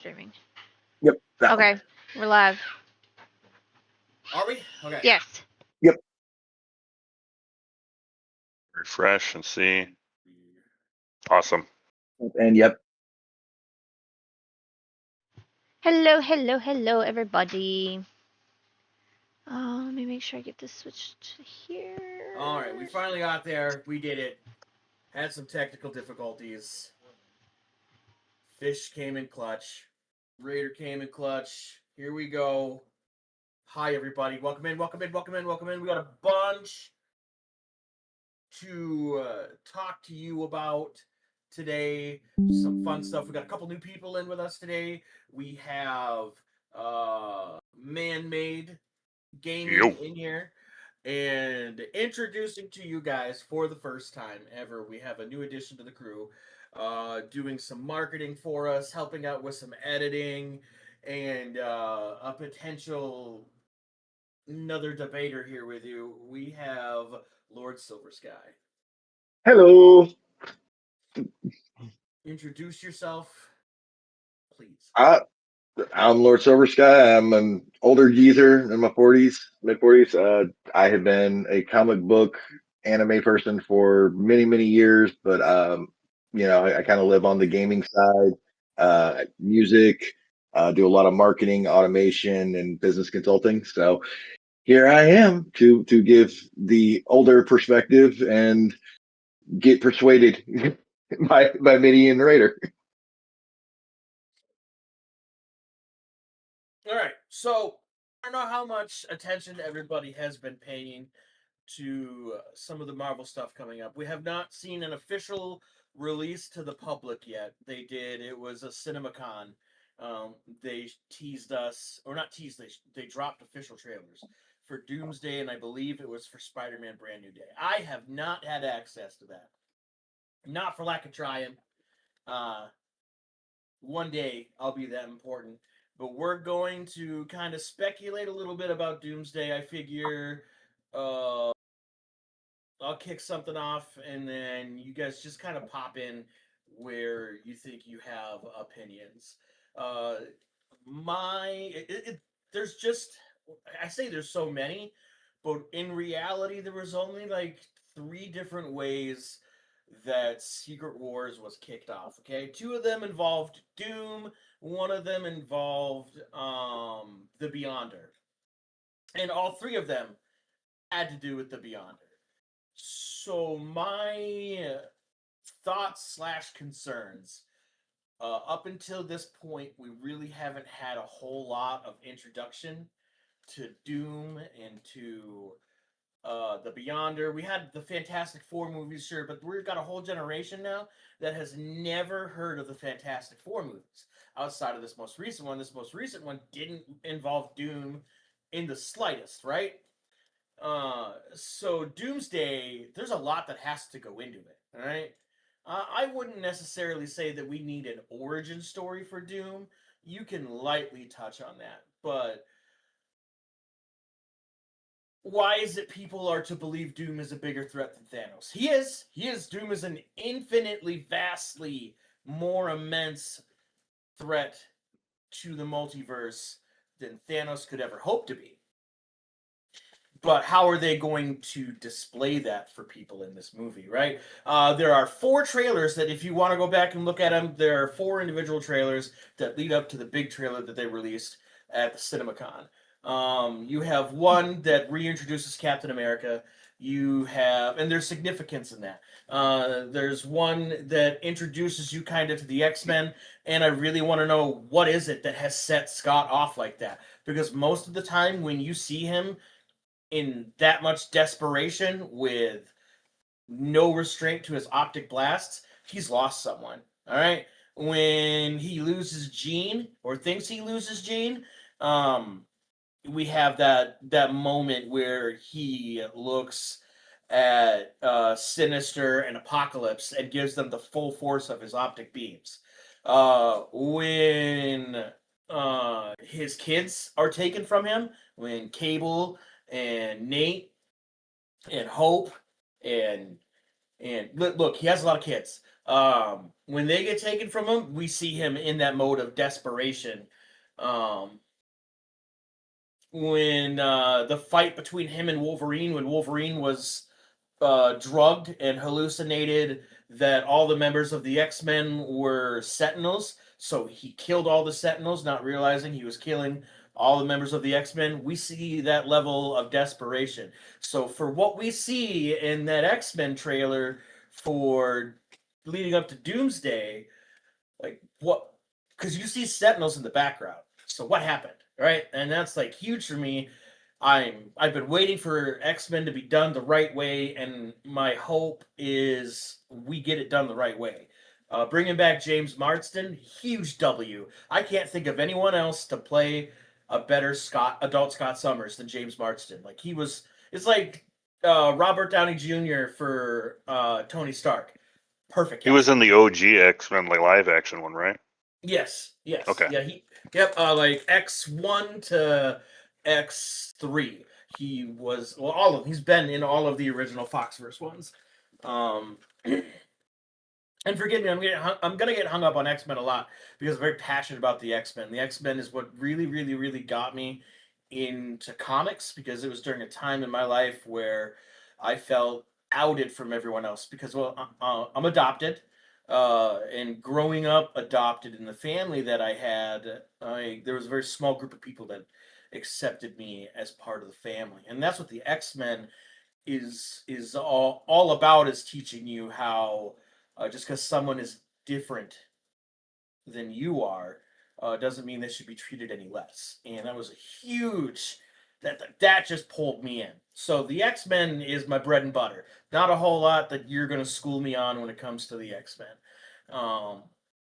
Streaming. Yep. That Okay, one. we're live. Are we? Okay. Yes. Yep. Refresh and see. Awesome. And yep. Hello, hello, hello, everybody. Let me make sure I get this switched to here. All right, we finally got there. We did it. Had some technical difficulties. Fish came in clutch. Raider came in clutch. Here we go. Hi, everybody. Welcome in, welcome in, welcome in, welcome in. We got a bunch to talk to you about today. Some fun stuff. We got a couple new people in with us today. We have ManMade Gaming in here. And introducing to you guys for the first time ever, we have a new addition to the crew, doing some marketing for us, helping out with some editing, and a potential another debater here with you. We have LordSilversky. Hello. Introduce yourself, please. I'm Lord Silversky. I'm an older geezer in my 40s, mid 40s. I have been a comic book anime person for many, many years, but I kind of live on the gaming side, music, do a lot of marketing, automation, and business consulting. So here I am to give the older perspective and get persuaded by Mitty and Raider. All right, so I don't know how much attention everybody has been paying to some of the Marvel stuff coming up. We have not seen an official release to the public yet. They did. It was a CinemaCon. They teased us, or not teased. They dropped official trailers for Doomsday, and I believe it was for Spider-Man: Brand New Day. I have not had access to that. Not for lack of trying. One day I'll be that important. But we're going to kind of speculate a little bit about Doomsday. I figure I'll kick something off, and then you guys just kind of pop in where you think you have opinions. Uh, there's just, I say there's so many, but in reality, there was only like 3 different ways that Secret Wars was kicked off. Okay, 2 of them involved Doom. One of them involved the Beyonder, and all 3 of them had to do with the Beyonder. So my thoughts / concerns. Up until this point, we really haven't had a whole lot of introduction to Doom and to the Beyonder. We had the Fantastic Four movies, sure, but we've got a whole generation now that has never heard of the Fantastic Four movies outside of this most recent one. This most recent one didn't involve Doom in the slightest, right? So Doomsday, there's a lot that has to go into it, all right? I wouldn't necessarily say that we need an origin story for Doom. You can lightly touch on that, but why is it people are to believe Doom is a bigger threat than Thanos? He is. He is. Doom is an infinitely, vastly more immense threat to the multiverse than Thanos could ever hope to be. But how are they going to display that for people in this movie, right? There are 4 trailers that, if you want to go back and look at them, there are 4 individual trailers that lead up to the big trailer that they released at the CinemaCon. You have one that reintroduces Captain America. You have, and there's significance in that. There's one that introduces you kind of to the X-Men, and I really want to know what is it that has set Scott off like that. Because most of the time when you see him in that much desperation with no restraint to his optic blasts, he's lost someone. All right. When he loses Jean or thinks he loses Jean, we have that moment where he looks at Sinister and Apocalypse and gives them the full force of his optic beams. When his kids are taken from him, when Cable and Nate and Hope and look, he has a lot of kids. When they get taken from him, we see him in that mode of desperation. When the fight between him and Wolverine, when Wolverine was drugged and hallucinated that all the members of the X-Men were Sentinels, so he killed all the Sentinels, not realizing he was killing all the members of the X-Men. We see that level of desperation. So for what we see in that X-Men trailer for leading up to Doomsday, like what? Because you see Sentinels in the background. So what happened, right? And that's like huge for me. I've been waiting for X-Men to be done the right way, and my hope is we get it done the right way. Bringing back James Marsden, huge W. I can't think of anyone else to play a better adult Scott Summers than James Marsden. Like he was, it's like Robert Downey Jr. for Tony Stark. Perfect. He was in the OG X-Men, like live action one, right? Yes. Okay. Yeah. Like X1 to X3. He was all of. He's been in all of the original Foxverse ones. And forgive me, I'm gonna get hung up on X-Men a lot because I'm very passionate about the X-Men. The X-Men is what really, really, really got me into comics because it was during a time in my life where I felt outed from everyone else because I'm adopted, and growing up adopted in the family that I had, there was a very small group of people that accepted me as part of the family, and that's what the X-Men is all about, is teaching you how just because someone is different than you are doesn't mean they should be treated any less. And that was a huge that just pulled me in. So the X-Men is my bread and butter. Not a whole lot that you're going to school me on when it comes to the X-Men.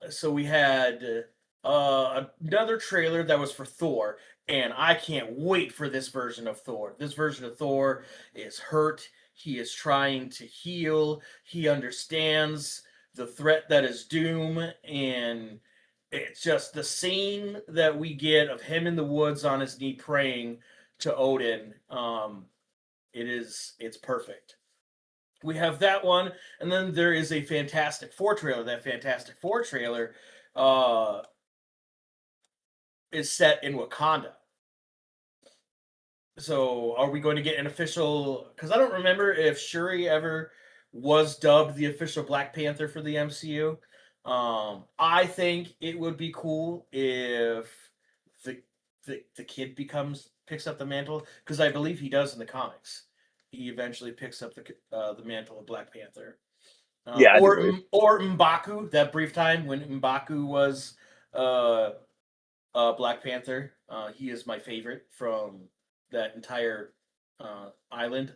So we had another trailer that was for Thor, and I can't wait for this version of Thor. This version of Thor is hurt. He is trying to heal. He understands the threat that is Doom, and it's just the scene that we get of him in the woods on his knee praying to Odin. It's perfect. We have that one, and then there is a Fantastic Four trailer. That Fantastic Four trailer is set in Wakanda. So are we going to get an official? Because I don't remember if Shuri ever was dubbed the official Black Panther for the MCU. I think it would be cool if the kid picks up the mantle, because I believe he does in the comics. He eventually picks up the mantle of Black Panther. Yeah, I do Or believe. or M'Baku, that brief time when M'Baku was Black Panther. He is my favorite from that entire island.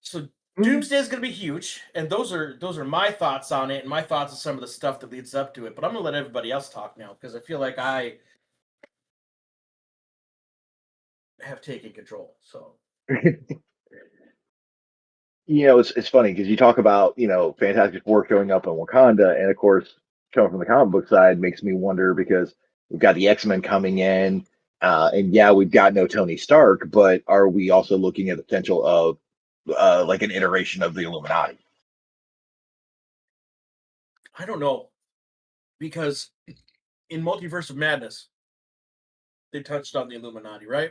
So Doomsday is going to be huge, and those are my thoughts on it, and my thoughts on some of the stuff that leads up to it. But I'm going to let everybody else talk now because I feel like I have taken control. So It's funny because you talk about Fantastic Four showing up in Wakanda, and of course, coming from the comic book side makes me wonder because we've got the X-Men coming in, and yeah, we've got no Tony Stark, but are we also looking at the potential of like an iteration of the Illuminati? I don't know, because in Multiverse of Madness they touched on the Illuminati, right?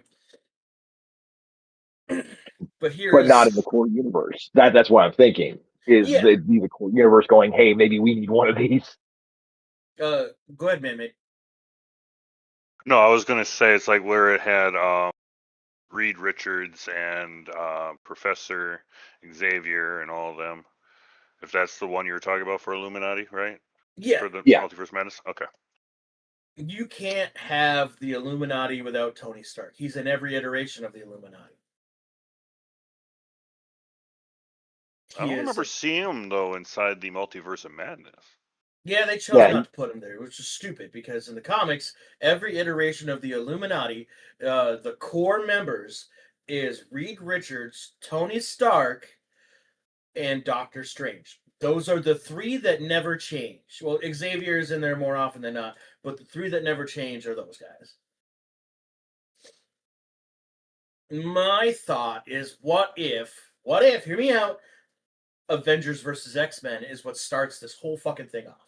But But not in here's the core universe. That's what I'm thinking. Is yeah. the core universe going, hey, maybe we need one of these? Go ahead, ManMade. No, I was gonna say it's like where it had Reed Richards and Professor Xavier and all of them. If that's the one you were talking about for Illuminati, right? Yeah, For the Yeah. Multiverse Madness? Okay. you can't have the Illuminati without Tony Stark. He's in every iteration of the Illuminati. I don't remember seeing him though inside the Multiverse of Madness. Yeah, they chose Yeah. not to put him there, which is stupid because in the comics, every iteration of the Illuminati, the core members is Reed Richards, Tony Stark, and Doctor Strange. Those are the three that never change. Well, Xavier is in there more often than not, but the three that never change are those guys. My thought is, what if What if, hear me out, Avengers versus X-Men is what starts this whole fucking thing off?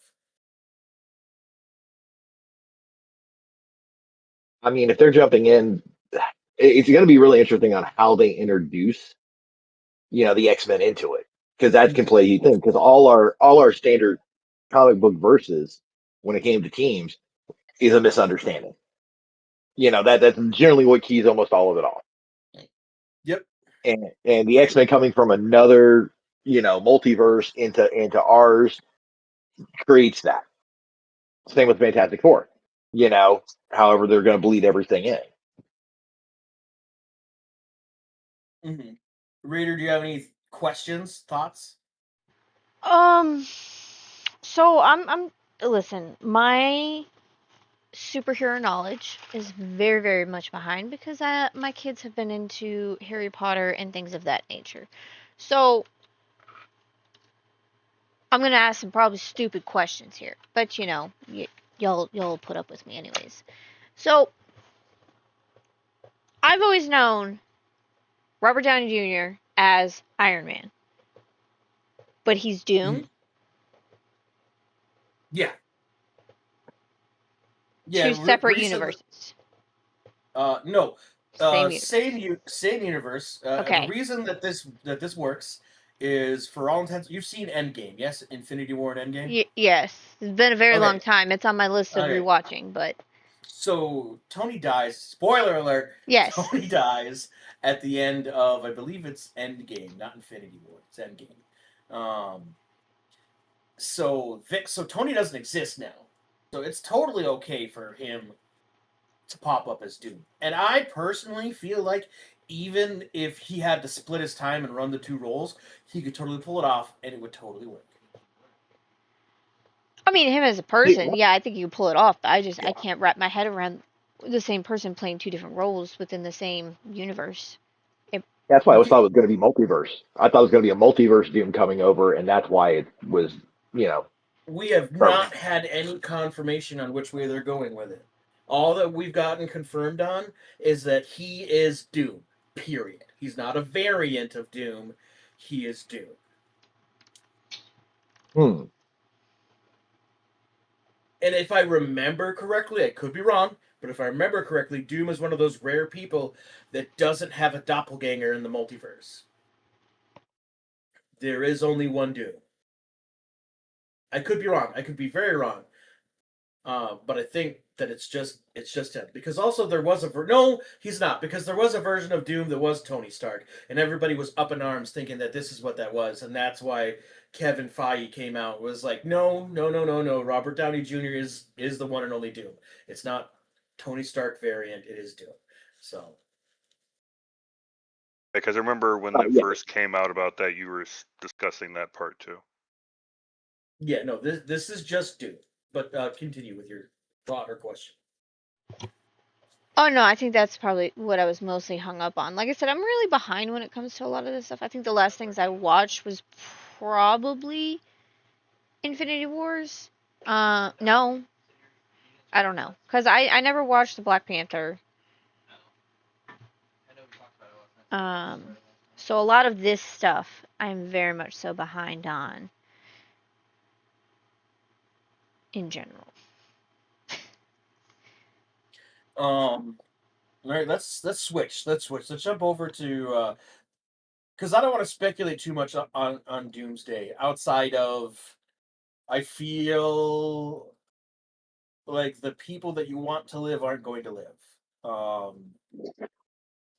I mean, if they're jumping in, it's going to be really interesting on how they introduce, the X-Men into it, because that can play a huge thing. Because all our standard comic book verses, when it came to teams, is a misunderstanding. That's generally what keys almost all of it off. Yep. And the X-Men coming from another, multiverse into ours creates that. Same with Fantastic Four. However they're going to bleed everything in. Mm-hmm. Raider, do you have any questions, thoughts? So I'm listen, my superhero knowledge is very, very much behind because my kids have been into Harry Potter and things of that nature. So I'm gonna ask some probably stupid questions here, but y'all put up with me anyways. So I've always known Robert Downey Jr. as Iron Man, but he's Doom. Yeah. Two separate universes. No. Same universe. Same universe. The Okay. reason that this works is, for all intents, you've seen Endgame, yes? Infinity War and Endgame? Yes. It's been a very Okay. long time. It's on my list of Okay. rewatching, but So Tony dies. Spoiler alert. yes. Tony dies at the end of, I believe it's Endgame, not Infinity War. It's Endgame. So Tony doesn't exist now. So it's totally okay for him to pop up as Doom. And I personally feel like even if he had to split his time and run the two roles, he could totally pull it off and it would totally work. I mean, him as a person, yeah, I think you can pull it off, but I can't wrap my head around the same person playing two different roles within the same universe. That's why I thought it was going to be multiverse. I thought it was going to be a multiverse Doom coming over, and that's why it was, We have not had any confirmation on which way they're going with it. All that we've gotten confirmed on is that he is Doom, period. He's not a variant of Doom. He is Doom. And if I remember correctly, I could be wrong, but if I remember correctly, Doom is one of those rare people that doesn't have a doppelganger in the multiverse. There is only one Doom. I could be wrong. I could be very wrong. But I think that it's just him. Because also there was no, he's not, because there was a version of Doom that was Tony Stark, and everybody was up in arms thinking that this is what that was, and that's why Kevin Feige came out, was like, no, Robert Downey Jr. is the one and only Doom. It's not Tony Stark variant, it is Doom. So. Because I remember when it first came out about that, you were discussing that part too. Yeah, no, this is just Doom. But continue with your thought or question. Oh no, I think that's probably what I was mostly hung up on. Like I said, I'm really behind when it comes to a lot of this stuff. I think the last things I watched was probably Infinity Wars. No. I don't know. Because I never watched the Black Panther. So a lot of this stuff I'm very much so behind on in general. All right, let's switch. Let's jump over to because I don't want to speculate too much on Doomsday outside of, I feel like the people that you want to live aren't going to live.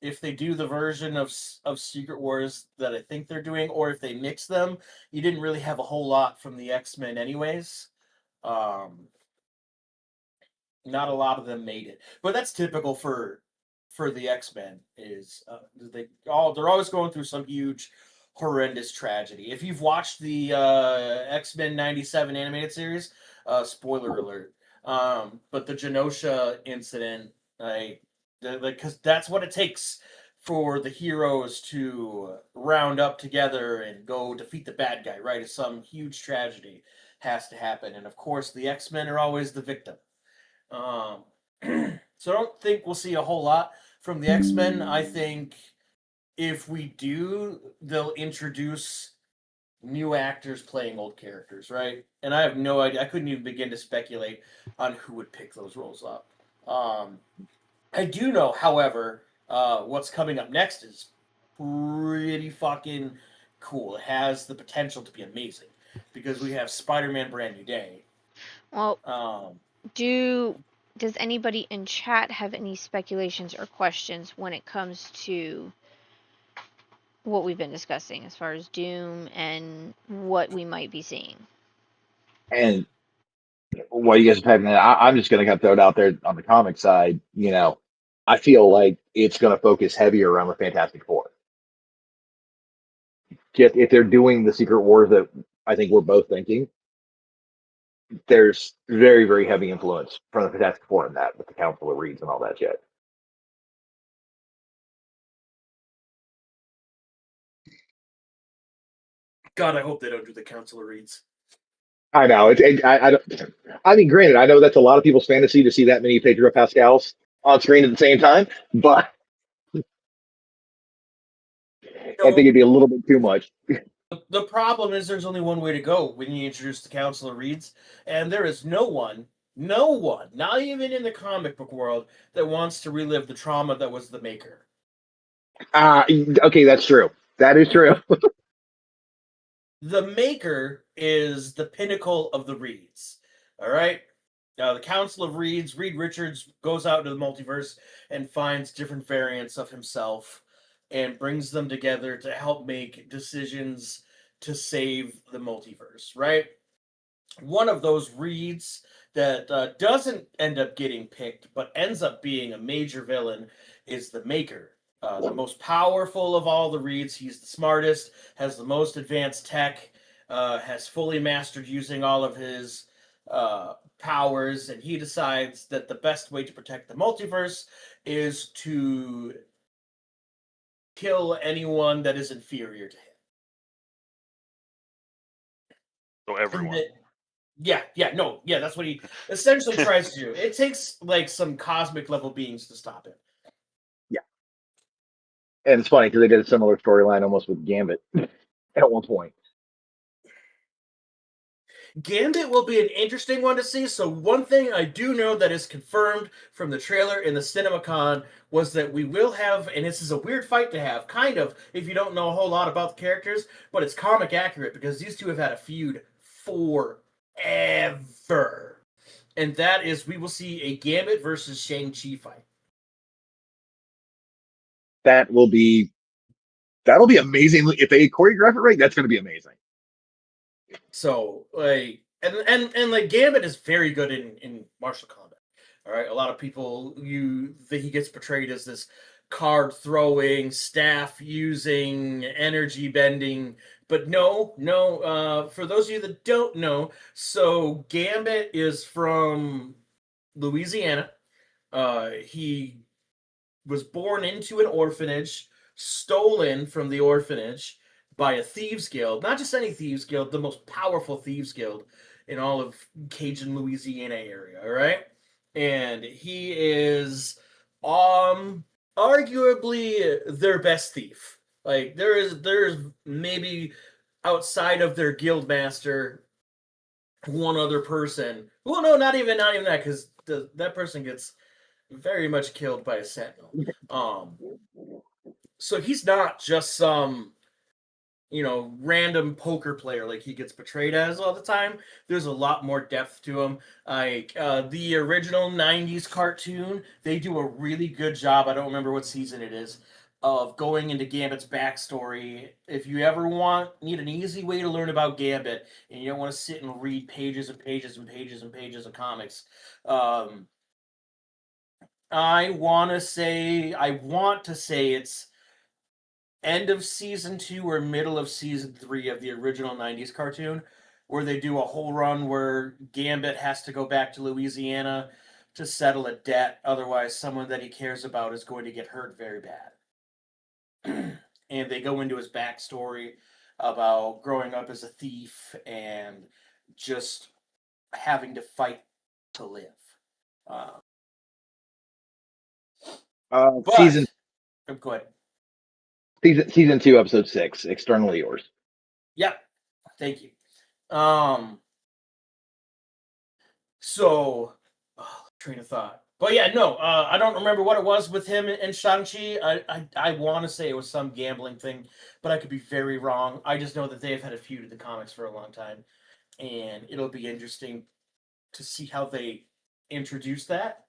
If they do the version of Secret Wars that I think they're doing, or if they mix them, you didn't really have a whole lot from the X-Men anyways. Not a lot of them made it, but that's typical for the X-Men. Is they're always going through some huge, horrendous tragedy. If you've watched the X-Men '97 animated series, spoiler alert, but the Genosha incident, because that's what it takes for the heroes to round up together and go defeat the bad guy. Right, if some huge tragedy has to happen, and of course the X-Men are always the victim. So I don't think we'll see a whole lot from the X-Men. I think if we do, they'll introduce new actors playing old characters, right? And I have no idea. I couldn't even begin to speculate on who would pick those roles up. I do know, however, what's coming up next is pretty fucking cool. It has the potential to be amazing because we have Spider-Man: Brand New Day. Well, Um, does anybody in chat have any speculations or questions when it comes to what we've been discussing as far as Doom and what we might be seeing? And while you guys are typing that, I'm just going to throw it out there on the comic side. I feel like it's going to focus heavier around the Fantastic Four. Just if they're doing the Secret Wars that I think we're both thinking, there's very, very heavy influence from the Fantastic Four in that with the Council of Reeds and all that shit. God, I hope they don't do the Council of Reeds. I know. I mean, granted, I know that's a lot of people's fantasy to see that many Pedro Pascals on screen at the same time, but I think it'd be a little bit too much. The problem is there's only one way to go when you introduce the Council of Reeds, and there is no one, not even in the comic book world, that wants to relive the trauma that was the Maker. Okay, that's true. That is true. The Maker is the pinnacle of the Reeds. All right? The Council of Reeds, Reed Richards goes out into the multiverse and finds different variants of himself and brings them together to help make decisions to save the multiverse, right? One of those Reeds that doesn't end up getting picked but ends up being a major villain is the Maker. The most powerful of all the Reeds. He's the smartest, has the most advanced tech, has fully mastered using all of his powers, and he decides that the best way to protect the multiverse is to kill anyone that is inferior to him. So everyone. That's what he essentially tries to do. It takes like some cosmic level beings to stop him. Yeah. And it's funny because they did a similar storyline almost with Gambit at one point. Gambit will be an interesting one to see. So one thing I do know that is confirmed from the trailer in the CinemaCon was that we will have, and this is a weird fight to have, kind of, if you don't know a whole lot about the characters, but it's comic accurate because these two have had a feud forever. And that is, we will see a Gambit versus Shang-Chi fight. That'll be amazing. If they choreograph it right, that's going to be amazing. So, like, and like Gambit is very good in martial combat. All right, a lot of people he gets portrayed as this card throwing, staff using, energy bending, but no. For those of you that don't know, so Gambit is from Louisiana. He was born into an orphanage, stolen from the orphanage by a thieves guild, not just any thieves guild, the most powerful thieves guild in all of Cajun, Louisiana area, all right? And he is arguably their best thief. Like there's maybe outside of their guild master one other person. Well, no, not even that, because that person gets very much killed by a sentinel. So he's not just some, random poker player like he gets portrayed as all the time. There's a lot more depth to him. Like the original 90s cartoon, they do a really good job. I don't remember what season it is, of going into Gambit's backstory. If you ever need an easy way to learn about Gambit and you don't want to sit and read pages and pages and pages and pages of comics, I want to say it's end of season 2 or middle of season 3 of the original 90s cartoon, where they do a whole run where Gambit has to go back to Louisiana to settle a debt. Otherwise, someone that he cares about is going to get hurt very bad. And they go into his backstory about growing up as a thief and just having to fight to live. Season Go ahead. Season 2, episode 6, Externally Yours. Yep. Thank you. So, train of thought. But yeah, no, I don't remember what it was with him and Shang-Chi. I want to say it was some gambling thing, but I could be very wrong. I just know that they've had a feud in the comics for a long time, and it'll be interesting to see how they introduce that,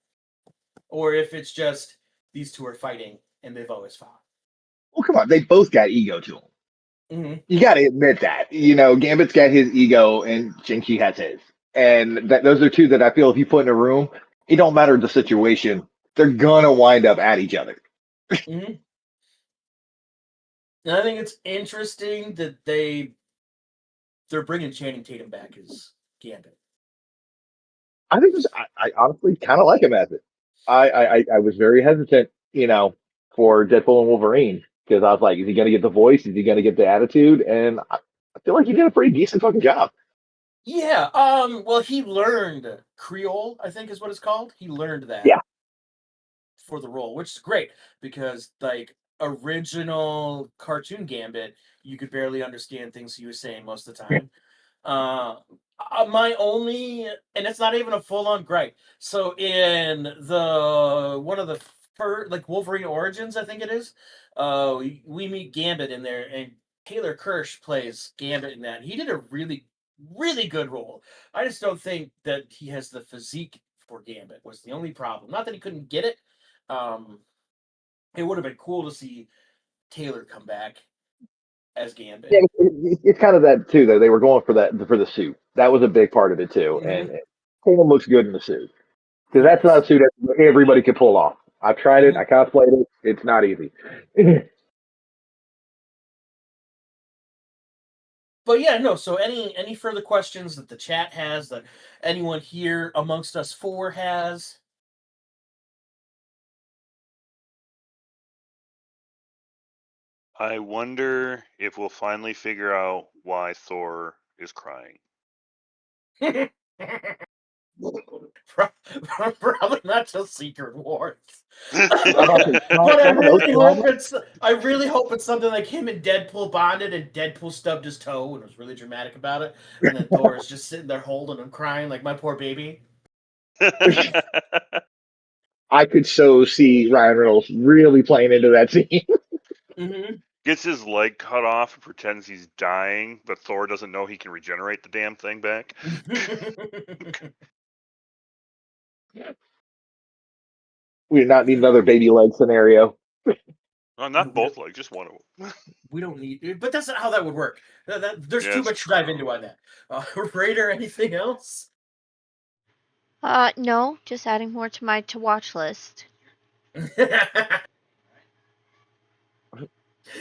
or if it's just these two are fighting and they've always fought. Well, come on, they both got ego to them. Mm-hmm. You got to admit that. Gambit's got his ego, and Shang-Chi has his. And those are two that I feel if you put in a room, it don't matter the situation, they're gonna wind up at each other. Mm-hmm. And I think it's interesting that they're bringing Channing Tatum back as Gambit. I think I honestly kind of like him as it. I was very hesitant, for Deadpool and Wolverine because I was like, is he going to get the voice? Is he going to get the attitude? And I feel like he did a pretty decent fucking job. Yeah. Well, he learned Creole, I think is what it's called. He learned that. Yeah. For the role, which is great because like original cartoon Gambit, you could barely understand things he was saying most of the time. My only, and it's not even a full-on gripe. So in the one of the first, like Wolverine Origins, I think it is. We meet Gambit in there, and Taylor Kirsch plays Gambit in that. He did a really, really good role. I just don't think that he has the physique for Gambit. Was the only problem. Not that he couldn't get it. It would have been cool to see Taylor come back as Gambit. Yeah, it's kind of that too. Though they were going for the suit. That was a big part of it too. Mhm. And Tatum looks good in the suit because that's not a suit that everybody could pull off. I've tried it. I cosplayed it. It's not easy. But yeah, no. So any further questions that the chat has, that anyone here amongst us four has? I wonder if we'll finally figure out why Thor is crying. Probably not just Secret Wars. But I really hope it's something like him and Deadpool bonded, and Deadpool stubbed his toe and was really dramatic about it, and then Thor is just sitting there holding him, crying like my poor baby. I could so see Ryan Reynolds really playing into that scene. Mm-hmm. Gets his leg cut off and pretends he's dying, but Thor doesn't know he can regenerate the damn thing back. We do not need another baby leg scenario. Not both legs, just one of them. We don't need, but that's not how that would work. There's Yeah, too that's much to dive into on that. Raider, anything else? No, just adding more to my to-watch list.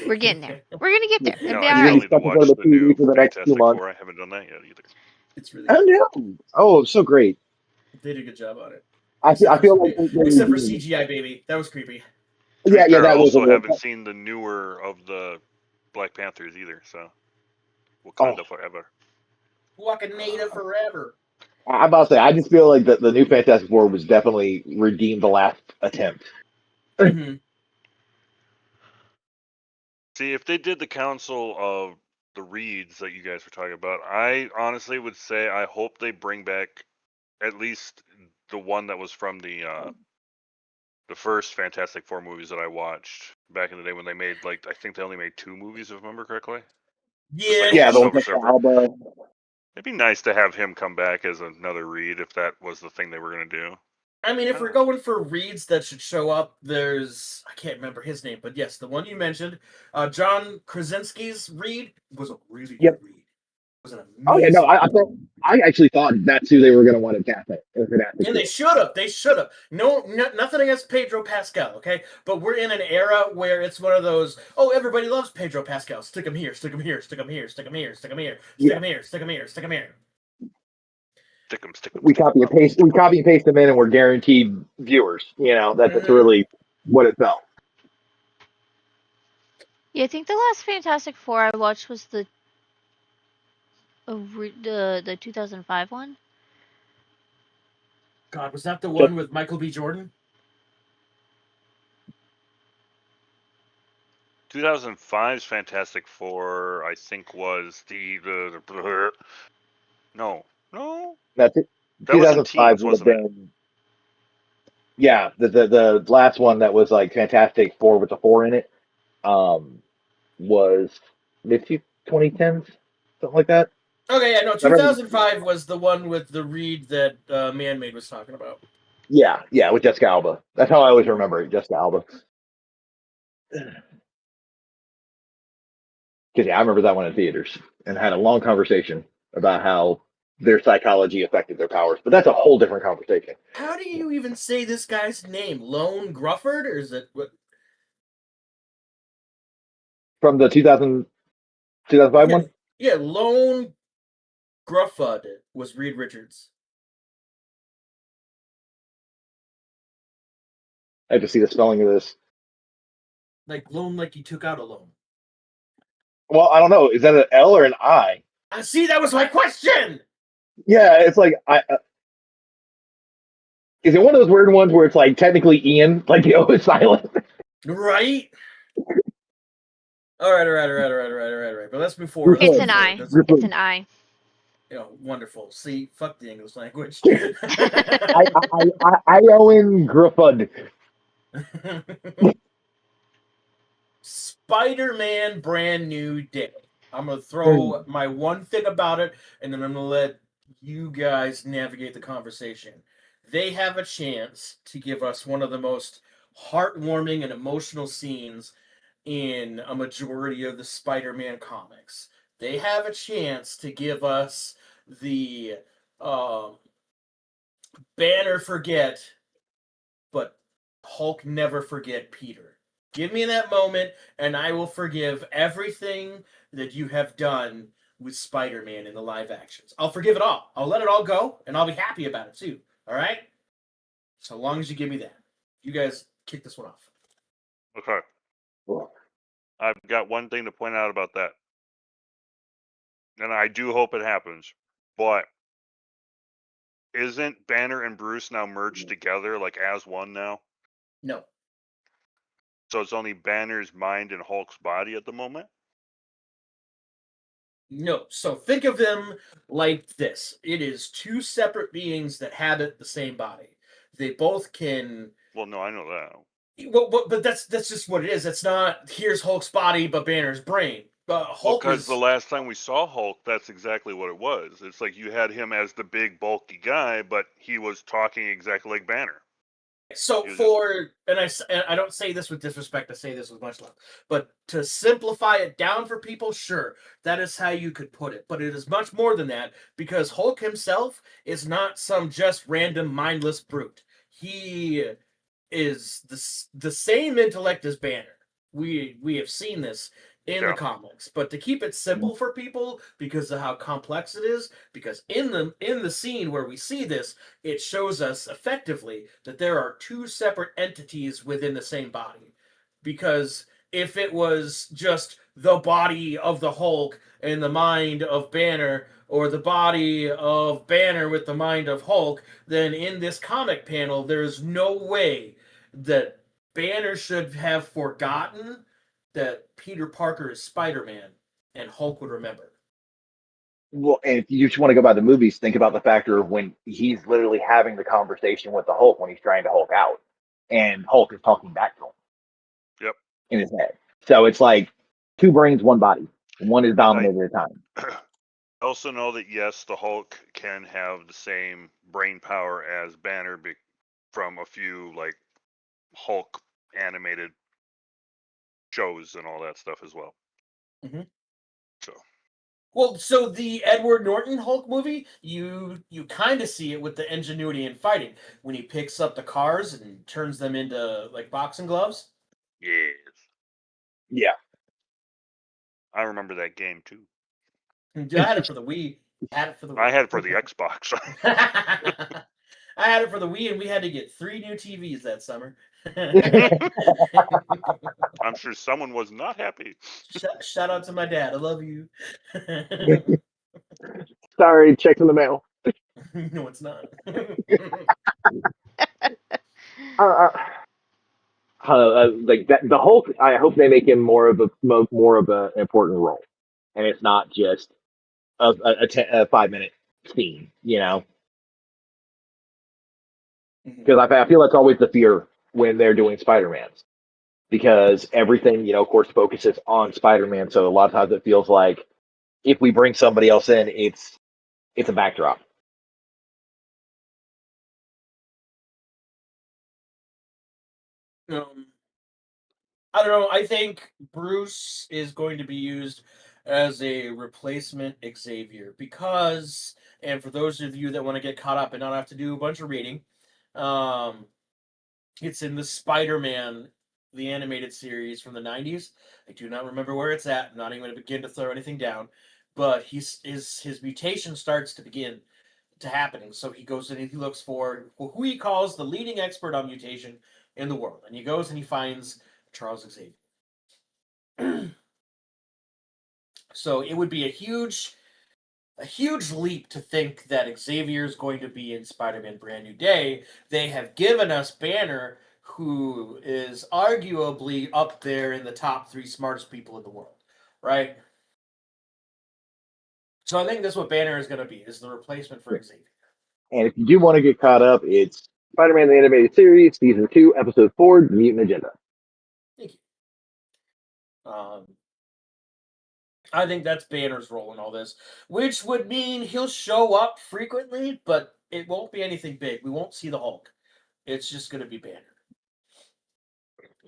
We're getting there. We're gonna get there. No, It'll be I all still right. need to watch the new for the next few Fantastic months. Four. I haven't done that yet either. It's really Oh no! Oh, so great. They did a good job on it. I feel like Except for CGI, baby. That was creepy. Yeah, that I was. also haven't seen the newer of the Black Panthers either. So Wakanda forever. Wakanada forever. I'm about to say, I just feel like the new Fantastic Four was definitely redeemed the last attempt. Mm-hmm. See, if they did the Council of the Reeds that you guys were talking about, I honestly would say I hope they bring back at least the one that was from the first Fantastic Four movies that I watched back in the day when they made, like, I think they only made 2 movies, if I remember correctly. Yeah, the one with Alba. It'd be nice to have him come back as another Reed if that was the thing they were going to do. I mean, if we're going for Reeds that should show up, there's, I can't remember his name, but yes, the one you mentioned, John Krasinski's Reed was a really good Reed. It was an amazing. Oh yeah, no, I actually thought that's who they were going to want to cast it. And they should have. They should have. No, nothing against Pedro Pascal, okay? But we're in an era where it's one of those, oh, everybody loves Pedro Pascal. Stick him here, stick him here, stick him here, stick him here, stick him here, stick him here, stick him here, stick him here. Stick them. We copy and paste them in, and we're guaranteed viewers. That's really what it felt. Yeah, I think the last Fantastic Four I watched was the 2005 one. God, was that the one with Michael B. Jordan? 2005's Fantastic Four, I think, was the no. That's it. That was in 2005 teens, would have wasn't it? been, yeah, the last one that was like Fantastic Four with the four in it, was mid 2010s, something like that. Okay, yeah, no, I remember, 2005 was the one with the read that ManMade was talking about. yeah, with Jessica Alba. That's how I always remember it, Jessica Alba. Because yeah, I remember that one in theaters and had a long conversation about how their psychology affected their powers. But that's a whole different conversation. How do you even say this guy's name? Lone Grufford, or is it what? From the 2005 Yeah, one? yeah, Lone Gruffud was Reed Richards. I have to see the spelling of this. Like Lone, like he took out a loan. Well, I don't know. Is that an L or an I? See, that was my question. Yeah, it's like is it one of those weird ones where it's like technically Ian, like the O is silent? Right. All right. But let's move forward. It's an I. It's an I. You know, wonderful. See, fuck the English language. I Owen Gruffud. Spider-Man Brand New Day. I'm going to throw my one thing about it, and then I'm going to let you guys navigate the conversation. They have a chance to give us one of the most heartwarming and emotional scenes in a majority of the Spider-Man comics. They have a chance to give us the Banner forget, but Hulk never forget Peter. Give me that moment, and I will forgive everything that you have done with Spider-Man in the live actions. I'll forgive it all. I'll let it all go, and I'll be happy about it too. All right? So long as you give me that. You guys kick this one off. Okay. I've got one thing to point out about that. And I do hope it happens. But isn't Banner and Bruce now merged together, like as one now? No. So it's only Banner's mind and Hulk's body at the moment? No. So think of them like this. It is two separate beings that habit the same body. They both can... Well, no, I know that. Well, but that's just what it is. It's not, here's Hulk's body, but Banner's brain. Hulk because is... the last time we saw Hulk, that's exactly what it was. It's like you had him as the big, bulky guy, but he was talking exactly like Banner. So and I don't say this with disrespect, I say this with much love, but to simplify it down for people, sure, that is how you could put it. But it is much more than that, because Hulk himself is not some just random mindless brute. He is the same intellect as Banner. We have seen this in the comics, but to keep it simple for people because of how complex it is, because in the scene where we see this, it shows us effectively that there are two separate entities within the same body. Because if it was just the body of the Hulk and the mind of Banner, or the body of Banner with the mind of Hulk, then in this comic panel, there's no way that Banner should have forgotten that Peter Parker is Spider-Man, and Hulk would remember. Well, and if you just want to go by the movies, think about the factor of when he's literally having the conversation with the Hulk when he's trying to Hulk out, and Hulk is talking back to him. Yep. In his head. So it's like two brains, one body. One is dominated at a time. I also know that, yes, the Hulk can have the same brain power as Banner from a few, like, Hulk animated shows and all that stuff as well. Mm-hmm. So. Well, so the Edward Norton Hulk movie, you kind of see it with the ingenuity in fighting when he picks up the cars and turns them into like boxing gloves. Yes. Yeah. I remember that game too. I had it for the Wii. I had it for the Xbox. I had it for the Wii, and we had to get 3 new TVs that summer. I'm sure someone was not happy. Shout out to my dad. I love you. Sorry, check in the mail. No, it's not. like that. The Hulk. I hope they make him more of an important role, and it's not just a 5 minute scene. Because I feel that's always the fear when they're doing Spider-Mans, because everything, of course, focuses on Spider-Man. So a lot of times it feels like if we bring somebody else in, it's a backdrop. I don't know. I think Bruce is going to be used as a replacement Xavier because, and for those of you that want to get caught up and not have to do a bunch of reading, it's in the Spider-Man, the animated series from the 90s. I do not remember where it's at. I'm not even going to begin to throw anything down, but his mutation starts to begin to happening. So he goes in and he looks for who he calls the leading expert on mutation in the world, and he goes and he finds Charles Xavier. So it would be a huge leap to think that Xavier is going to be in Spider-Man Brand New Day. They have given us Banner, who is arguably up there in the top 3 smartest people in the world, right? So I think that's what Banner is going to be, is the replacement for Xavier. And if you do want to get caught up, it's Spider-Man the Animated Series, Season 2, Episode 4, The Mutant Agenda. Thank you. I think that's Banner's role in all this, which would mean he'll show up frequently, but it won't be anything big. We won't see the Hulk. It's just going to be Banner.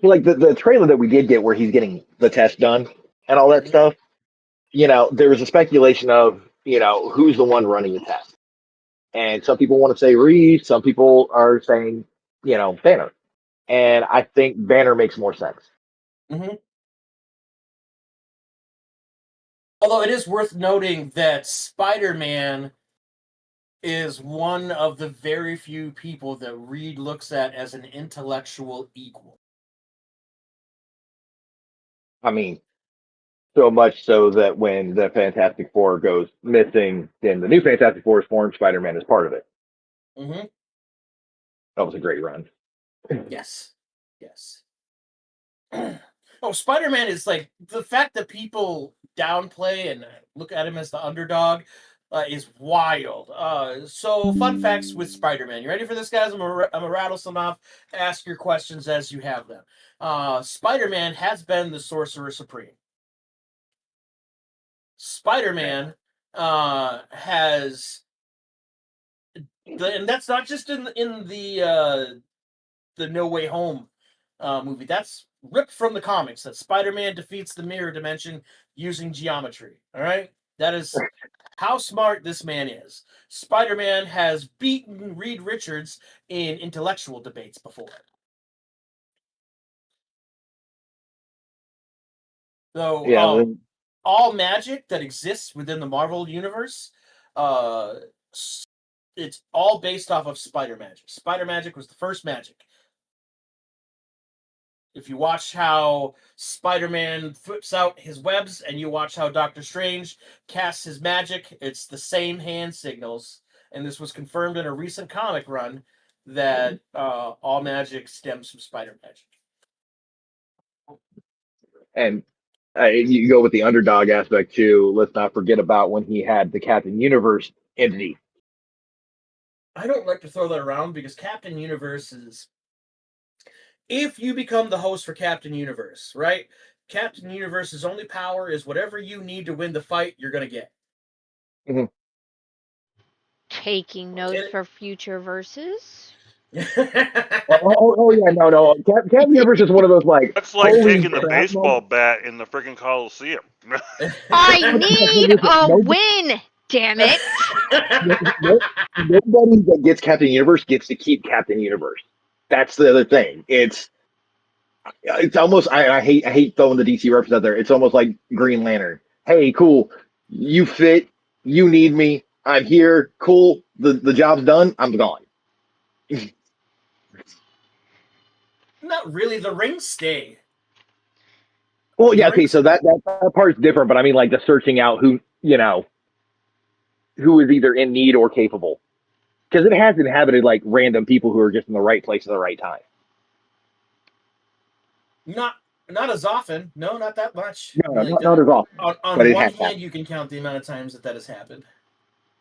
Like the trailer that we did get where he's getting the test done and all that stuff, there was a speculation of, who's the one running the test. And some people want to say Reed, some people are saying, Banner. And I think Banner makes more sense. Mm-hmm. Although it is worth noting that Spider-Man is one of the very few people that Reed looks at as an intellectual equal. I mean, so much so that when the Fantastic Four goes missing, then the new Fantastic Four is formed. Spider-Man is part of it. Mm-hmm. That was a great run. Yes. Oh, Spider-Man is like, the fact that people downplay and look at him as the underdog is wild. So fun facts with Spider-Man. You ready for this, guys? I'm gonna rattle some off. Ask your questions as you have them. Spider-Man has been the Sorcerer Supreme. Spider-Man has, and that's not just in the No Way Home movie. That's ripped from the comics. That Spider-Man defeats the mirror dimension using geometry. All right, that is how smart this man is. Spider-Man has beaten Reed Richards in intellectual debates before. So, all magic that exists within the Marvel universe, it's all based off of spider magic. Spider magic was the first magic. If you watch how Spider-Man flips out his webs and you watch how Doctor Strange casts his magic, it's the same hand signals. And this was confirmed in a recent comic run that all magic stems from spider magic. And you go with the underdog aspect too. Let's not forget about when he had the Captain Universe entity. I don't like to throw that around because Captain Universe is, if you become the host for Captain Universe, right? Captain Universe's only power is whatever you need to win the fight, you're going to get. Mm-hmm. Taking notes for future verses. oh yeah, no. Captain Universe is one of those like. That's like taking the baseball bat in the freaking Coliseum. I need a win. Damn it! Nobody that gets Captain Universe gets to keep Captain Universe. That's the other thing. It's almost I hate throwing the DC reference out there. It's almost like Green Lantern. Hey, cool. You fit. You need me. I'm here. Cool. The job's done. I'm gone. Not really. The rings stay. Well, yeah. Okay. So that part's different, but I mean, like the searching out who is either in need or capable, because it has inhabited like random people who are just in the right place at the right time. Not as often. No, not that much. No, not as often. On but it one has hand, happened. you can count the amount of times that has happened.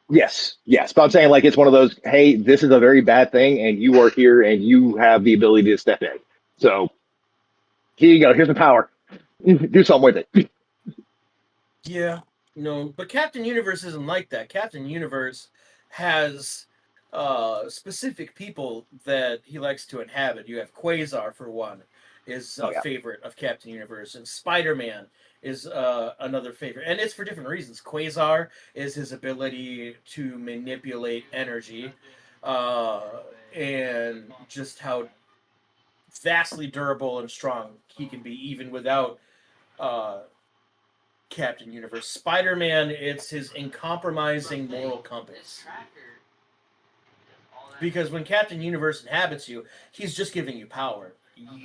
Yes. But I'm saying like it's one of those. Hey, this is a very bad thing, and you are here, and you have the ability to step in. So here you go. Here's the power. Do something with it. Yeah. No, but Captain Universe isn't like that. Captain Universe has specific people that he likes to inhabit. You have Quasar for one, is a favorite of Captain Universe, and Spider-Man is another favorite, and it's for different reasons. Quasar is his ability to manipulate energy, and just how vastly durable and strong he can be, even without Captain Universe. Spider-Man, it's his uncompromising moral compass. Because when Captain Universe inhabits you, he's just giving you power.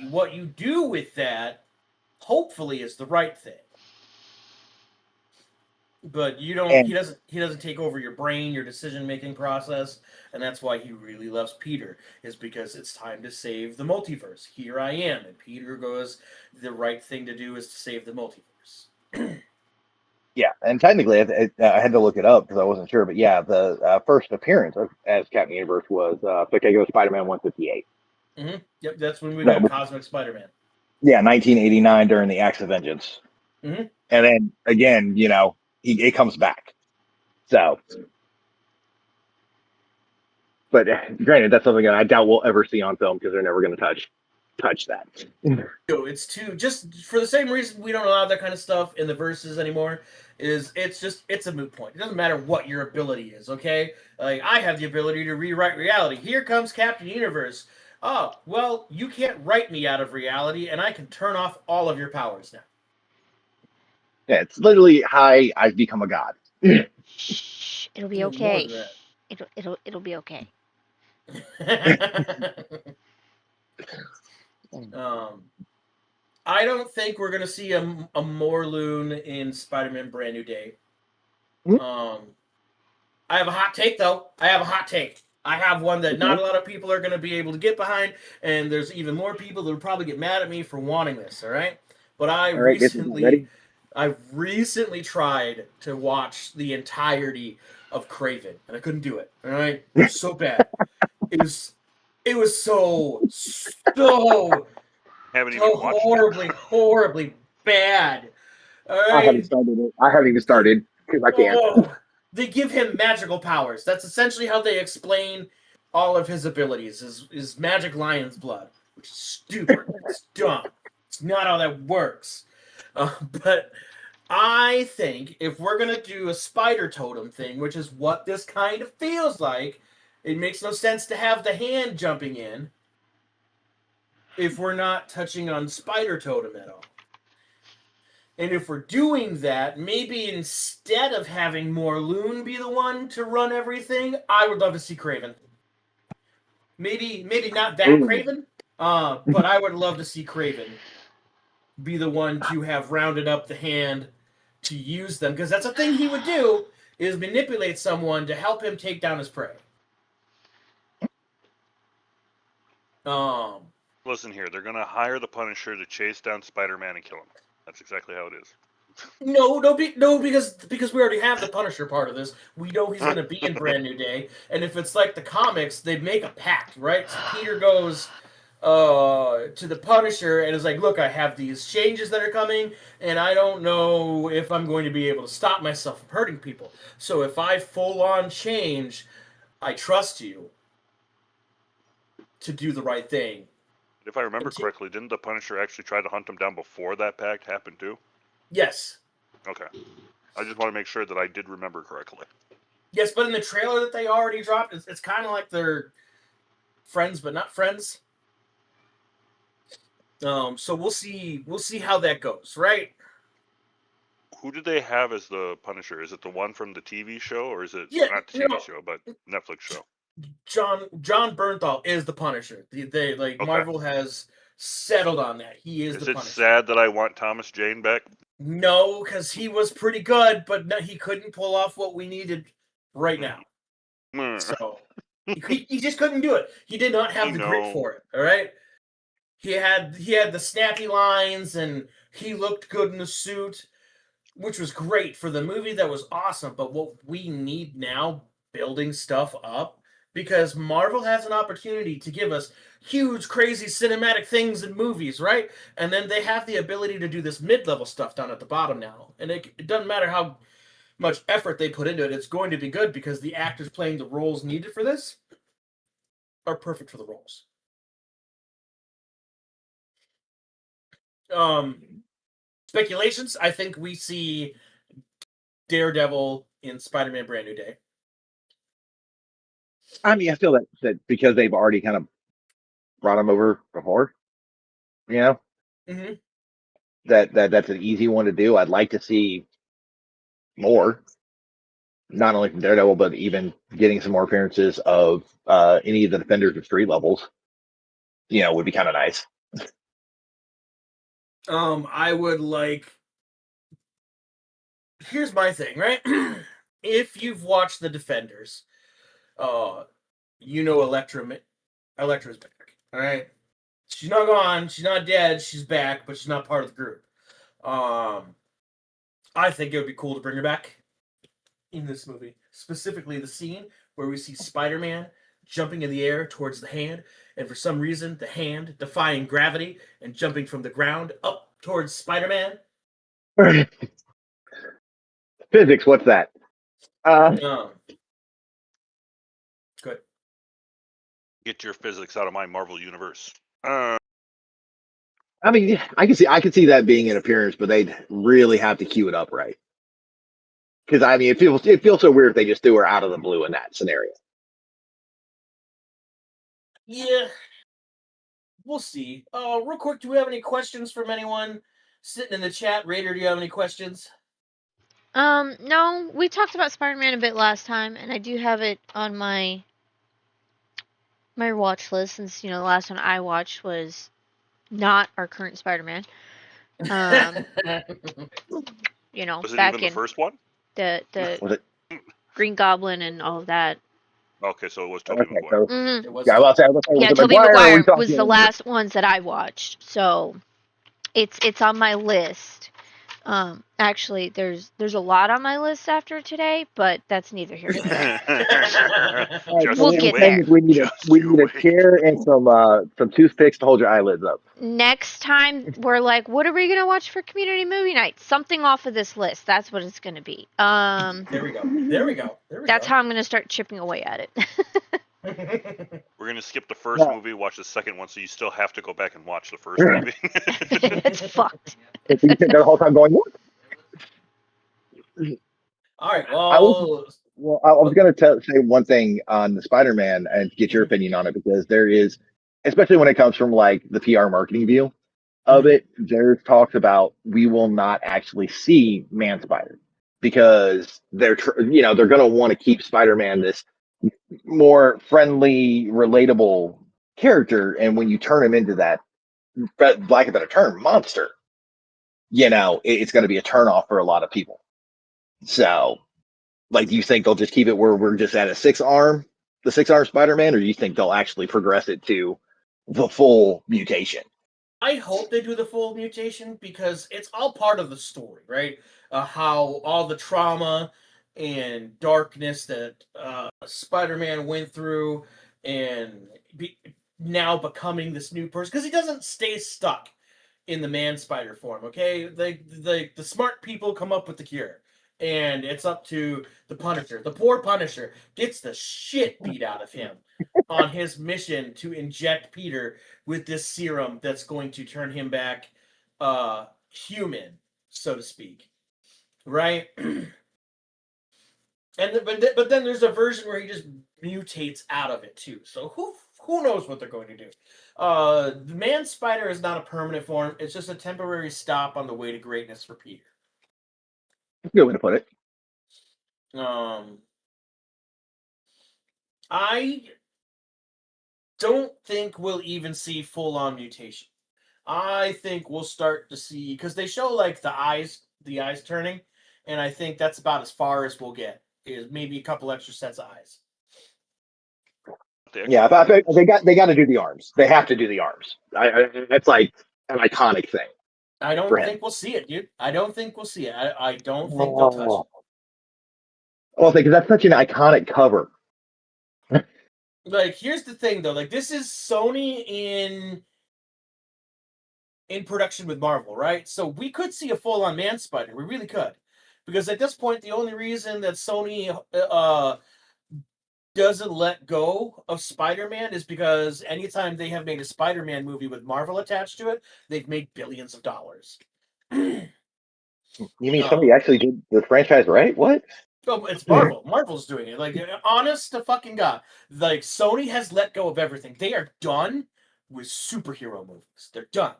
What you do with that, hopefully, is the right thing. But you don't. He doesn't take over your brain, your decision-making process, and that's why he really loves Peter. Is because it's time to save the multiverse. Here I am, and Peter goes, the right thing to do is to save the multiverse. Yeah, and technically, I had to look it up because I wasn't sure. But yeah, the first appearance as Captain Universe was Spectacular Spider-Man 158. Mm-hmm. Yep, that's when we got Cosmic Spider-Man. Yeah, 1989 during the Acts of Vengeance. Mm-hmm. And then again, it comes back. So, but granted, that's something that I doubt we'll ever see on film because they're never going to touch that. It's just for the same reason we don't allow that kind of stuff in the verses anymore. It's a moot point. It doesn't matter what your ability is. Okay, like I have the ability to rewrite reality. Here comes Captain Universe. Oh well, you can't write me out of reality, and I can turn off all of your powers now. Yeah, it's literally, hi, I've become a god. Shh, it'll be okay. It'll be okay. I don't think we're gonna see a Morloon in Spider-Man Brand New Day. I have a hot take though. I have one that not a lot of people are gonna be able to get behind, and there's even more people that will probably get mad at me for wanting this. All right, but I recently tried to watch the entirety of Kraven, and I couldn't do it. All right, it was so bad. It was so horribly bad. All right? I haven't started it. I haven't even started because I can't. Oh, they give him magical powers. That's essentially how they explain all of his abilities. Is magic lion's blood, which is stupid. It's dumb. It's not how that works. But I think if we're gonna do a spider totem thing, which is what this kind of feels like, it makes no sense to have the hand jumping in if we're not touching on spider totem at all. And if we're doing that, maybe instead of having Morloon be the one to run everything, I would love to see Kraven. Maybe not that Kraven, but I would love to see Kraven be the one to have rounded up the hand to use them, because that's a thing he would do, is manipulate someone to help him take down his prey. Listen here, they're gonna hire the Punisher to chase down Spider-Man and kill him. That's exactly how it is. No, because we already have the Punisher part of this. We know he's gonna be in Brand New Day, and if it's like the comics, they make a pact, right? So Peter goes to the Punisher and is like, "Look, I have these changes that are coming, and I don't know if I'm going to be able to stop myself from hurting people. So if I full on change, I trust you to do the right thing." If I remember correctly, didn't the Punisher actually try to hunt him down before that pact happened too? Yes. Okay. I just want to make sure that I did remember correctly. Yes, but in the trailer that they already dropped, it's kind of like they're friends but not friends. So we'll see how that goes, right? Who do they have as the Punisher? Is it the one from the TV show, or is it not the TV show, but Netflix show? John Bernthal is the Punisher. Marvel has settled on that. He is the Punisher. Is it sad that I want Thomas Jane back? No, because he was pretty good, but no, he couldn't pull off what we needed right now. So he just couldn't do it. He did not have the grit for it. All right. He had the snappy lines, and he looked good in the suit, which was great for the movie. That was awesome. But what we need now, building stuff up, because Marvel has an opportunity to give us huge, crazy cinematic things in movies, right? And then they have the ability to do this mid-level stuff down at the bottom now. And it doesn't matter how much effort they put into it, it's going to be good because the actors playing the roles needed for this are perfect for the roles. Speculations, I think we see Daredevil in Spider-Man Brand New Day. I mean, I feel that because they've already kind of brought him over before, you know, Mm-hmm. that's an easy one to do. I'd like to see more, not only from Daredevil, but even getting some more appearances of any of the Defenders of street levels. You know, would be kind of nice. I would like. Here's my thing, right? If you've watched the Defenders, you know Elektra's back. All right, she's not gone. She's not dead. She's back, but she's not part of the group. I think it would be cool to bring her back in this movie, specifically the scene where we see Spider-Man jumping in the air towards the hand, and for some reason the hand defying gravity and jumping from the ground up towards Spider-Man. Physics, what's that? Good. Get your physics out of my Marvel universe. I mean, I can see that being an appearance, but they'd really have to cue it up right. Because I mean, it feels so weird if they just threw her out of the blue in that scenario. Yeah, we'll see. Real quick, do we have any questions from anyone sitting in the chat? Raider, do you have any questions? No, we talked about Spider-Man a bit last time, and I do have it on my watch list since, you know, the last one I watched was not our current Spider-Man. You know, Was it back even the in first one? the Was it? Green Goblin and all of that. Okay, so it was Tobey Okay, Maguire. so Mm-hmm. It was yeah, was Yeah, it Tobey McGuire or are we Maguire was talking the Andrew? last ones that I watched, so it's on my list. Actually, there's a lot on my list after today, but that's neither here nor there. All right, Just so We'll what you we're get saying there. is wait. Just we you need a wait. chair and some toothpicks to hold your eyelids up. Next time we're like, what are we gonna watch for community movie night? Something off of this list. That's what it's gonna be. There we go. That's how I'm gonna start chipping away at it. We're gonna skip the first Yeah. movie, watch the second one, so you still have to go back and watch the first movie. That's fucked. If you sit there the whole time going, what? All right. I was going to say one thing on the Spider-Man and get your opinion on it, because there is, especially when it comes from like the PR marketing view of it, there's talks about we will not actually see Man Spider because they're they're going to want to keep Spider-Man this more friendly, relatable character, and when you turn him into that, lack of a better term, monster, it's going to be a turnoff for a lot of people. So, like, do you think they'll just keep it where we're just at the 6-arm Spider-Man, or do you think they'll actually progress it to the full mutation? I hope they do the full mutation because it's all part of the story, right? How all the trauma and darkness that Spider-Man went through, and now becoming this new person, because he doesn't stay stuck in the Man Spider form. Okay, the smart people come up with the cure, and it's up to the Punisher. The poor Punisher gets the shit beat out of him on his mission to inject Peter with this serum that's going to turn him back human, so to speak, right? But then there's a version where he just mutates out of it too. So who knows what they're going to do? The Man Spider is not a permanent form. It's just a temporary stop on the way to greatness for Peter. That's a good way to put it. I don't think we'll even see full-on mutation. I think we'll start to see, because they show like the eyes turning, and I think that's about as far as we'll get, is maybe a couple extra sets of eyes. Yeah, but they got to do the arms. They have to do the arms. That's like an iconic thing. I For don't him. think we'll see it, dude. I don't think we'll see it. I don't think they'll touch it. Well, because that's such an iconic cover. Like, here's the thing, though. Like, this is Sony in production with Marvel, right? So we could see a full-on Man Spider. We really could, because at this point, the only reason that Sony doesn't let go of Spider-Man is because anytime they have made a Spider-Man movie with Marvel attached to it, they've made billions of dollars. You mean somebody actually did the franchise right? What? Oh, it's Marvel. Marvel's doing it. Like, honest to fucking God. Like, Sony has let go of everything. They are done with superhero movies. They're done.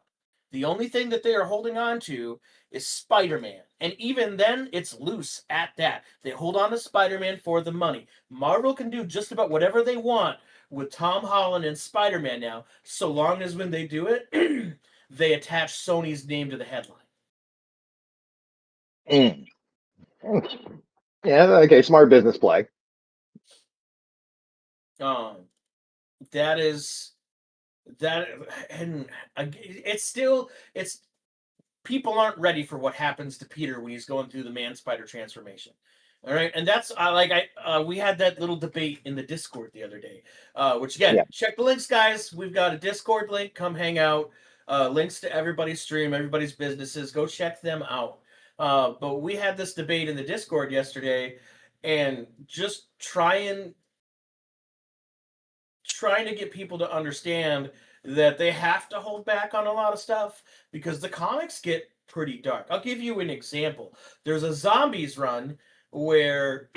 The only thing that they are holding on to is Spider-Man. And even then, it's loose at that. They hold on to Spider-Man for the money. Marvel can do just about whatever they want with Tom Holland and Spider-Man now, so long as when they do it, they attach Sony's name to the headline. Yeah, okay, smart business play. That is that, and it's people aren't ready for what happens to Peter when he's going through the Man Spider transformation. All right, and that's we had that little debate in the Discord the other day, which again, check the links, guys. We've got a Discord link. Come hang out. Links to everybody's stream, everybody's businesses. Go check them out. But we had this debate in the Discord yesterday, and just trying to get people to understand that they have to hold back on a lot of stuff because the comics get pretty dark. I'll give you an example. There's a zombies run where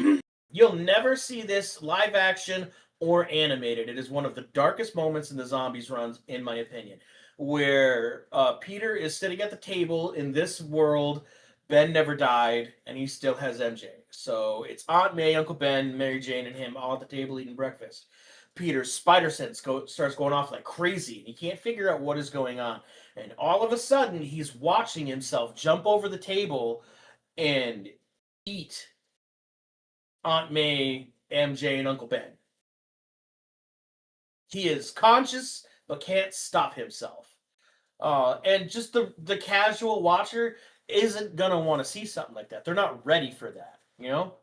you'll never see this live action or animated. It is one of the darkest moments in the zombies runs, in my opinion, where Peter is sitting at the table in this world. Ben never died, and he still has MJ. So it's Aunt May, Uncle Ben, Mary Jane, and him all at the table eating breakfast. Peter's spider sense starts going off like crazy, and he can't figure out what is going on. And all of a sudden, he's watching himself jump over the table and eat Aunt May, MJ, and Uncle Ben. He is conscious, but can't stop himself. And just the casual watcher isn't going to want to see something like that. They're not ready for that, you know?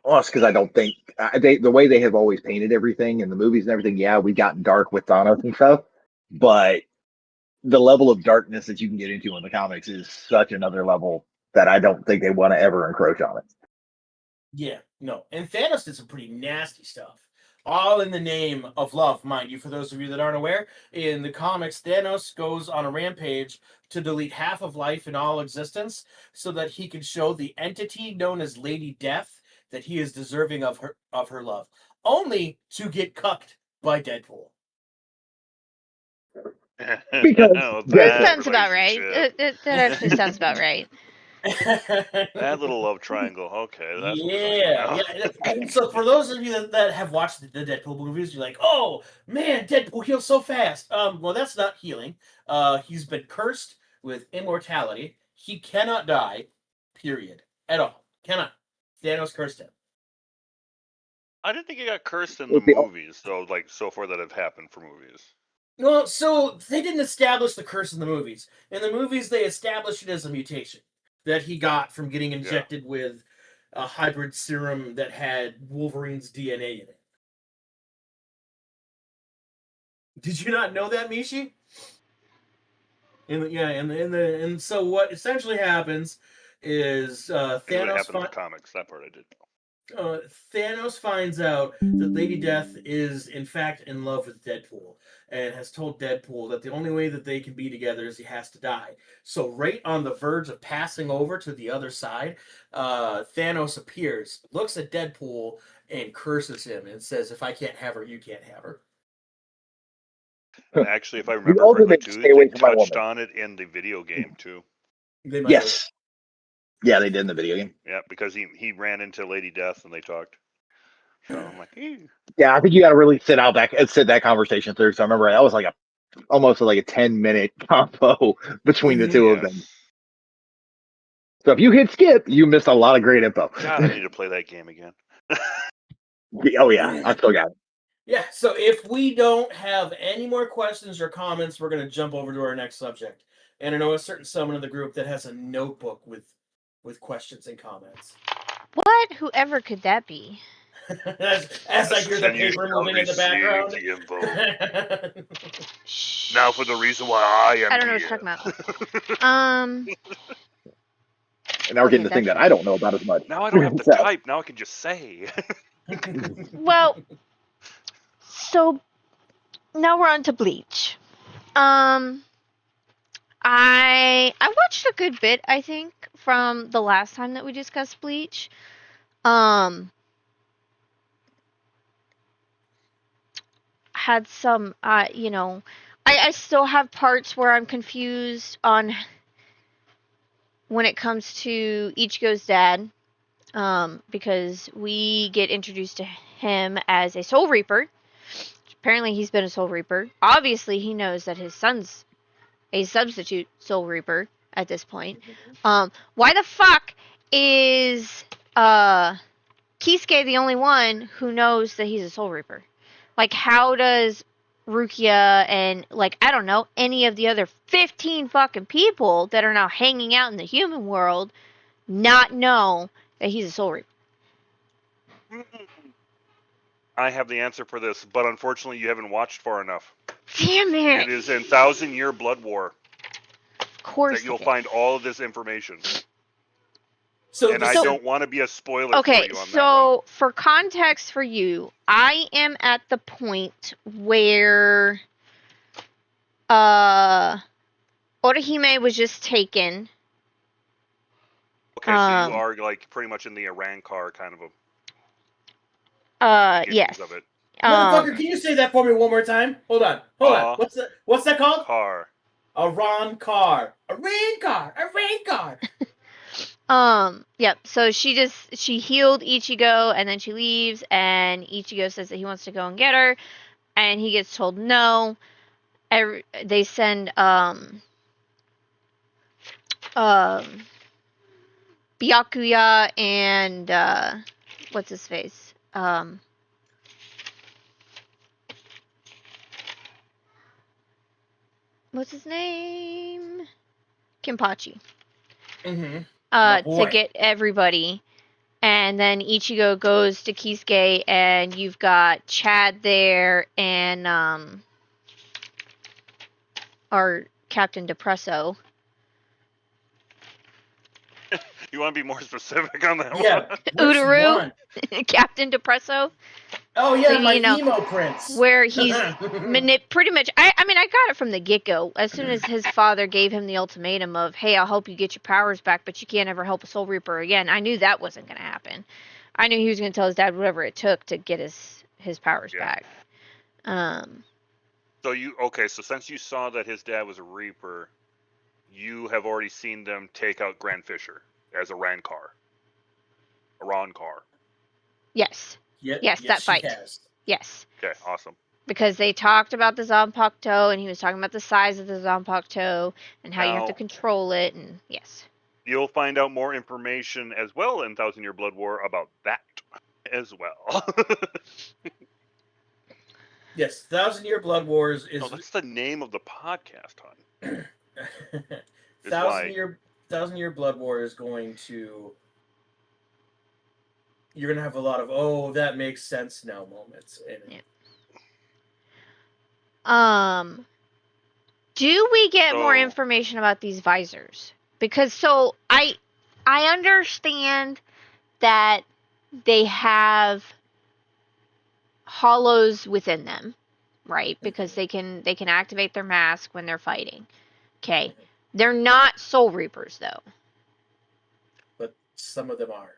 Well, it's because I don't think the way they have always painted everything in the movies and everything. Yeah, we got dark with Thanos and stuff, but the level of darkness that you can get into in the comics is such another level that I don't think they want to ever encroach on it. Yeah, no. And Thanos did some pretty nasty stuff. All in the name of love, mind you, for those of you that aren't aware. In the comics, Thanos goes on a rampage to delete half of life in all existence so that he can show the entity known as Lady Death that he is deserving of her love, only to get cucked by Deadpool. Because that sounds about right. That actually sounds about right. That little love triangle. Okay, that's yeah. So for those of you that have watched the Deadpool movies, you're like, oh man, Deadpool heals so fast. Well, that's not healing. He's been cursed with immortality. He cannot die, period, at all. Cannot. Thanos cursed him. I didn't think he got cursed in the movies, though. Like so far that have happened for movies. Well, so they didn't establish the curse in the movies. In the movies, they established it as a mutation that he got from getting injected with a hybrid serum that had Wolverine's DNA in it. Did you not know that, Mishi? And so what essentially happens is Thanos. What happened in the comics? That part I did know. Thanos finds out that Lady Death is in fact in love with Deadpool and has told Deadpool that the only way that they can be together is he has to die. So right on the verge of passing over to the other side, Thanos appears, looks at Deadpool, and curses him and says, "If I can't have her, you can't have her." Actually, if I remember correctly, too, they touched on it in the video game too. Yes. Yeah, they did in the video game. Yeah, because he ran into Lady Death and they talked. So I'm like, ew. Yeah, I think you got to really sit that conversation through. So I remember that was like almost like a 10-minute combo between the two of them. So if you hit skip, you missed a lot of great info. God, I need to play that game again. Oh yeah, I still got it. Yeah, so if we don't have any more questions or comments, we're going to jump over to our next subject. And I know a certain someone in the group that has a notebook with questions and comments. What? Whoever could that be? as I hear the And you paper shall moving in the receive background. the info. Shh. Now for the reason why I am I don't know what here. you're talking about. And now we're getting Okay, the thing that's that I don't know about as much. Now I don't have to So, type. Now I can just say. well. So now we're on to Bleach. I watched a good bit, I think, from the last time that we discussed Bleach. Had some, I still have parts where I'm confused on when it comes to Ichigo's dad, because we get introduced to him as a Soul Reaper. Apparently, he's been a Soul Reaper. Obviously, he knows that his son's a substitute Soul Reaper at this point. Why the fuck is Kisuke the only one who knows that he's a Soul Reaper? Like, how does Rukia and, like, I don't know, any of the other 15 fucking people that are now hanging out in the human world not know that he's a Soul Reaper? I have the answer for this, but unfortunately you haven't watched far enough. Damn it! It is in 1,000-Year Blood War Of course that you'll it is. find all of this information. I I don't want to be a spoiler for Okay, you on that one. so for context for you, I am at the point where Orihime was just taken. Okay, so you are like pretty much in the Iran car kind of a Yes. of it. Motherfucker, can you say that for me one more time? Hold on. What's that called? Car. A rain car. A rain car. A rain car. Yep. So she healed Ichigo, and then she leaves, and Ichigo says that he wants to go and get her, and he gets told no. They send Byakuya and what's his face? What's his name? Kenpachi. To get everybody. And then Ichigo goes to Kisuke, and you've got Chad there, and our Captain Depresso. You want to be more specific on that one? Utaru, Captain Depresso. Oh yeah, so, my emo prince. Where he's pretty much. I mean, I got it from the get-go. As soon as his father gave him the ultimatum of, "Hey, I'll help you get your powers back, but you can't ever help a Soul Reaper again," I knew that wasn't going to happen. I knew he was going to tell his dad whatever it took to get his powers back. So so since you saw that his dad was a Reaper, you have already seen them take out Grand Fisher as a Ran car. A Ron car. Yes. Yes, that fight. Yes. Okay, awesome. Because they talked about the Zanpakuto, and he was talking about the size of the Zanpakuto, and how you have to control it, and yes. You'll find out more information as well in 1,000-Year Blood War about that as well. Yes, 1,000-Year Blood Wars is... No, that's the name of the podcast, hon. 1,000-Year Blood War is going to... You're going to have a lot of, oh, that makes sense now moments in it. Yeah. Do we get more information about these visors? Because I understand that they have hollows within them, right? Because they can activate their mask when they're fighting. Okay. They're not Soul Reapers though. But some of them are.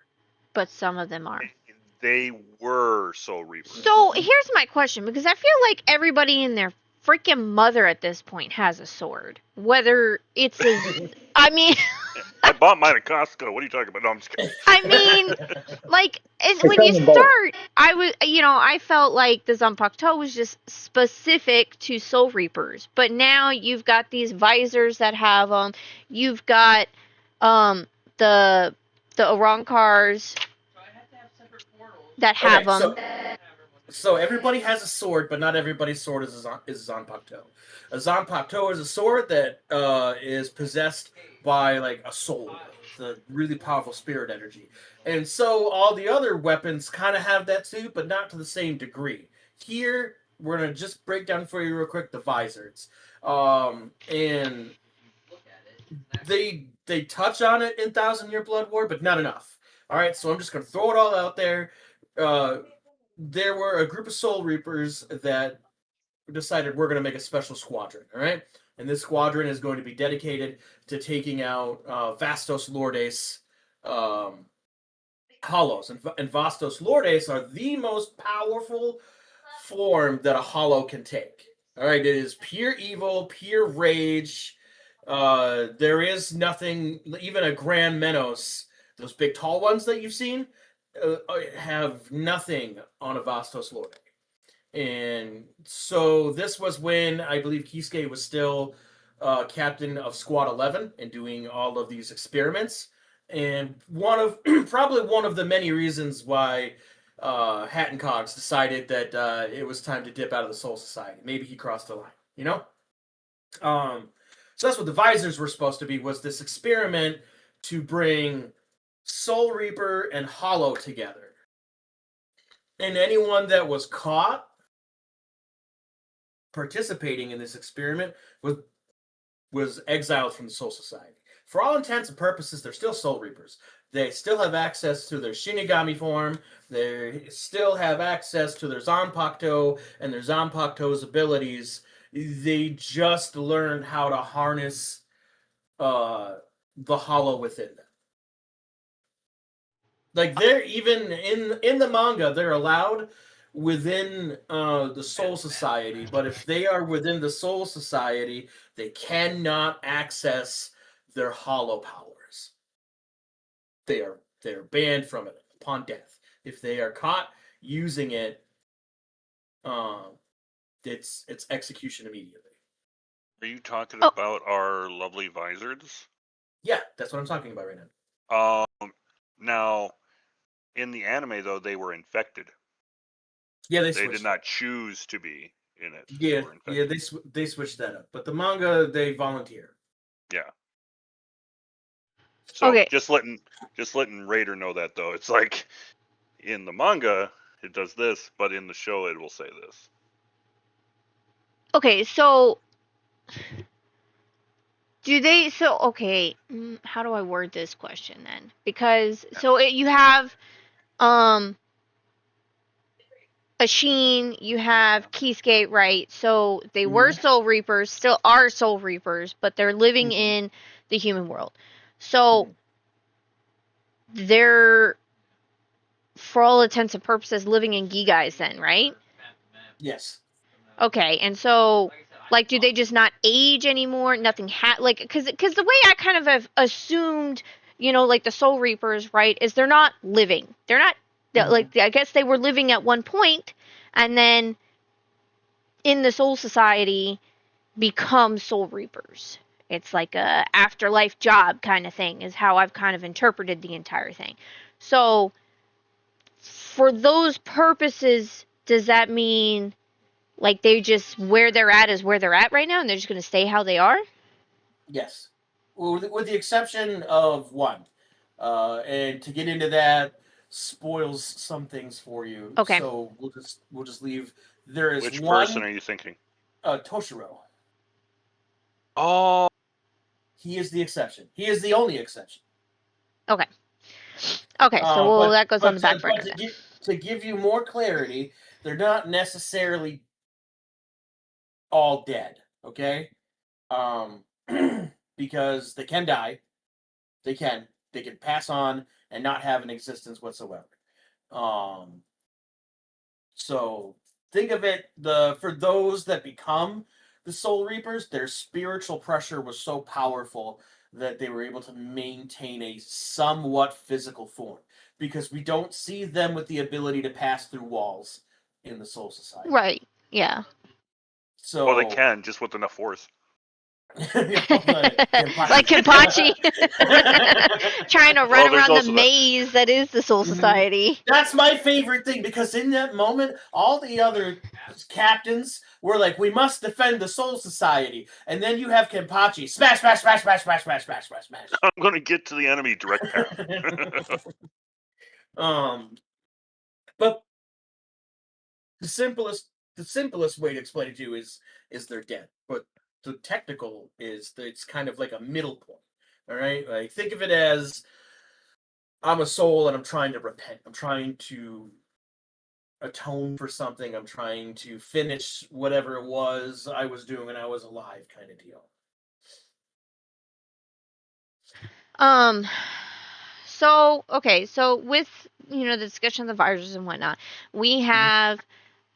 They were Soul Reapers. So here's my question, because I feel like everybody in their freaking mother at this point has a sword. Whether it's I mean... I bought mine at Costco. What are you talking about? No, I'm just kidding. I mean, like, when you start, I felt like the Zanpakuto was just specific to Soul Reapers. But now you've got these visors that have them. You've got the Orankars. that have them. So everybody has a sword, but not everybody's sword is a Zanpakuto. A Zanpakuto is a sword that is possessed by like a soul, the really powerful spirit energy. And so all the other weapons kind of have that too, but not to the same degree. Here, we're going to just break down for you real quick the visors. And they touch on it in Thousand Year Blood War, but not enough. All right, so I'm just going to throw it all out there. There were a group of Soul Reapers that decided we're going to make a special squadron, all right? And this squadron is going to be dedicated to taking out Vastos Lordes hollows. And Vastos Lordes are the most powerful form that a hollow can take. All right, it is pure evil, pure rage. There is nothing, even a Grand Menos, those big tall ones that you've seen, have nothing on a Vastos Lorde. And so this was when I believe Kisuke was still captain of Squad 11 and doing all of these experiments. And probably one of the many reasons why Hat and Cogs decided that it was time to dip out of the Soul Society. Maybe he crossed the line, you know? So that's what the visors were supposed to be, was this experiment to bring Soul Reaper and Hollow together. And anyone that was caught participating in this experiment was exiled from the Soul Society. For all intents and purposes, they're still Soul Reapers. They still have access to their Shinigami form. They still have access to their Zanpakuto and their Zanpakuto's abilities. They just learned how to harness the hollow within them. Like, they're even in the manga, they're allowed within the Soul Society, but if they are within the Soul Society, they cannot access their hollow powers. They're banned from it upon death. If they are caught using it, it's execution immediately. Are you talking about our lovely visors? Yeah, that's what I'm talking about right now. Now, in the anime though, they were infected. Yeah, they did not choose to be in it. Yeah, they switched that up. But the manga, they volunteer. Yeah. So Okay. just letting Raider know that though. It's like in the manga it does this, but in the show it will say this. Okay, so how do I word this question then? Because you have Asheen, you have Kisuke, right? So they were Soul Reapers, still are Soul Reapers, but they're living in the human world. So they're, for all intents and purposes, living in Gigais then, right? Yes. Okay, and so, like, do they just not age anymore? Nothing because the way I kind of have assumed, like the Soul Reapers, right, is they're not living. They're not, like, I guess they were living at one point, and then in the Soul Society become Soul Reapers. It's like a afterlife job kind of thing, is how I've kind of interpreted the entire thing. So, for those purposes, does that mean, like, they just, where they're at is where they're at right now, and they're just going to stay how they are? Yes. Well, with the exception of one. And to get into that spoils some things for you. Okay. So we'll just leave. There is Which one person are you thinking? Toshiro. Oh. He is the exception. He is the only exception. Okay. Okay, so that goes on the back burner. To give you more clarity, they're not necessarily all dead, okay? Because they can die. They can pass on and not have an existence whatsoever. So think of it, for those that become the Soul Reapers, their spiritual pressure was so powerful that they were able to maintain a somewhat physical form, because we don't see them with the ability to pass through walls in the Soul Society. Right, yeah. So, well, they can, just with enough force. Like Kenpachi. Trying to run there's around the also that. maze that is the Soul Society. That's my favorite thing, because in that moment, all the other captains were like, "We must defend the Soul Society," and then you have Kenpachi, smash, smash, smash, smash, smash, smash, smash, smash, smash. I'm going to get to the enemy direct path. But the simplest way to explain it to you is they're dead. But the technical is that it's kind of like a middle point. All right, like think of it as I'm a soul and I'm trying to repent. I'm trying to atone for something. I'm trying to finish whatever it was I was doing when I was alive, kind of deal. So okay, so with the discussion of the viruses and whatnot, we have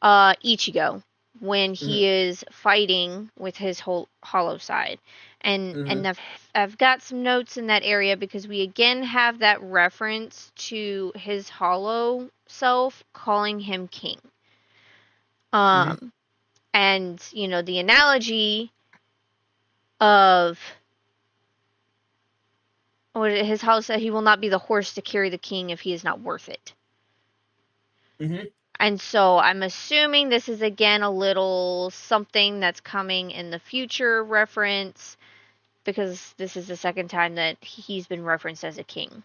Ichigo when he is fighting with his whole hollow side, and I've got some notes in that area because we again have that reference to his hollow self calling him king. And the analogy of his hollow said he will not be the horse to carry the king if he is not worth it. And so I'm assuming this is again a little something that's coming in the future reference, because this is the second time that he's been referenced as a king.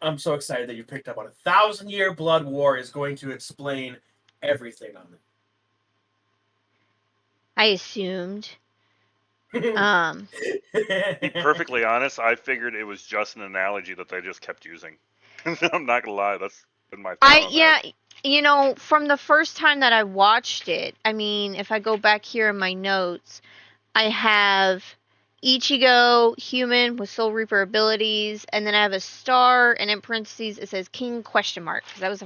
I'm so excited that you picked up on 1,000-year blood war is going to explain everything on it. I assumed. To be perfectly honest, I figured it was just an analogy that they just kept using. I'm not gonna lie, that's been my thought on that. From the first time that I watched it, I mean, if I go back here in my notes, I have Ichigo, human with Soul Reaper abilities, and then I have a star, and in parentheses it says King ? Because that was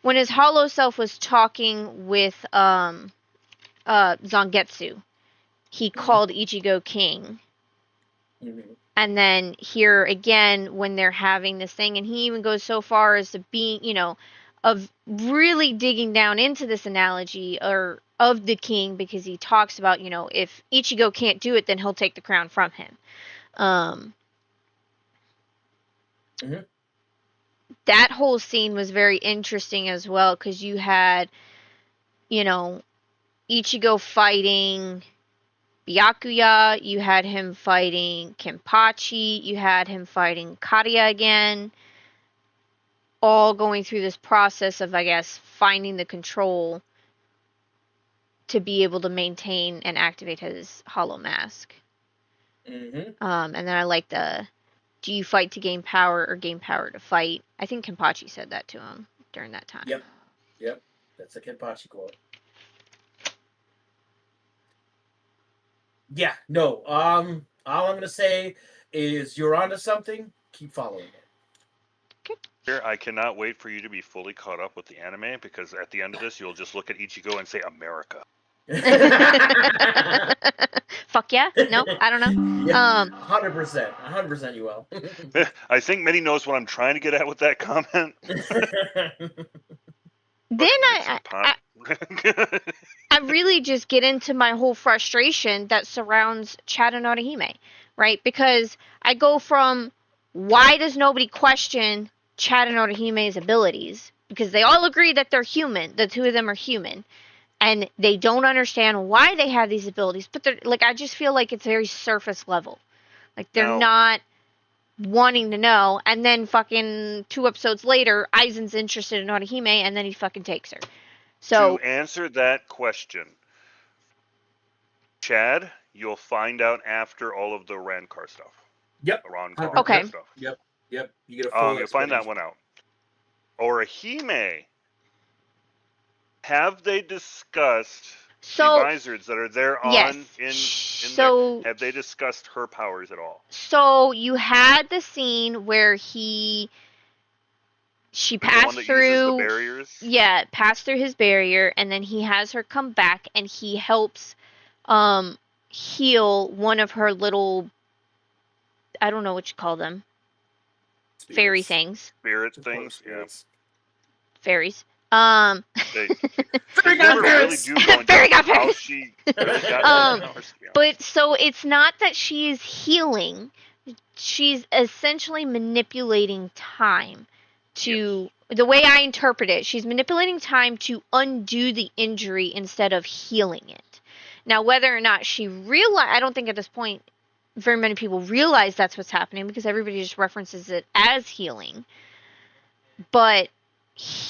when his hollow self was talking with Zangetsu, he called Ichigo king. And then here again, when they're having this thing, and he even goes so far as to being, of really digging down into this analogy of the king, because he talks about, if Ichigo can't do it, then he'll take the crown from him. That whole scene was very interesting as well, because you had, Ichigo fighting Byakuya, you had him fighting Kenpachi, you had him fighting Kariya again, all going through this process of, I guess, finding the control to be able to maintain and activate his hollow mask. And then I like do you fight to gain power or gain power to fight? I think Kenpachi said that to him during that time. Yep. That's a Kenpachi quote. Yeah, no. All I'm gonna say is you're onto something. Keep following it. Here, I cannot wait for you to be fully caught up with the anime, because at the end of this, you'll just look at Ichigo and say, America. Fuck yeah? No, I don't know. Yeah, 100% you will. I think Mitty knows what I'm trying to get at with that comment. Then I really just get into my whole frustration that surrounds Chad and Orihime, right? Because I go from, why does nobody question Chad and Orihime's abilities? Because they all agree that they're human. The two of them are human. And they don't understand why they have these abilities. But they're like, I just feel like it's very surface level. Like, they're not wanting to know. And then fucking 2 episodes later, Aizen's interested in Orihime, and then he fucking takes her. So, to answer that question, Chad, you'll find out after all of the Rancor stuff. Yep. Rancor okay. stuff. Yep. You get a full you'll find that one out. Orihime, have they discussed the visors that are there on yes. there? Have they discussed her powers at all? So you had the scene where she passed through the barriers? Yeah, passed through his barrier, and then he has her come back, and he helps heal one of her little, I don't know what you call them. Fairy things. Spirit things, yes. Fairies. They Fairy never really godparents! do go into Fairy how godparents! she really got those powers, to be honest. But so it's not that she is healing. She's essentially manipulating time to the way I interpret it, she's manipulating time to undo the injury instead of healing it. Now, whether or not she realize, I don't think at this point very many people realize that's what's happening because everybody just references it as healing. But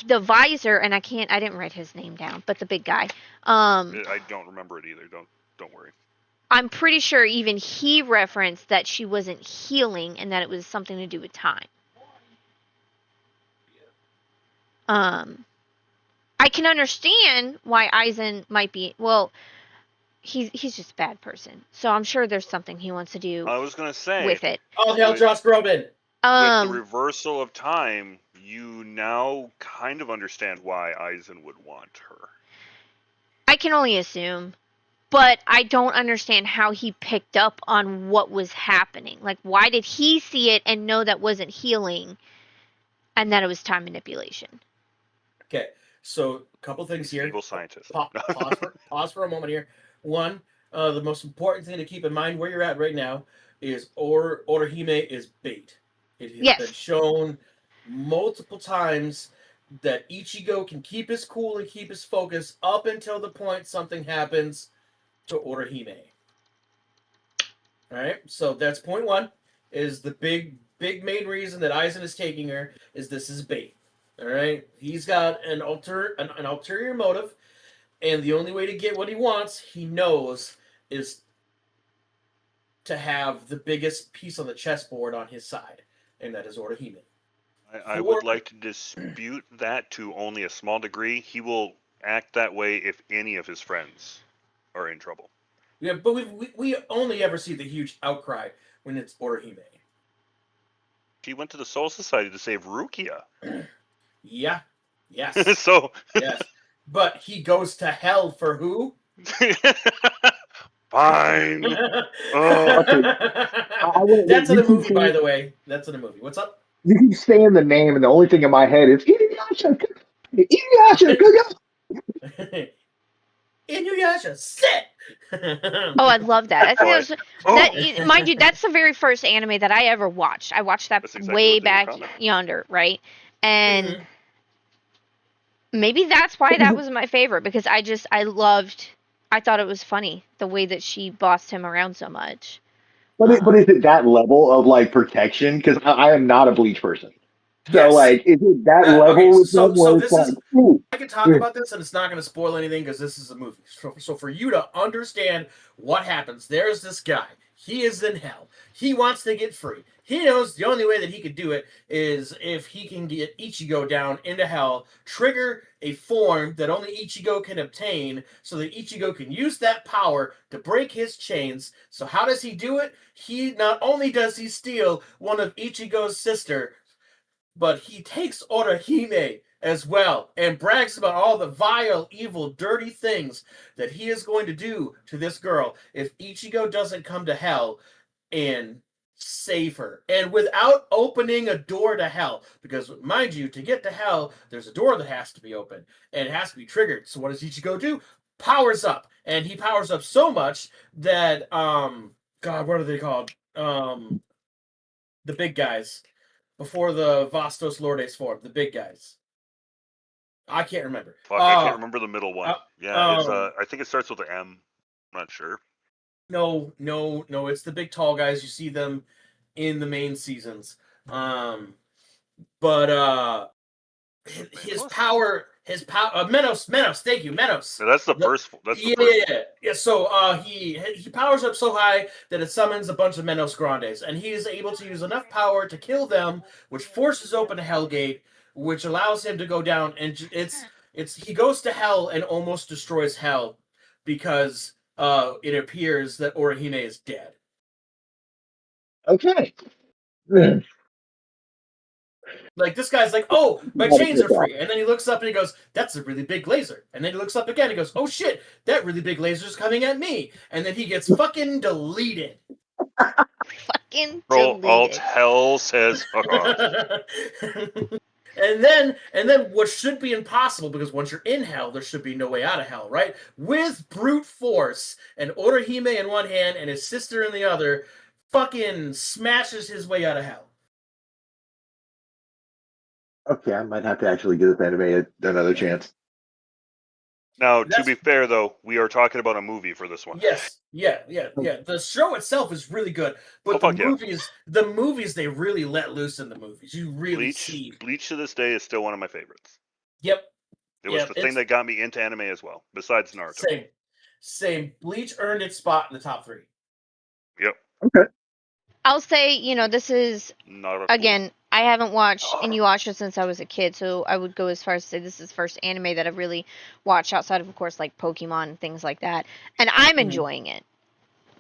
the visor, and I didn't write his name down, but the big guy. I don't remember it either. Don't worry. I'm pretty sure even he referenced that she wasn't healing and that it was something to do with time. I can understand why Eisen might be, well, he's just a bad person. So I'm sure there's something he wants to do I was gonna say with it. Oh, hell, Josh Groban. With the reversal of time, you now kind of understand why Eisen would want her. I can only assume. But I don't understand how he picked up on what was happening. Like, why did he see it and know that wasn't healing and that it was time manipulation? Okay, so a couple things here. Evil scientist. Pause for a moment here. One, the most important thing to keep in mind where you're at right now is Orihime is bait. It has been shown multiple times that Ichigo can keep his cool and keep his focus up until the point something happens to Orihime. Alright, so that's point one, is the big main reason that Eisen is taking her is this is bait. Alright? He's got an ulterior motive, and the only way to get what he wants, he knows, is to have the biggest piece on the chessboard on his side, and that is Orihime. I would like to dispute that to only a small degree. He will act that way if any of his friends are in trouble. Yeah, but we only ever see the huge outcry when it's Orihime. He went to the Soul Society to save Rukia. Yeah. Yes. So. Yes. But he goes to hell for who? Fine. That's in a movie, by the way. That's in a movie. What's up? You keep saying the name, and the only thing in my head is Inuyasha. Inuyasha, sit. Oh, I love that. I think that, mind you, that's the very first anime that I ever watched. I watched that way back yonder, right? And maybe that's why that was my favorite, because I thought it was funny the way that she bossed him around so much. But is it that level of like protection? Because I am not a Bleach person. So like, is it that level? Okay, so this is. I can talk about this, and it's not going to spoil anything because this is a movie. So for you to understand what happens, there's this guy. He is in hell. He wants to get free. He knows the only way that he could do it is if he can get Ichigo down into hell, trigger a form that only Ichigo can obtain, so that Ichigo can use that power to break his chains. So how does he do it? He not only does he steal one of Ichigo's sister, but he takes Orihime as well and brags about all the vile, evil, dirty things that he is going to do to this girl if Ichigo doesn't come to hell and save her. And without opening a door to hell. Because, mind you, to get to hell, there's a door that has to be opened. And it has to be triggered. So what does Ichigo do? Powers up. And he powers up so much that, God, what are they called? The big guys. Before the Vastos Lordes form, the big guys. I can't remember. Fuck, I can't remember the middle one. It's I think it starts with an M. I'm not sure. No, it's the big tall guys. You see them in the main seasons. His power, Menos, thank you, Menos. So that's the first. That's the first. Yeah. So he powers up so high that it summons a bunch of Menos Grandes, and he is able to use enough power to kill them, which forces open a Hellgate, which allows him to go down, and he goes to hell and almost destroys hell because it appears that Orihime is dead. Okay. Like, this guy's like, oh, my chains are free. And then he looks up and he goes, that's a really big laser. And then he looks up again and he goes, oh shit, that really big laser's coming at me. And then he gets fucking deleted. Fucking Alt deleted. hell says, And then what should be impossible, because once you're in hell, there should be no way out of hell, right? With brute force and Orihime in one hand and his sister in the other, fucking smashes his way out of hell. Okay, I might have to actually give this anime another chance. Now, to be fair, though, we are talking about a movie for this one. Yes, yeah. The show itself is really good, but the movies they really let loose in the movies. You really see Bleach to this day is still one of my favorites. Yep. It was the thing that got me into anime as well, besides Naruto. Same. Bleach earned its spot in the top 3. Yep. Okay. I'll say, this is, Naruto. again, I haven't watched any watched since I was a kid, so I would go as far as to say this is the first anime that I've really watched outside of course, like Pokemon and things like that. And I'm enjoying it.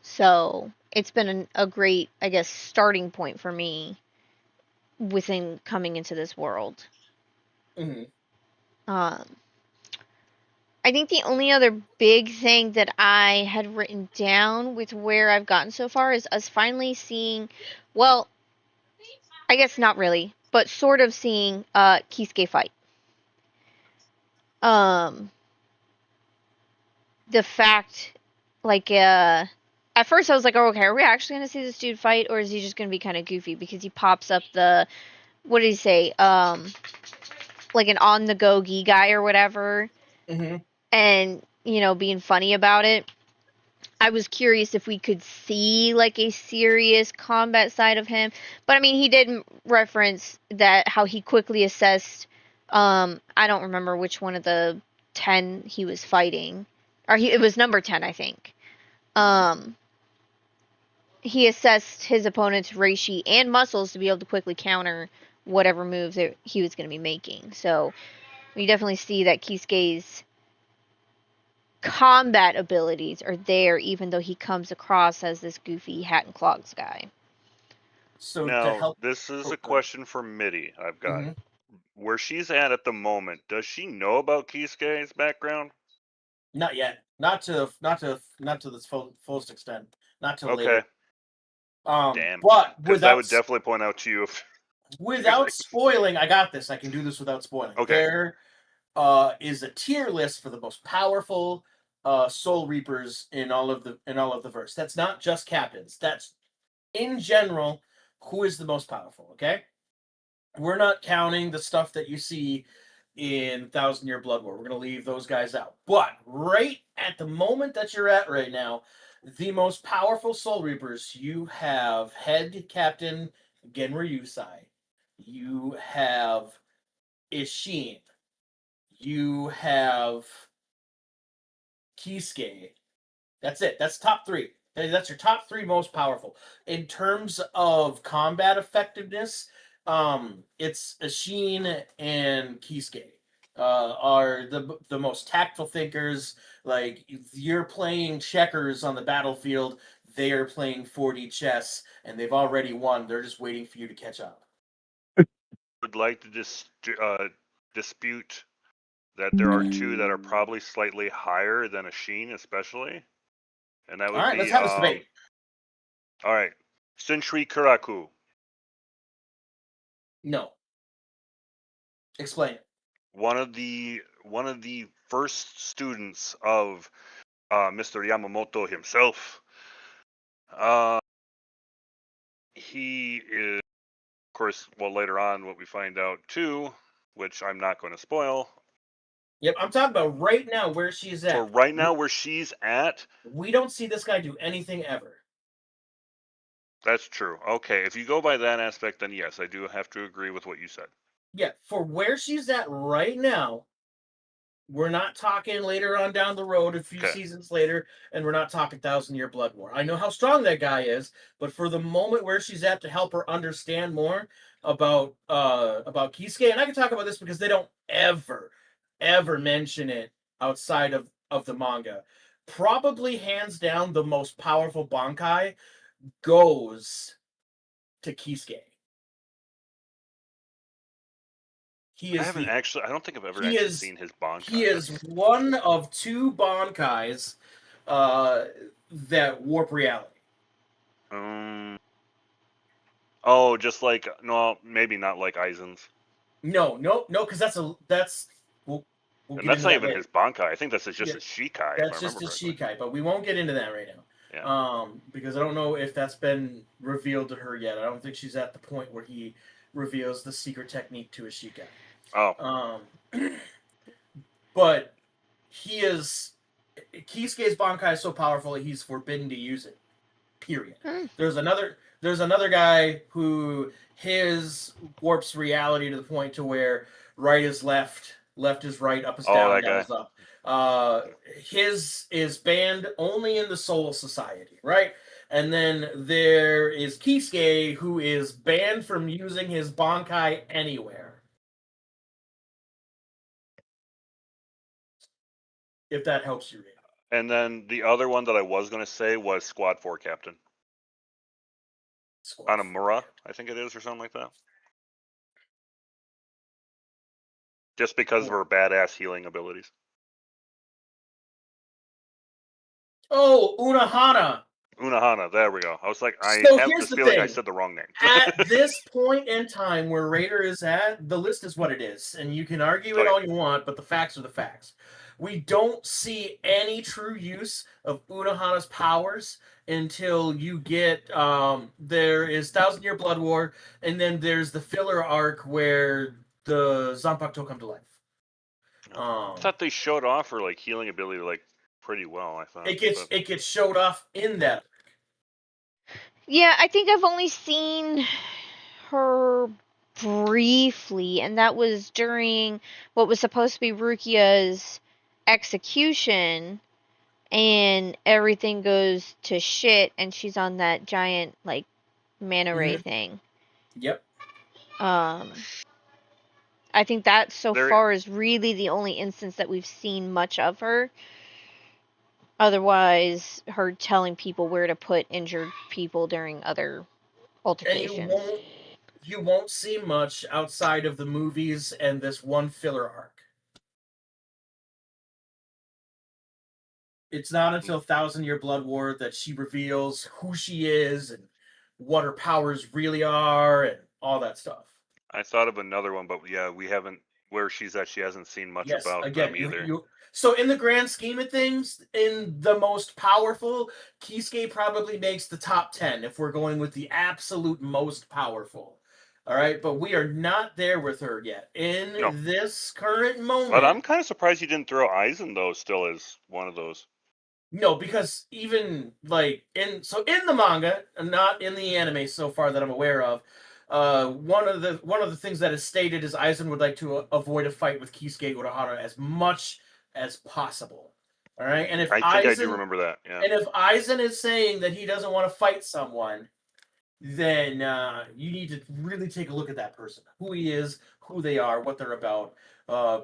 So it's been a great, I guess, starting point for me within coming into this world. I think the only other big thing that I had written down with where I've gotten so far is us finally seeing, well, I guess not really, but sort of seeing Kisuke fight. The fact, like, at first I was like, oh, okay, are we actually going to see this dude fight, or is he just going to be kind of goofy? Because he pops up the, what did he say, like an on-the-go gi guy or whatever, and, being funny about it. I was curious if we could see, like, a serious combat side of him. But, I mean, he did reference that how he quickly assessed, I don't remember which one of the 10 he was fighting. Or it was number 10, I think. He assessed his opponent's reishi and muscles to be able to quickly counter whatever moves that he was going to be making. So, we definitely see that Kisuke's combat abilities are there, even though he comes across as this goofy hat and clogs guy. So now, this is a question for Mitty. I've got where she's at the moment. Does she know about Kisuke's background? Not yet. Not to this fullest extent. Not till later. Damn. But because I would definitely point out to you if. Without spoiling, I got this. I can do this without spoiling. Okay. There is a tier list for the most powerful Soul Reapers in all of the verse. That's not just captains. That's in general who is the most powerful. Okay, we're not counting the stuff that you see in 1,000 Year Blood War. We're gonna leave those guys out. But right at the moment that you're at right now, the most powerful Soul Reapers, you have head captain Genryu Yusai. You have Ishin. You have Kisuke. That's it. That's top 3. That's your top 3 most powerful. In terms of combat effectiveness, it's Ishin and Kisuke are the most tactful thinkers. Like, if you're playing checkers on the battlefield, they are playing 4D chess, and they've already won. They're just waiting for you to catch up. Would like to dispute that there are 2 that are probably slightly higher than Ishin, especially, and that would be. All right, let's have this debate. All right, Shinri Kuraku. No. Explain. One of the first students of Mr. Yamamoto himself. He is, of course, well, later on, what we find out too, which I'm not going to spoil. Yep, I'm talking about right now where she's at. So right now where she's at, we don't see this guy do anything ever. That's true. Okay, if you go by that aspect, then yes, I do have to agree with what you said. Yeah, for where she's at right now, we're not talking later on down the road, a few seasons later, and we're not talking 1,000 Year Blood War. I know how strong that guy is, but for the moment where she's at, to help her understand more about Kisuke, and I can talk about this because they don't ever mention it outside of the manga. Probably hands down the most powerful Bankai goes to Kisuke. I don't think I've ever actually seen his Bankai. He is one of 2 Bankais that warp reality. Oh, just like, no, maybe not like Aizen's. No, because that's we'll And get that's into not that even later. his Bankai. I think that's just Yeah, his Shikai, if I That's just remember his correctly. Shikai, but we won't get into that right now. Yeah. Because I don't know if that's been revealed to her yet. I don't think she's at the point where he reveals the secret technique to his Shikai. Oh. But he is Kisuke's Bankai is so powerful he's forbidden to use it. Period. There's another guy who his warps reality to the point to where right is left, left is right, up is down, that down guy. is up. His is banned only in the Soul Society, right? And then there is Kisuke, who is banned from using his Bankai anywhere. If that helps you read. And then the other one that I was going to say was Squad 4 Captain. Anamura, I think it is, or something like that. Just because of her badass healing abilities. Oh, Unohana. Unohana, there we go. I was like, I So have here's this the feeling thing. I said the wrong name. At this point in time where Raider is at, the list is what it is. And you can argue it all you want, but the facts are the facts. We don't see any true use of Unohana's powers until you get there is 1,000-Year Blood War, and then there's the filler arc where the Zanpakuto come to life. I thought they showed off her like healing ability like pretty well. I thought it gets showed off in that. Yeah, I think I've only seen her briefly, and that was during what was supposed to be Rukia's execution, and everything goes to shit, and she's on that giant like manta ray thing. Yep. I think that so far is really the only instance that we've seen much of her. Otherwise, her telling people where to put injured people during other altercations. And you won't see much outside of the movies and this one filler arc. It's not until 1,000-Year Blood War that she reveals who she is and what her powers really are and all that stuff. I thought of another one, but yeah, we haven't. Where she's at, she hasn't seen much about them either. So in the grand scheme of things, in the most powerful, Kisuke probably makes the top 10 if we're going with the absolute most powerful. All right, but we are not there with her yet. In this current moment. But I'm kind of surprised you didn't throw Aizen, though, still as one of those. No, because even like in the manga, not in the anime so far that I'm aware of, one of the things that is stated is Aizen would like to avoid a fight with Kisuke Urahara as much as possible. All right, and if I do remember that. Yeah. And if Aizen is saying that he doesn't want to fight someone, then you need to really take a look at that person, who he is, who they are, what they're about,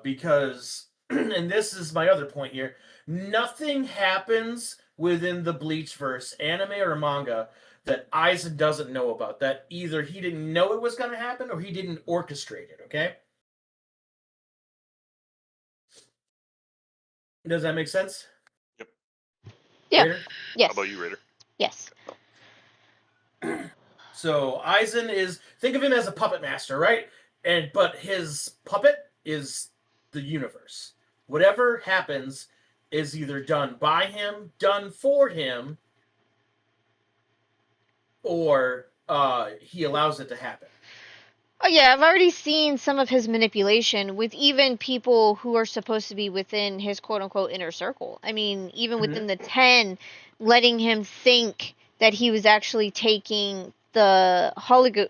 because, and this is my other point here, nothing happens within the Bleachverse, anime or manga, that Aizen doesn't know about, that either he didn't know it was going to happen or he didn't orchestrate it, okay? Does that make sense? Yep. Yeah. Raider? Yes. How about you, Raider? Yes. So Aizen is, think of him as a puppet master, right? But his puppet is the universe. Whatever happens is either done by him, done for him, or he allows it to happen. Oh yeah, I've already seen some of his manipulation with even people who are supposed to be within his quote-unquote inner circle. I mean, even within the 10, letting him think that he was actually taking the Hogyoku,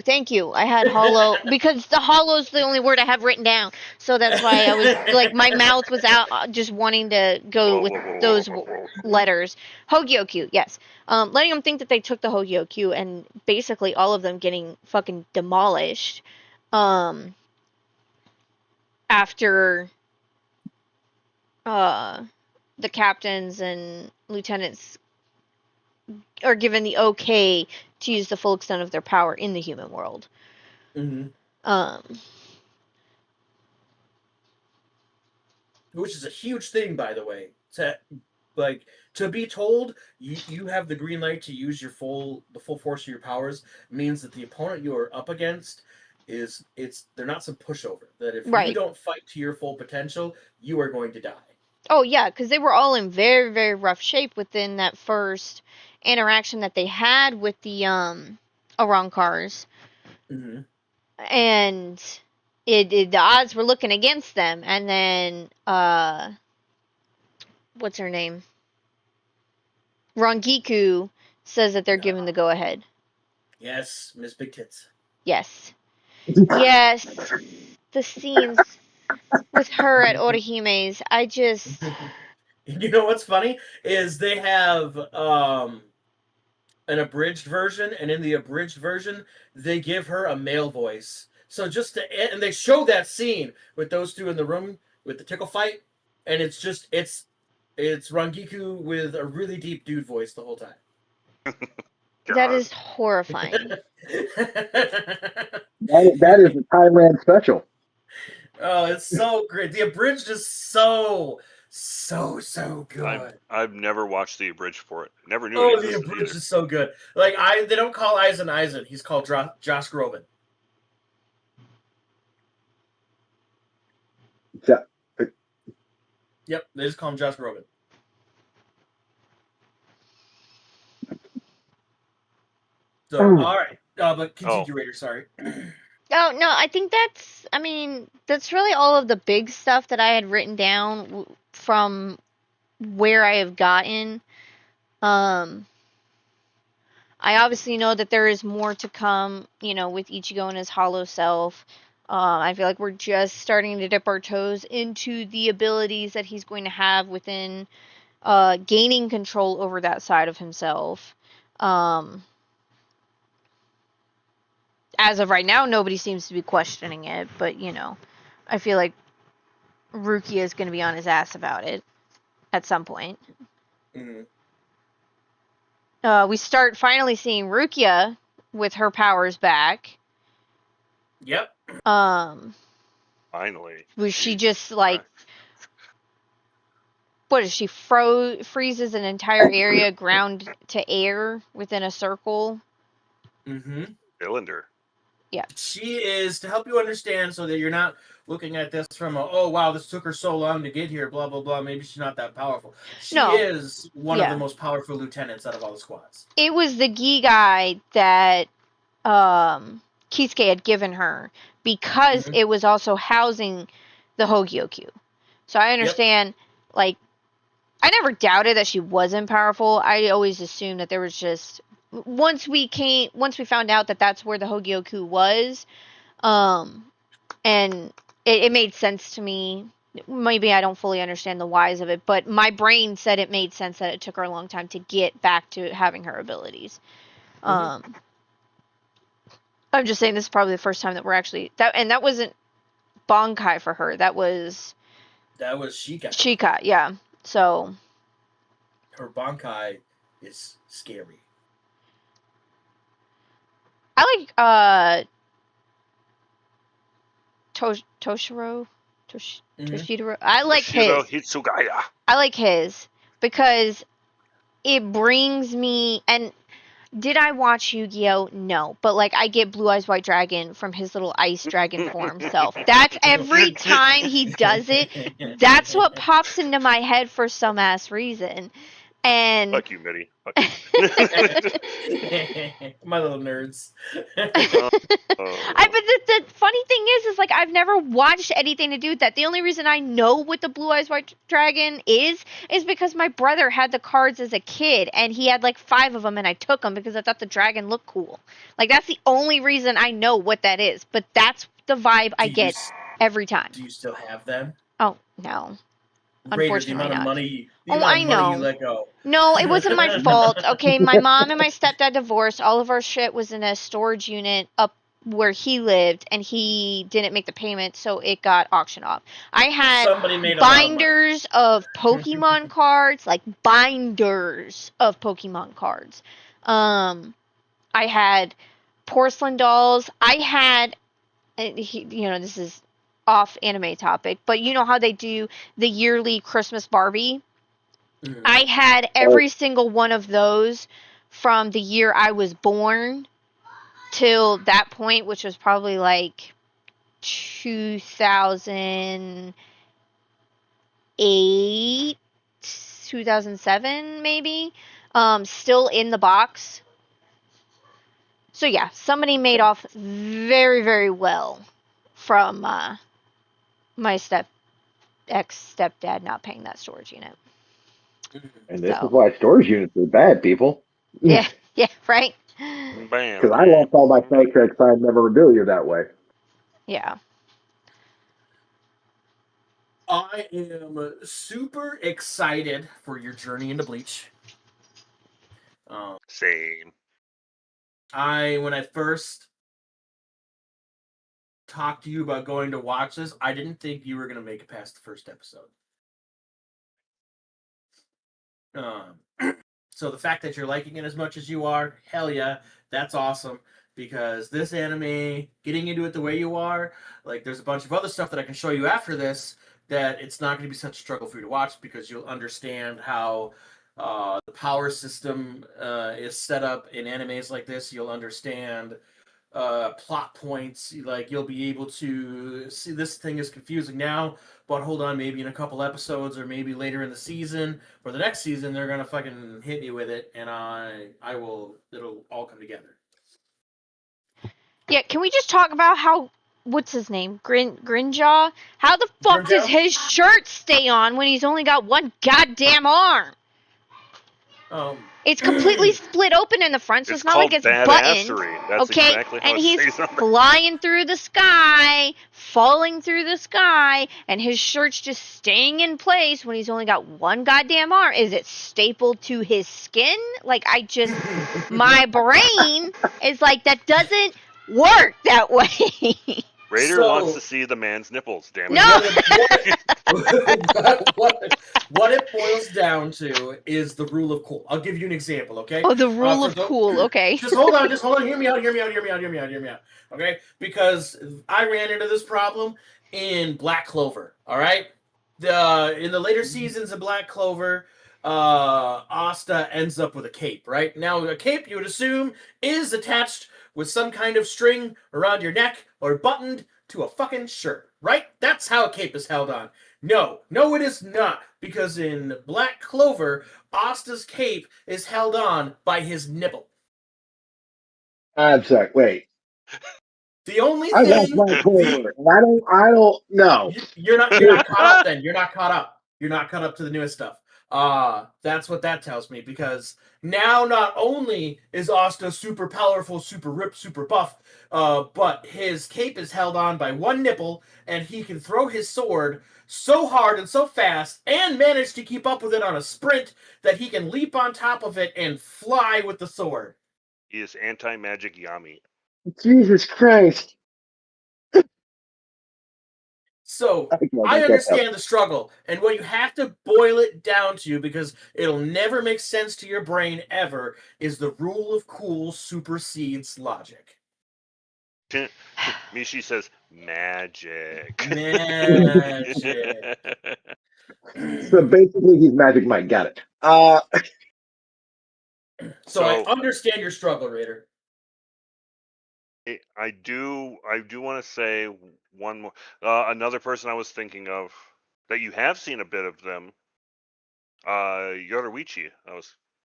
thank you. I had hollow because the hollow's the only word I have written down. So that's why I was like, my mouth was out just wanting to go with those letters. Hogyoku, yes. Letting them think that they took the Hogyoku and basically all of them getting fucking demolished. After the captains and lieutenants are given the okay to use the full extent of their power in the human world. Which is a huge thing, by the way. like to be told you have the green light to use the full force of your powers means that the opponent you are up against they're not some pushover. That if you Right. don't fight to your full potential, you are going to die. Oh, yeah, because they were all in very, very rough shape within that first interaction that they had with the Arankars. Mm-hmm. And the odds were looking against them. And then, what's her name? Rangiku says that they're giving the go-ahead. Yes, Miss Big Tits. Yes. Yes. The scenes with her at Orihime's, I just... You know what's funny is they have an abridged version, and in the abridged version, they give her a male voice. So and they show that scene with those two in the room with the tickle fight, and it's Rangiku with a really deep dude voice the whole time. That is horrifying. That is a Thailand special. Oh, it's so great. The abridged is so good. I've never watched the abridged for it. Never knew Oh, it the existed abridged either. is so good. Like they don't call Eisen. He's called Josh Groban. Yeah. Yep, they just call him Josh Groban. So, all right. But continue, Raider, sorry. Oh, no, I think that's really all of the big stuff that I had written down from where I have gotten. I obviously know that there is more to come, with Ichigo and his hollow self. I feel like we're just starting to dip our toes into the abilities that he's going to have within gaining control over that side of himself. As of right now, nobody seems to be questioning it, but, I feel like Rukia is going to be on his ass about it at some point. Mm-hmm. We start finally seeing Rukia with her powers back. Yep. Finally. Where she just, what is she, freezes an entire area ground to air within a circle? Mm-hmm. Cylinder. Yeah. She is, to help you understand so that you're not looking at this from oh, wow, this took her so long to get here, blah, blah, blah. Maybe she's not that powerful. She is one of the most powerful lieutenants out of all the squads. It was the gi guy that Kisuke had given her because it was also housing the Hogyokyu. So I understand, I never doubted that she wasn't powerful. I always assumed that there was just... Once we found out that that's where the Hogyokyu was, and it made sense to me. Maybe I don't fully understand the whys of it, but my brain said it made sense that it took her a long time to get back to having her abilities. I'm just saying this is probably the first time that we're actually... that wasn't Bankai for her. That was Shika. Shika, yeah. So... Her Bankai is scary. I like Toshiro. I like his. Hitsugaya. I like his because it brings me... And did I watch Yu-Gi-Oh? No, but I get Blue Eyes White Dragon from his little ice dragon form self. That's every time he does it. That's what pops into my head for some ass reason. And Fuck you, Mitty. Fuck you. My little nerds. But the funny thing is I've never watched anything to do with that. The only reason I know what the Blue Eyes White Dragon is because my brother had the cards as a kid, and he had 5 of them, and I took them because I thought the dragon looked cool. That's the only reason I know what that is. But that's the vibe I get every time. Do you still have them? Oh, no. Raider, the amount of money I know. you let go. No, it wasn't my fault. Okay, my mom and my stepdad divorced. All of our shit was in a storage unit up where he lived, and he didn't make the payment, so it got auctioned off. I had binders of Pokemon cards, binders of Pokemon cards. I had porcelain dolls. I had, this is off anime topic, but you know how they do the yearly Christmas Barbie? I had every single one of those from the year I was born till that point, which was probably like 2008, 2007 maybe. Still in the box. So yeah, somebody made off very, very well from my ex-stepdad not paying that storage unit. And this is So why storage units are bad, people. yeah, right. Bam, Because I lost all my Star Trek signed memorabilia that way. Yeah. I am super excited for your journey into Bleach. Same. When I first talked to you about going to watch this, I didn't think you were going to make it past the first episode. So the fact that you're liking it as much as you are, hell yeah, that's awesome. Because this anime, getting into it the way you are, like there's a bunch of other stuff that I can show you after this that it's not going to be such a struggle for you to watch because you'll understand how the power system is set up in animes like this. You'll understand plot points. Like you'll be able to see this thing is confusing now, but hold on, maybe in a couple episodes or maybe later in the season or the next season, they're gonna fucking hit me with it, and I will. It'll all come together. Yeah, can we just talk about how what's his name? Grinjaw? How the fuck does his shirt stay on when he's only got one goddamn arm? It's completely split open in the front, so it's not like it's buttoned. That's okay, exactly how and it he's stays on there. flying through the sky, falling through the sky, and his shirt's just staying in place when he's only got one goddamn arm. Is it stapled to his skin? Like, my brain is like, that doesn't work that way. Raider wants to see the man's nipples, damn it. No! What it boils down to is the rule of cool. I'll give you an example, okay? Oh, the rule of cool, okay. Just hold on, hear me out. Okay? Because I ran into this problem in Black Clover, all right? In the later seasons of Black Clover, Asta ends up with a cape, right? Now, a cape, you would assume, is attached with some kind of string around your neck or buttoned to a fucking shirt, right? That's how a cape is held on. No, it is not, because in Black Clover, Asta's cape is held on by his nipple. I'm sorry, wait. The only thing... I lost my Clover, and I don't know. You're not caught up then. You're not caught up. You're not caught up to the newest stuff. That's what that tells me, because now not only is Asta super powerful, super ripped, super buff, but his cape is held on by one nipple, and he can throw his sword so hard and so fast and manage to keep up with it on a sprint that he can leap on top of it and fly with the sword. He is anti-magic Yami. Jesus Christ. So, I understand the struggle, and what you have to boil it down to, because it'll never make sense to your brain ever, is the rule of cool supersedes logic. Mishi says, magic. Magic. So basically, he's Magic Mike. Got it. So I understand your struggle, Raider. I do want to say one more. Another person I was thinking of that you have seen a bit of them. Yoruichi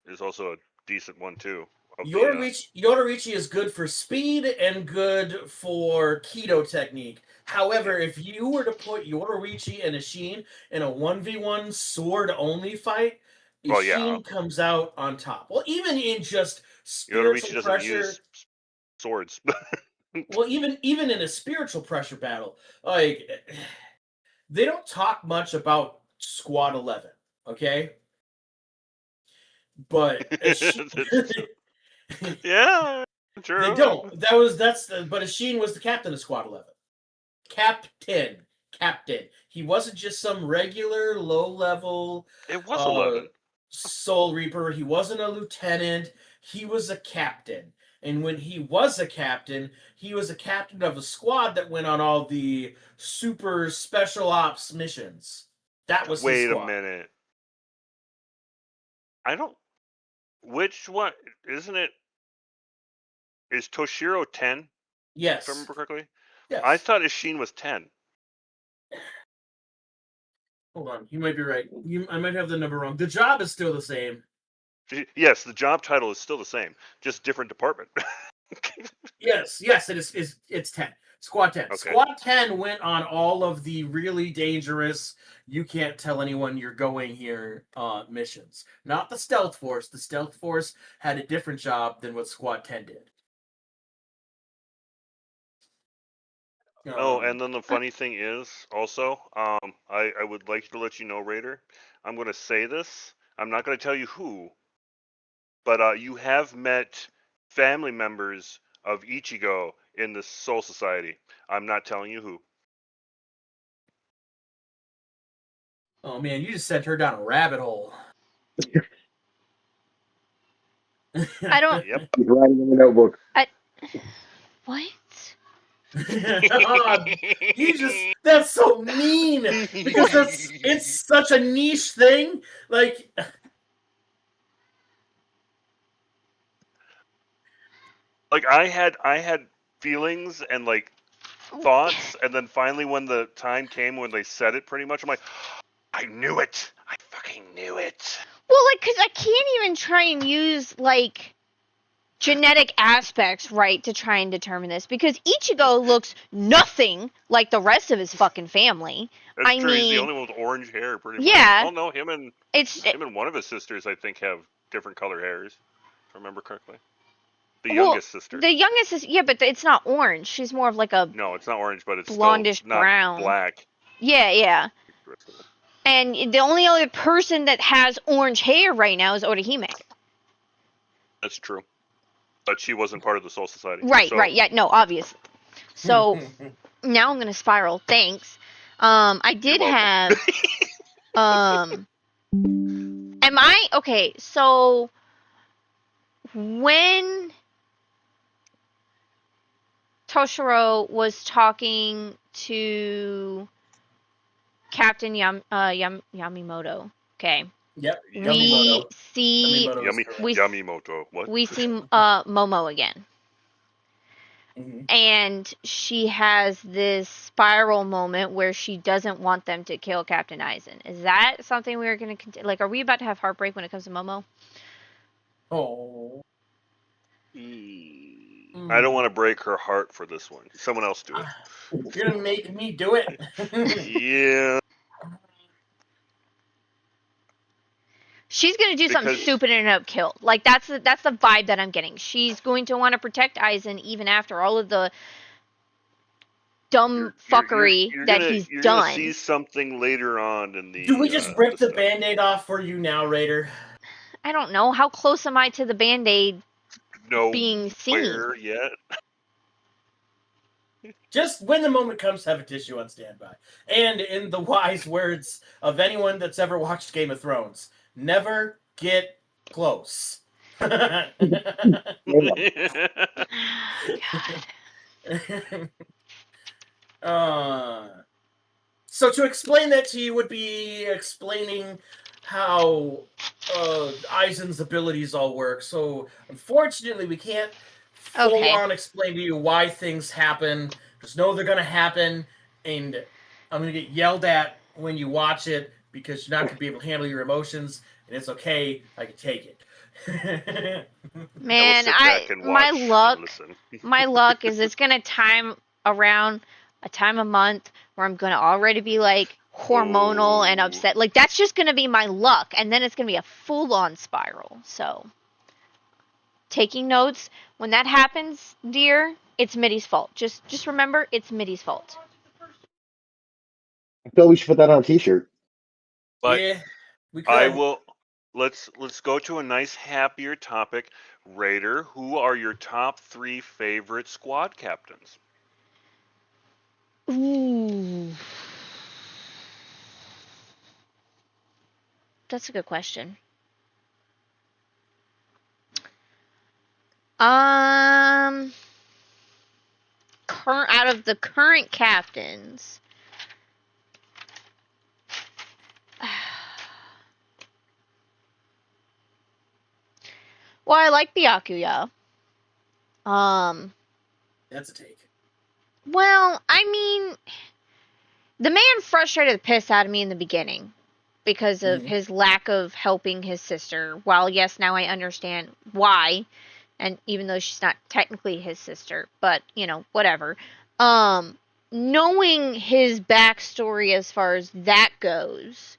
is also a decent one too. Yoruichi is good for speed and good for keto technique. However, if you were to put Yoruichi and Ishin in a 1v1 sword-only fight, Ishin comes out on top. Well, even in just spiritual pressure... use swords. Well, even in a spiritual pressure battle, like, they don't talk much about Squad 11, okay? But... yeah, true. They don't. But Ishin was the captain of Squad 11. Captain. He wasn't just some regular low-level... It was 11. Soul Reaper. He wasn't a lieutenant. He was a captain. And when he was a captain of a squad that went on all the super special ops missions. That was his squad. Wait a minute. I don't. Which one isn't it? Is Toshiro 10? If I Yes. remember correctly. Yes. I thought Ishin was 10. Hold on, you might be right. I might have the number wrong. The job is still the same. Yes, the job title is still the same, just different department. Yes, it is. It's 10. Squad 10. Okay. Squad 10 went on all of the really dangerous, you can't tell anyone you're going here missions. Not the Stealth Force. The Stealth Force had a different job than what Squad 10 did. Oh, and then the funny thing is, also, I would like to let you know, Raider, I'm going to say this. I'm not going to tell you who, but you have met family members of Ichigo in the Soul Society. I'm not telling you who. Oh man, you just sent her down a rabbit hole. I don't. Yep. He's writing in the notebook. What? That's so mean because it's such a niche thing. Like, I had feelings and like thoughts, and then finally when the time came when they said it, pretty much I'm like, I knew it. I fucking knew it. Well, like, because I can't even try and use, like, genetic aspects, right, to try and determine this. Because Ichigo looks nothing like the rest of his fucking family. That's true. He's the only one with orange hair, pretty much. Yeah. Oh, no, him and one of his sisters, I think, have different color hairs, if I remember correctly. The youngest sister. The youngest is, yeah, but it's not orange. She's more of like a... No, it's not orange, but it's blondish still not brown. Black. Yeah. And the only other person that has orange hair right now is Orihime. That's true. But she wasn't part of the Soul Society. Right, yeah, no, obviously. So, now I'm gonna spiral, thanks. I did have, okay, so, when Toshiro was talking to Captain Yamimoto, okay. Yep. We see Yamimoto. What? We see Momo again. Mm-hmm. And she has this spiral moment where she doesn't want them to kill Captain Aizen. Is that something we're going to continue? Like, are we about to have heartbreak when it comes to Momo? Oh. I don't want to break her heart for this one. Someone else do it. You're going to make me do it? Yeah. She's going to do something stupid and end up killed. Like, that's the vibe that I'm getting. She's going to want to protect Aizen even after all of the dumb fuckery that he's done. You're going to see something later on in the... Do we just rip the Band-Aid off for you now, Raider? I don't know. How close am I to the Band-Aid being seen? Yet. Just when the moment comes, have a tissue on standby. And in the wise words of anyone that's ever watched Game of Thrones, never get close. God. So to explain that to you would be explaining how Aizen's abilities all work. So unfortunately, we can't full on explain to you why things happen. Just know they're going to happen, and I'm going to get yelled at when you watch it because you're not going to be able to handle your emotions, and it's okay. I can take it. Man, my luck is it's going to time around a time a month where I'm going to already be like hormonal and upset. Like, that's just going to be my luck, and then it's going to be a full-on spiral. So, taking notes, when that happens, dear, it's MityMidjt's fault. Just remember, it's MityMidjt's fault. I feel we should put that on a t-shirt. But yeah, we could. I will. Let's go to a nice, happier topic. Raider, who are your top 3 favorite squad captains? Ooh. That's a good question. Out of the current captains, Well, I like Byakuya. That's a take. Well, I mean, the man frustrated the piss out of me in the beginning because of his lack of helping his sister. While, yes, now I understand why, and even though she's not technically his sister, but, you know, whatever. Knowing his backstory as far as that goes,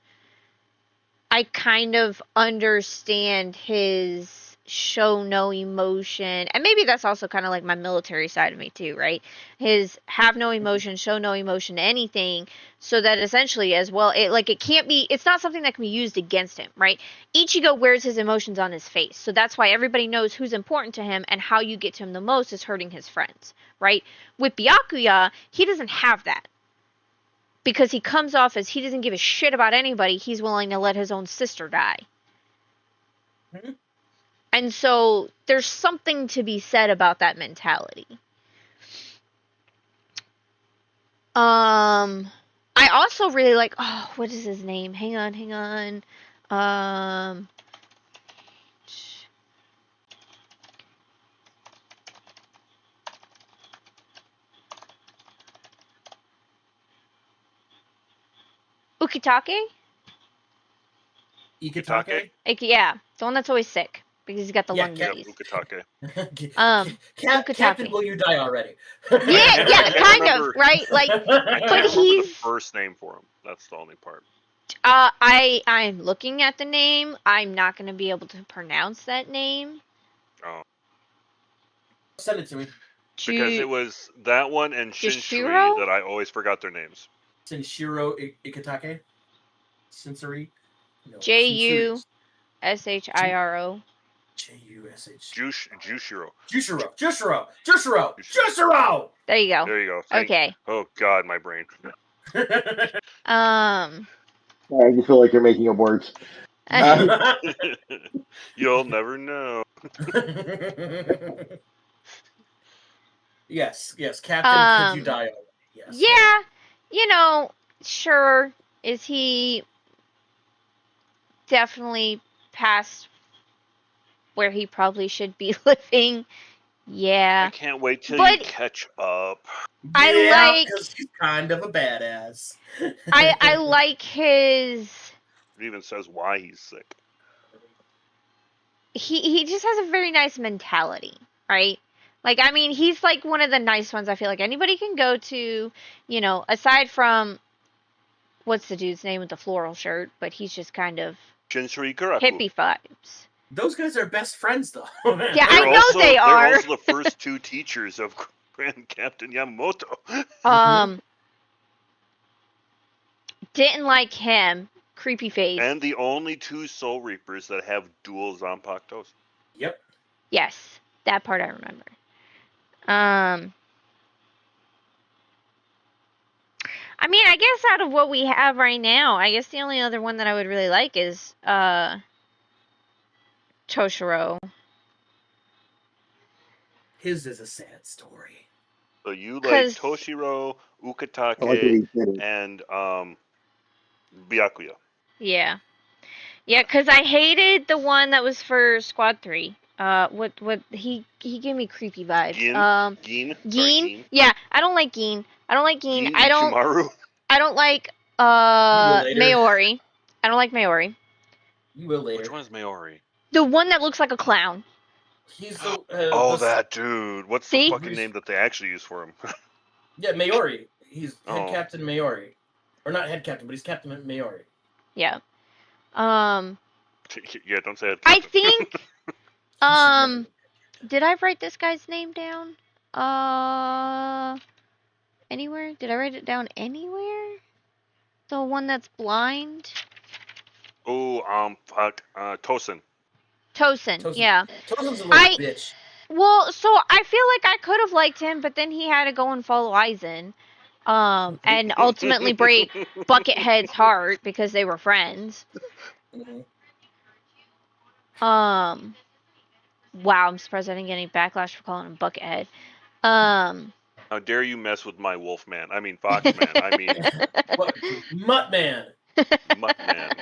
I kind of understand his show no emotion, and maybe that's also kind of like my military side of me too, right? His have no emotion, show no emotion to anything, so that essentially as well, it can't be, it's not something that can be used against him, right? Ichigo wears his emotions on his face, so that's why everybody knows who's important to him, and how you get to him the most is hurting his friends, right? With Byakuya, he doesn't have that. Because he comes off as he doesn't give a shit about anybody, he's willing to let his own sister die. And so there's something to be said about that mentality. I also really like, oh, what is his name? Hang on. Ukitake? Ikitake? Yeah, the one that's always sick. Because he's got the lung Yeah, disease. Ukitake. Captain, will you die already? Yeah, kind of, right? Like, I can't but remember he's... the first name for him. That's the only part. I'm looking at the name. I'm not going to be able to pronounce that name. Oh. Send it to me. Because it was that one and Shinshiri Jushiro? that I always forgot their names. Senshiro Ikitake? Sensory? No, Jushiro. Jushiro. Jushiro! There you go. There you go. Okay. Oh God, my brain. I just feel like you're making up words. You'll never know. Yes, Captain, could you die already? Yes. Yeah, you know, sure. Is he definitely past where he probably should be living? Yeah. I can't wait till But you catch up. Because he's kind of a badass. I like his... It even says why he's sick. He just has a very nice mentality, right? Like, I mean, he's like one of the nice ones I feel like anybody can go to, you know, aside from, what's the dude's name with the floral shirt, but he's just kind of Shinsuri Karaku. hippie vibes. Those guys are best friends, though. Yeah, I know they are. They're also the first two teachers of Grand Captain Yamamoto. Didn't like him. Creepy face. And the only two Soul Reapers that have dual Zanpakutos. Yep. Yes, that part I remember. I mean, I guess out of what we have right now, I guess the only other one that I would really like is Toshiro. His is a sad story. So you like Toshiro, Ukitake, and Byakuya. Yeah. Yeah, because I hated the one that was for Squad 3. He gave me creepy vibes. Gin? Yeah, I don't like Gin. I don't like Gin. Gin I don't like Mayori. I don't like Mayori. You will later. Which one is Mayori? The one that looks like a clown. He's the that dude. What's the fucking name that they actually use for him? Yeah, Mayori. He's head captain Mayori. Or not head captain, but he's Captain Mayori. Yeah. Yeah, don't say it. I think did I write this guy's name down? Anywhere? Did I write it down anywhere? The one that's blind? Oh, Tosin. Tosin, yeah. Tosin's a little bitch. Well, so I feel like I could have liked him, but then he had to go and follow Aizen. And ultimately break Buckethead's heart because they were friends. Wow, I'm surprised I didn't get any backlash for calling him Buckethead. How dare you mess with my Wolfman? I mean Foxman. I mean Muttman. Muttman.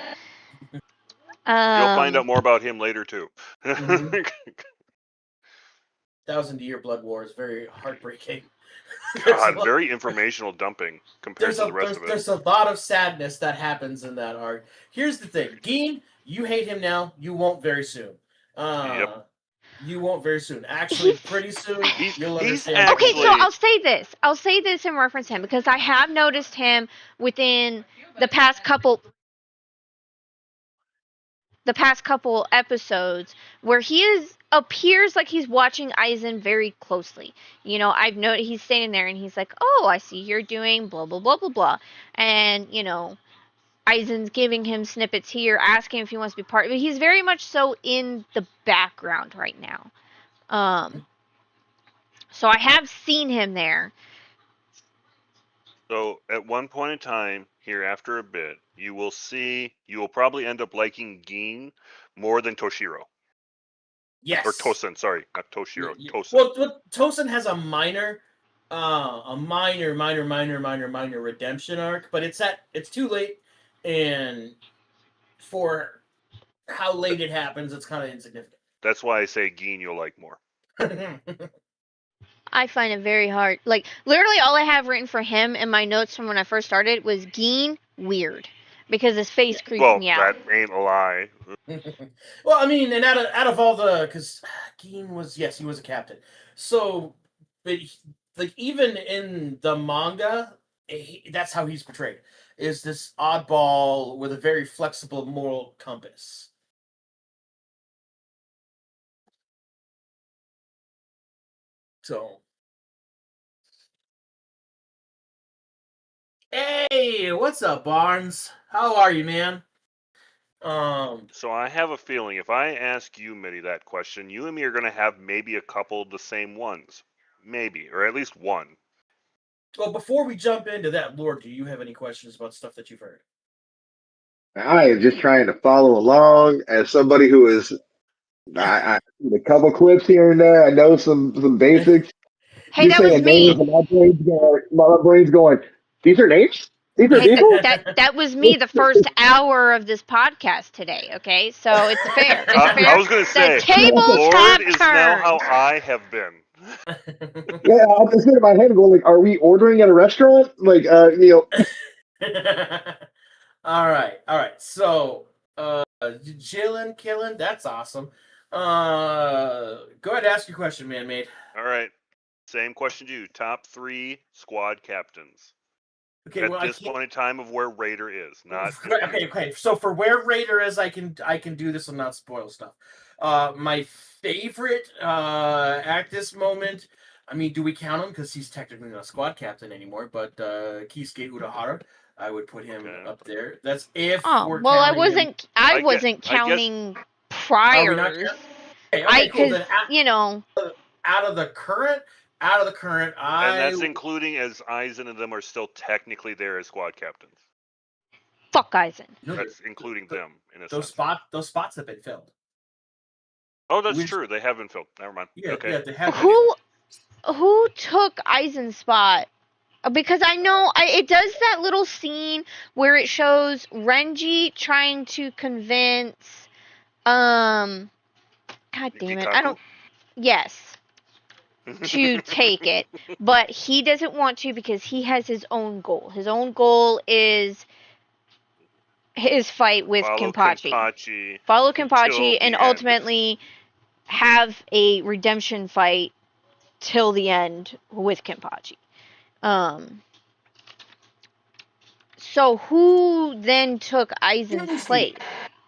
You'll find out more about him later too. Mhm. 1,000-year blood war is very heartbreaking. God, very informational dumping compared to the rest of it. There's a lot of sadness that happens in that arc. Here's the thing, Geen, you hate him now. You won't very soon. Yep. You won't very soon. Actually, pretty soon you'll understand. Okay, so actually- I'll say this in reference to him because I have noticed him within the past couple episodes where he appears like he's watching Aizen very closely. You know, I've noticed he's standing there and he's like, "Oh, I see you're doing blah blah blah blah blah," and you know, Aizen's giving him snippets here, asking if he wants to be part of it. He's very much so in the background right now. So I have seen him there. So at one point in time, here after a bit, you will probably end up liking Geen more than Toshiro. Yes. Or Tosen, sorry, not Toshiro. Yeah. Tosen. Well, Tosen has a minor redemption arc, but it's too late, and for how late it happens, it's kind of insignificant. That's why I say Geen you'll like more. I find it very hard. Like, literally all I have written for him in my notes from when I first started was Geen weird. Because his face creeps me out. Well, that ain't a lie. Well, I mean, and out of all the... Because Geen was... Yes, he was a captain. So, but like, even in the manga, that's how he's portrayed. Is this oddball with a very flexible moral compass. So... Hey, what's up, Barnes? How are you, man? So I have a feeling if I ask you, Mitty, that question, you and me are going to have maybe a couple of the same ones. Maybe, or at least one. Well, before we jump into that, Lord, do you have any questions about stuff that you've heard? I am just trying to follow along as somebody who is. I a couple clips here and there. I know some basics. Hey, that was me. Names and my brain's going. These are names. These are people. That was me the first hour of this podcast today. Okay, so it's fair. It's fair. I was going to say, the tables Lord have is turned. now how I have been. Yeah, I'm just in my head going like, are we ordering at a restaurant? Like, you know. All right. So, chillin', killing. That's awesome. Go ahead, ask your question, ManMade. All right. Same question to you. Top 3 squad captains. Okay, at well, this point in time of where Raider is, not. Okay. So for where Raider is, I can do this and not spoil stuff. My favorite at this moment. I mean, do we count him because he's technically not a squad captain anymore? But Kisuke Urahara, I would put him up there. That's if. Oh well, I wasn't. I wasn't counting priors. Okay, cool. Then you know, out of the current. And that's including as Aizen and them are still technically there as squad captains. Fuck Aizen. No, that's including them in a those sense. Those spots have been filled. Oh, that's true. They have been filled. Never mind. Yeah, okay. Yeah, they have. Who took Aizen's spot? Because I know it does that little scene where it shows Renji trying to convince God damn it. I don't. Yes. To take it, but he doesn't want to because he has his own goal. His own goal is his fight with Kenpachi. Follow Kenpachi and ultimately have a redemption fight till the end with Kenpachi. So who then took Aizen's place?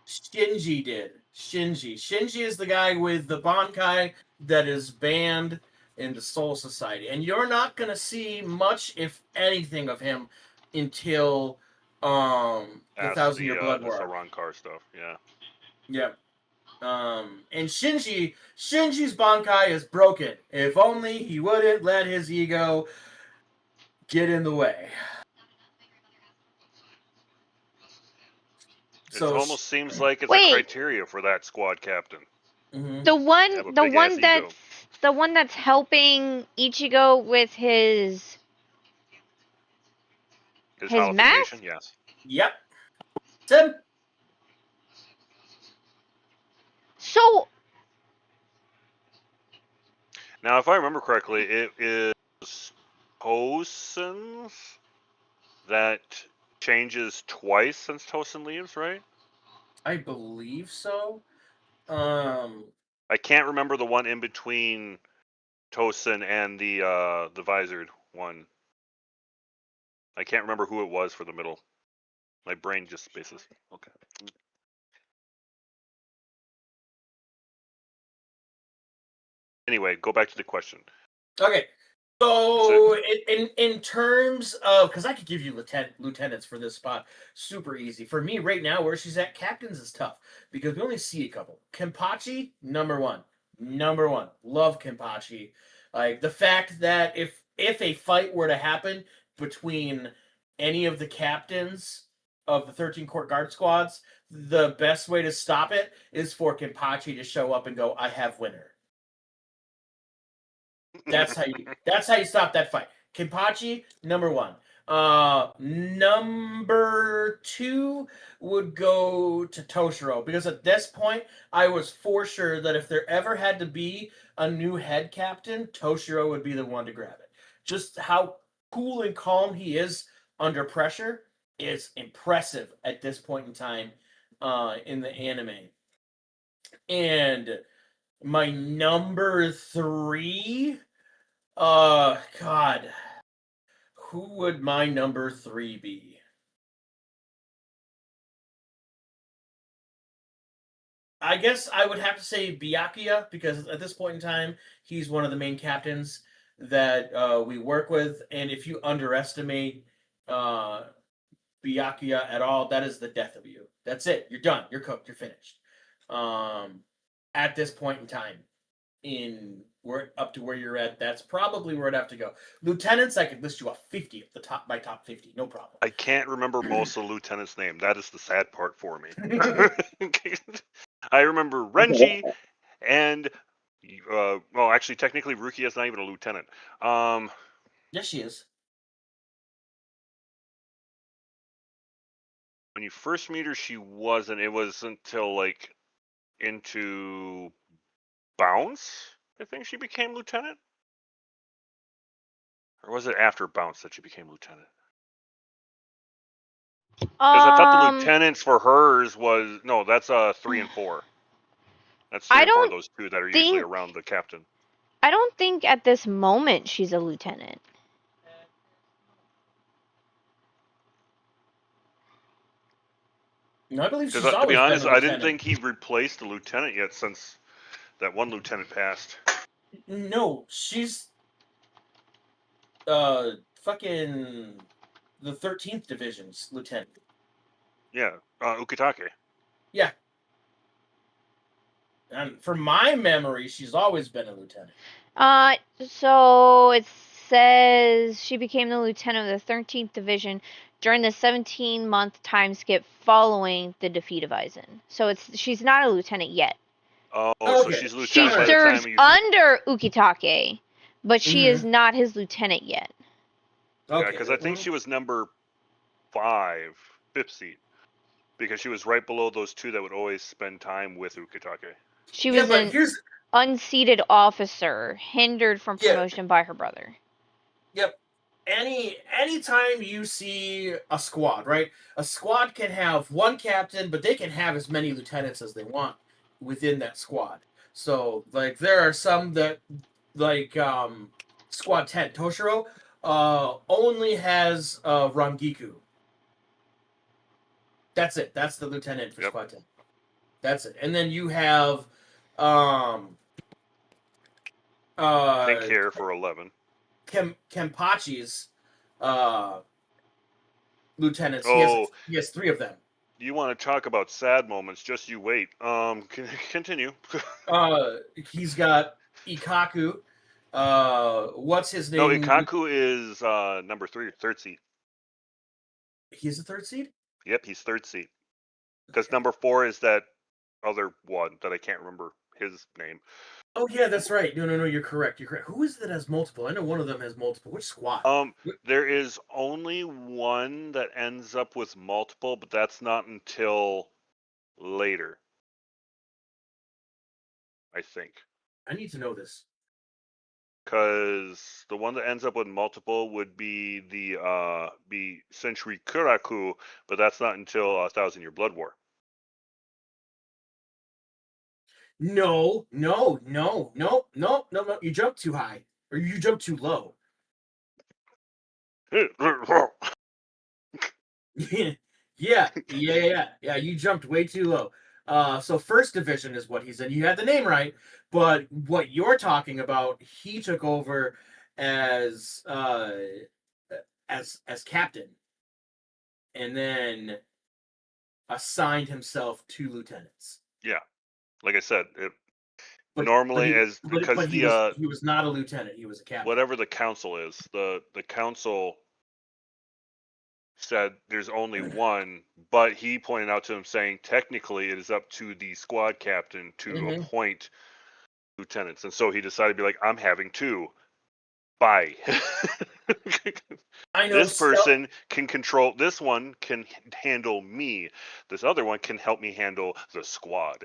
Shinji did. Shinji is the guy with the Bankai that is banned in the Soul Society. And you're not going to see much, if anything, of him until the 1,000-Year Blood War. The Rancor stuff, yeah. Yep. And Shinji's Bankai is broken. If only he wouldn't let his ego get in the way. It almost seems like it's a criteria for that squad captain. Mm-hmm. The one that's helping Ichigo with his mask? Yes. Yep. Tim. So Now, if I remember correctly, it is Tosin's that changes twice since Tosin leaves, right? I believe so. I can't remember the one in between Tosin and the visored one. I can't remember who it was for the middle. My brain just spaces. Okay. Anyway, go back to the question. Okay. So in terms of, because I could give you lieutenants for this spot, super easy. For me right now, where she's at, captains is tough because we only see a couple. Kenpachi, number one, love Kenpachi. Like the fact that if a fight were to happen between any of the captains of the 13 court guard squads, the best way to stop it is for Kenpachi to show up and go, "I have winner." That's how you stop that fight. Kenpachi, number one. Number two would go to Toshiro, because at this point I was for sure that if there ever had to be a new head captain, Toshiro would be the one to grab it. Just how cool and calm he is under pressure is impressive at this point in time in the anime. And my number three, God, who would my number three be? I guess I would have to say Byakuya, because at this point in time, he's one of the main captains that we work with. And if you underestimate Byakuya at all, that is the death of you. That's it. You're done. You're cooked. You're finished. At this point in time, we're up to where you're at, that's probably where I'd have to go. Lieutenants, I could list you a 50 at the top, my top 50, no problem. I can't remember most of the lieutenant's name. That is the sad part for me. I remember Renji and well, actually, technically, Rukia's not even a lieutenant. Yes, she is. When you first meet her, she wasn't. It was until like into Bounce, I think she became lieutenant. Or was it after Bounce that she became lieutenant? Because I thought the lieutenants for hers was no. That's 3 and 4. That's 3 and 4 of those two that are usually around the captain. I don't think at this moment she's a lieutenant. No, I believe she's Because always to be honest, been a I didn't lieutenant. think he replaced the lieutenant yet since that one lieutenant passed. No, she's fucking the 13th Division's lieutenant. Yeah, Ukitake. Yeah. And from my memory, she's always been a lieutenant. So it says she became the lieutenant of the 13th Division during the 17-month time skip following the defeat of Aizen. So she's not a lieutenant yet. Oh, okay. So she's lieutenant she by serves the time under Ukitake, but she is not his lieutenant yet. Okay. Yeah, because I think she was number 5, 5th seat, because she was right below those two that would always spend time with Ukitake. She was an unseated officer, hindered from promotion by her brother. Yep. Anytime you see a squad, right? A squad can have one captain, but they can have as many lieutenants as they want within that squad. So, like, there are some that, like, Squad 10, Toshiro, only has Rangiku. That's it. That's the lieutenant for Squad 10. That's it. And then you have Pink hair for 11. Kenpachi's lieutenants. Oh, he has 3 of them. You want to talk about sad moments? Just you wait. Continue. He's got Ikaku. What's his name? No, Ikaku is number 3, 3rd seat. He's the 3rd seed? Yep, he's 3rd seat. Because number 4 is that other one that I can't remember his name. Oh yeah, that's right. No, you're correct. Who is it that has multiple? I know one of them has multiple. Which squad? There is only one that ends up with multiple, but that's not until later. I think. I need to know this. Because the one that ends up with multiple would be the Century Kuraku, but that's not until 1,000 Year Blood War. No. You jumped too high. Or you jumped too low. Yeah, you jumped way too low. So first division is what he's in. You had the name right, but what you're talking about, he took over as captain, and then assigned himself 2 lieutenants. Yeah, like I said, But because he was not a lieutenant. He was a captain. Whatever the council is, the council said there's only one, but he pointed out to him saying technically it is up to the squad captain to appoint lieutenants, and so he decided to be like, I'm having 2. Bye. I know this person can control. This one can handle me. This other one can help me handle the squad.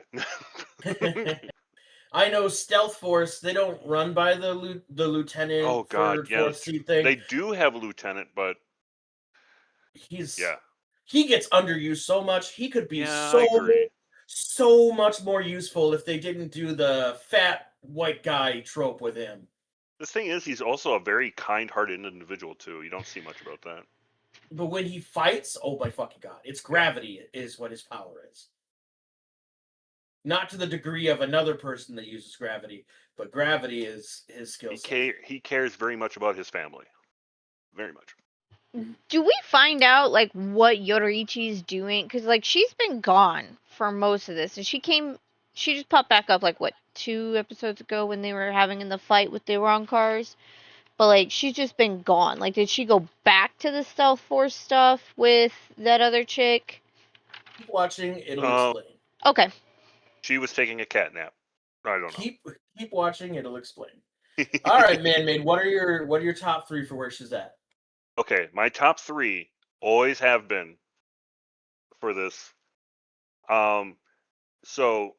I know Stealth Force. They don't run by the lieutenant. Oh God, yes. Thing. They do have a lieutenant, but he gets underused so much. He could be so much more useful if they didn't do the fat white guy trope with him. The thing is, he's also a very kind-hearted individual too. You don't see much about that. But when he fights, oh my fucking God, it's gravity is what his power is. Not to the degree of another person that uses gravity, but gravity is his skill set. He cares very much about his family. Very much. Do we find out, like, what Yoruichi's doing? Because, like, she's been gone for most of this. And she just popped back up, like, what, 2 episodes ago when they were having in the fight with the wrong cars? But, like, she's just been gone. Like, did she go back to the Stealth Force stuff with that other chick? Keep watching, it'll explain. Okay. She was taking a cat nap. I don't know. Keep watching, it'll explain. All right, ManMade, what are your top 3 for where she's at? Okay, my top 3 always have been for this. So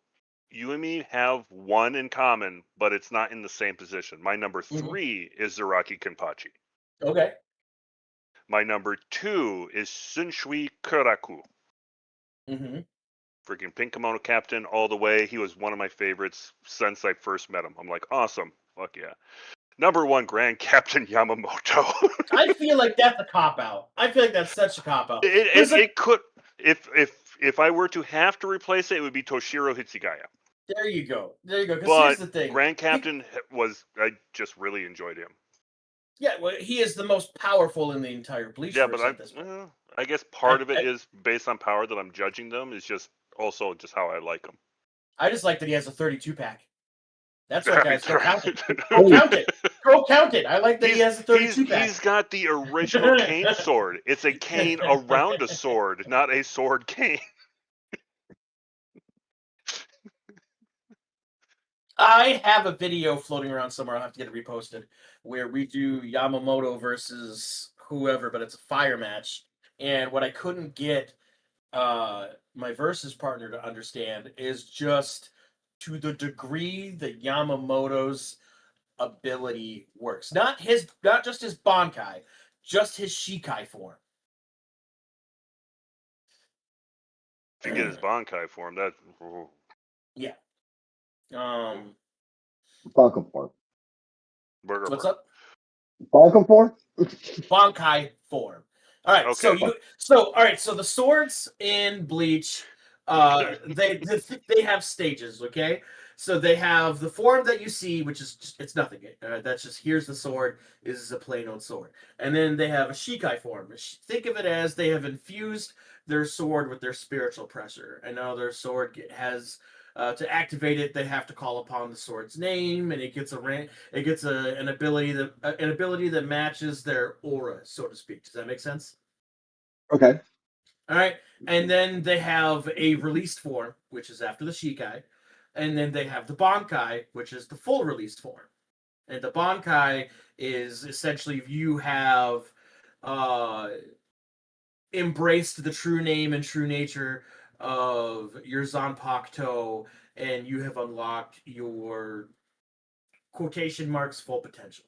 you and me have one in common, but it's not in the same position. My number 3 is Zaraki Kenpachi. Okay. My number 2 is Sunshui Kuraku. Freaking pink kimono captain all the way. He was one of my favorites since I first met him. I'm like, awesome. Fuck yeah. Number 1, Grand Captain Yamamoto. I feel like that's a cop-out. I feel like that's such a cop-out. It could, if I were to have to replace it, it would be Toshiro Hitsugaya. There you go. Because here's the thing. Grand Captain I just really enjoyed him. Yeah, well, he is the most powerful in the entire Bleach. Yeah, but I guess part of it is based on power that I'm judging them. Is just also just how I like him. I just like that he has a 32-pack. That's right, guys. Go count it. Go count it. Go count it. I like that he has a 32-pack. He's got the original cane sword. It's a cane around a sword, not a sword cane. I have a video floating around somewhere. I'll have to get it reposted, where we do Yamamoto versus whoever, but it's a fire match. And what I couldn't get my versus partner to understand is just to the degree that Yamamoto's ability works. Not just his Bankai, just his Shikai form. If you get his Bankai form, that. Yeah. Falcon form. What's up? Falcon form? Bankai form. All right. Okay. So the swords in Bleach, they have stages. Okay. So they have the form that you see, which is it's nothing. That's just here's the sword. This is a plain old sword. And then they have a Shikai form. Think of it as they have infused their sword with their spiritual pressure, and now their sword has. To activate it, they have to call upon the sword's name, and it gets an ability that matches their aura, so to speak. Does that make sense? Okay. All right, and then they have a released form, which is after the Shikai, and then they have the Bankai, which is the full released form. And the Bankai is essentially if you have embraced the true name and true nature of your Zanpakuto and you have unlocked your quotation marks full potential.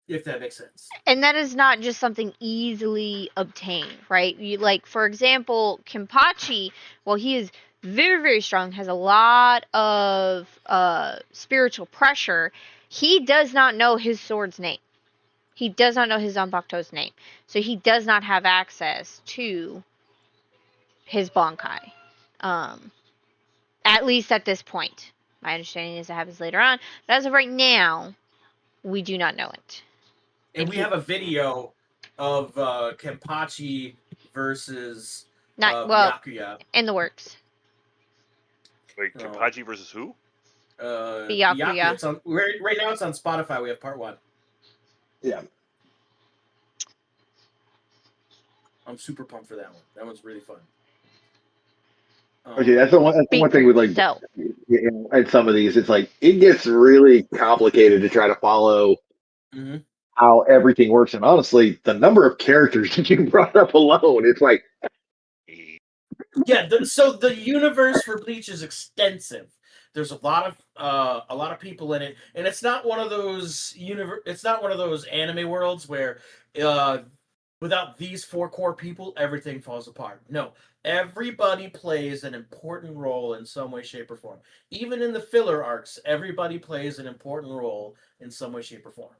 If that makes sense. And that is not just something easily obtained, right? You, like, for example, Kenpachi, while he is very, very strong, has a lot of spiritual pressure, he does not know his sword's name. He does not know his Zanpakuto's name. So he does not have access to his Bankai. At least at this point. My understanding is it happens later on. But as of right now, we do not know it. And we have a video of Kenpachi versus Byakuya. In the works. Wait, Kenpachi versus who? Byakuya. It's on, right now it's on Spotify. We have part 1. Yeah. I'm super pumped for that one. That one's really fun. Okay, that's the one thing with, like, So. at some of these, it's like it gets really complicated to try to follow how everything works. And honestly, the number of characters that you brought up alone, it's like, yeah. So the universe for Bleach is extensive. There's a lot of people in it, and it's not one of those It's not one of those anime worlds where without these 4 core people, everything falls apart. No, everybody plays an important role in some way, shape, or form. Even in the filler arcs, everybody plays an important role in some way, shape, or form.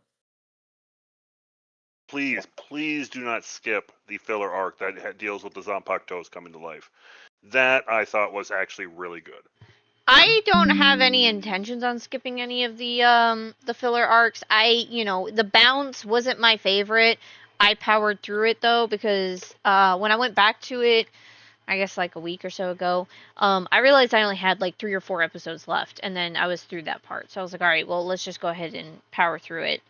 Please do not skip the filler arc that deals with the Zanpakutos coming to life. That I thought was actually really good. I don't have any intentions on skipping any of the filler arcs. The bounce wasn't my favorite. I powered through it though because when I went back to it, I guess like a week or so ago, I realized I only had like 3 or 4 episodes left, and then I was through that part. So I was like, all right, well, let's just go ahead and power through it.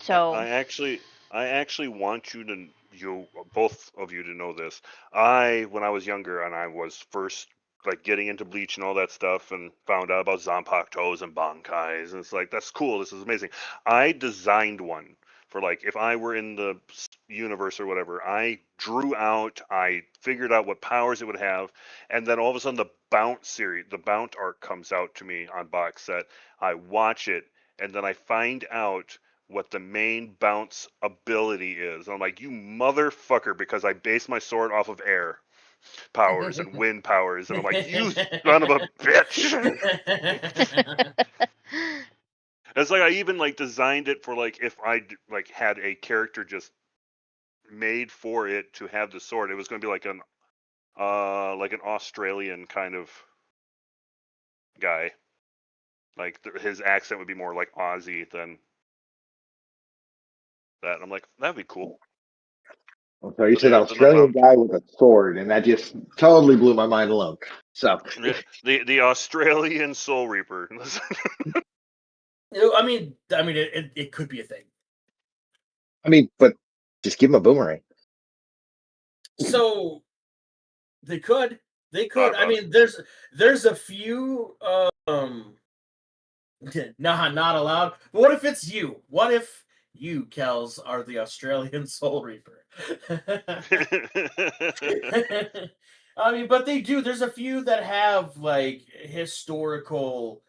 So I actually want you both of you to know this. When I was younger and I was first like getting into Bleach and all that stuff and found out about Zanpakutos and Bankais, and it's like, that's cool, this is amazing. I designed one for, like, if I were in the universe or whatever. I figured out what powers it would have, and then all of a sudden the Bounce arc comes out to me on box set. I watch it, and then I find out what the main Bounce ability is. I'm like, you motherfucker, because I base my sword off of air powers and wind powers, and I'm like, you son of a bitch. It's like I even like designed it for, like, if I like had a character just made for it to have the sword, it was going to be like an Australian kind of guy. Like his accent would be more like Aussie than that. I'm like, that'd be cool. So you said Australian guy with a sword, and that just totally blew my mind alone. So the Australian Soul Reaper. I mean, it could be a thing. But just give him a boomerang. So they could. I mean, there's a few. Not allowed. But what if it's you? What if you, Kels, are the Australian Soul Reaper? I mean, but they do. There's a few that have like historical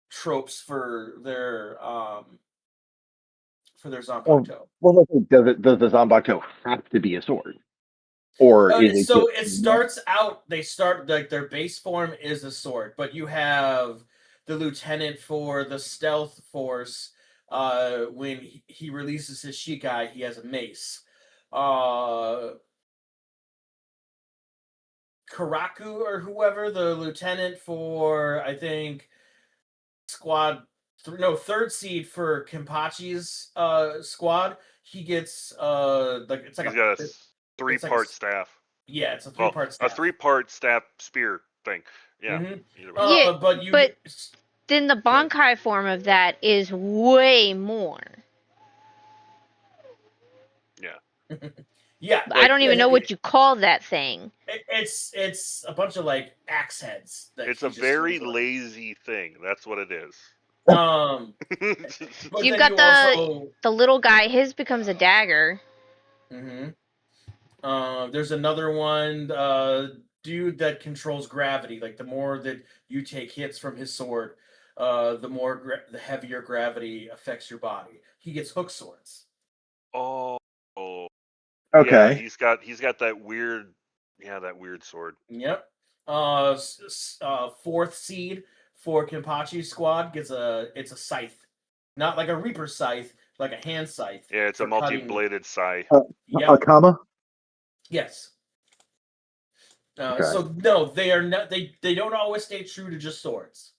tropes for their Zanpakuto. Well, does the Zanpakuto have to be a sword, or is it? So it starts out. They start like their base form is a sword, but you have the lieutenant for the stealth force. When he releases his Shikai, he has a mace. Karaku or whoever, the lieutenant for, I think, third seed for Kenpachi's squad, he gets it's like he's got a 3-part staff. Yeah, it's a 3-part staff. A 3-part staff spear thing. Yeah. But then the Bankai form of that is way more. Yeah. Yeah. I don't even know what you call that thing. It's a bunch of like axe heads. It's a very lazy thing. That's what it is. You've got the little guy. His becomes a dagger. There's another one, dude that controls gravity. Like the more that you take hits from his sword, the heavier gravity affects your body. He gets hook swords. Oh. Okay. Yeah, he's got that weird sword. Yep. Fourth seed for Kenpachi's squad gets it's a scythe, not like a reaper scythe, like a hand scythe. Yeah, it's a for cutting- multi-bladed scythe. Yep. Akama? Yes. Okay. So no, they are not. They don't always stay true to just swords.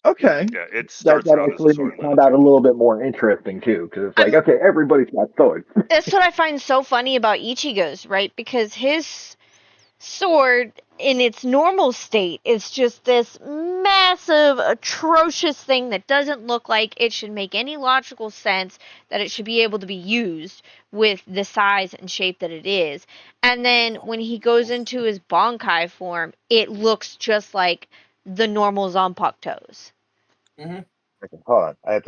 Okay. Yeah, it That, starts that out as a actually sword. makes combat a little bit more interesting too, because it's like, okay, everybody's got swords. That's what I find so funny about Ichigo's, right? Because his sword in its normal state is just this massive, atrocious thing that doesn't look like it should make any logical sense that it should be able to be used with the size and shape that it is. And then when he goes into his Bankai form, it looks just like the normal Zanpakuto's. Mm-hmm. Hold on, I have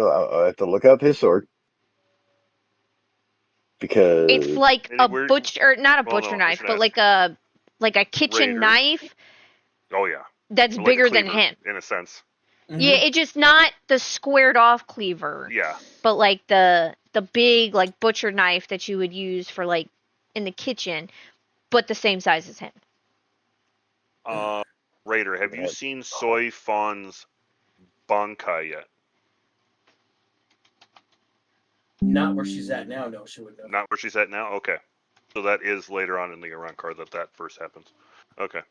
to look up his sword because It's like a butcher, or not a Well, butcher no, I knife, should but ask. like a kitchen Raider. knife Oh yeah, that's like a bigger than cleaver, him. in a sense. Yeah, it's just not the squared off cleaver, Yeah. but like the big like butcher knife that you would use for like in the kitchen, but the same size as him. Raider, have you seen Soy Fawn's Bankai yet? Not where she's at now. No, she would know. Not where she's at now? Okay. So that is later on in the Iran card that first happens. Okay.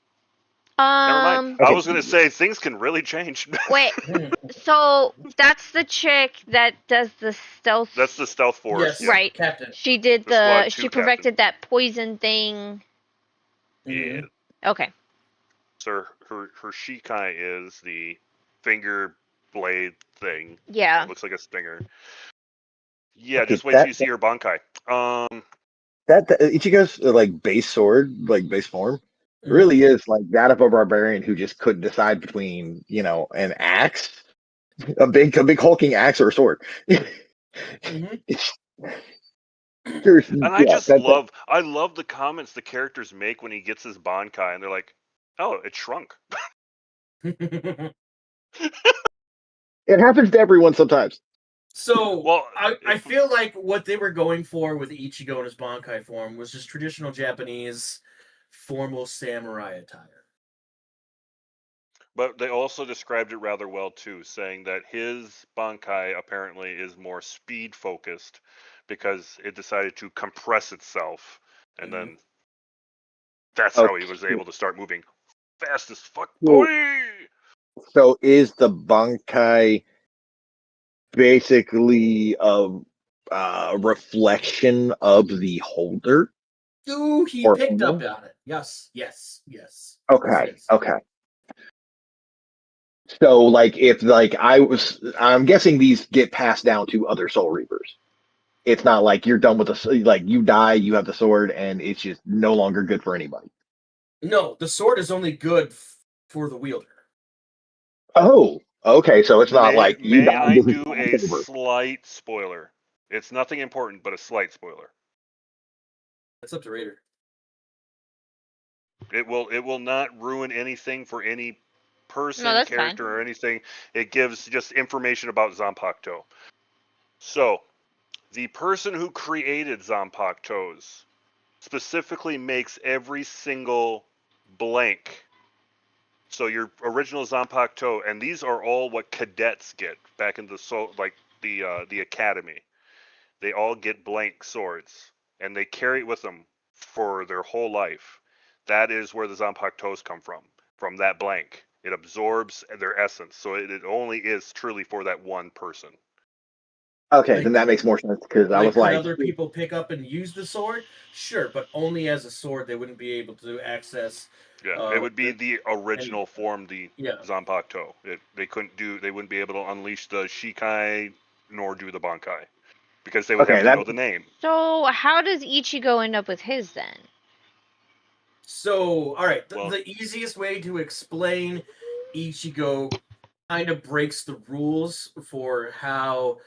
Never mind. I was going to say, things can really change. Wait, so that's the chick that does the stealth. That's the stealth force. Yes, right. Captain. She did The Squad 2 she perfected that poison thing. Yeah. Okay. So her Shikai is the finger blade thing. Yeah. It looks like a stinger. Yeah, just wait till you see her Bankai. That Ichigo's like base sword, like base form, really is like that of a barbarian who just couldn't decide between, an axe, a big hulking axe, or a sword. And I just love the comments the characters make when he gets his Bankai, and they're like, "Oh, it shrunk." It happens to everyone sometimes. So, well, I feel like what they were going for with Ichigo in his Bankai form was just traditional Japanese formal samurai attire. But they also described it rather well too, saying that his Bankai apparently is more speed focused because it decided to compress itself, and then that's how he was able to start moving fast as fuck, boy. So is the Bankai basically a reflection of the holder? Ooh, he picked up on it. Yes. Okay. So, like, if like I'm guessing these get passed down to other Soul Reapers. It's not like you're done with you die, you have the sword, and it's just no longer good for anybody. No, the sword is only good for the wielder. Oh, okay. So it's not like you die. I do a slight spoiler? It's nothing important, but a slight spoiler. That's up to Raider. It will not ruin anything for any person, character, fine. or anything. It gives just information about Zanpakuto. So, the person who created Zanpakutos specifically makes every single blank. So your original Zanpakuto, and these are all what cadets get back in the academy. They all get blank swords, and they carry it with them for their whole life. That is where the Zanpakutos come from that blank. It absorbs their essence, so it only is truly for that one person. Okay, then that makes more sense because I was like, could other people pick up and use the sword? Sure, but only as a sword. They wouldn't be able to access. Yeah, it would be the original form, the Zanpakuto. They wouldn't be able to unleash the Shikai nor do the Bankai because they would have to know the name. So how does Ichigo end up with his then? So, all right, the easiest way to explain Ichigo kind of breaks the rules for how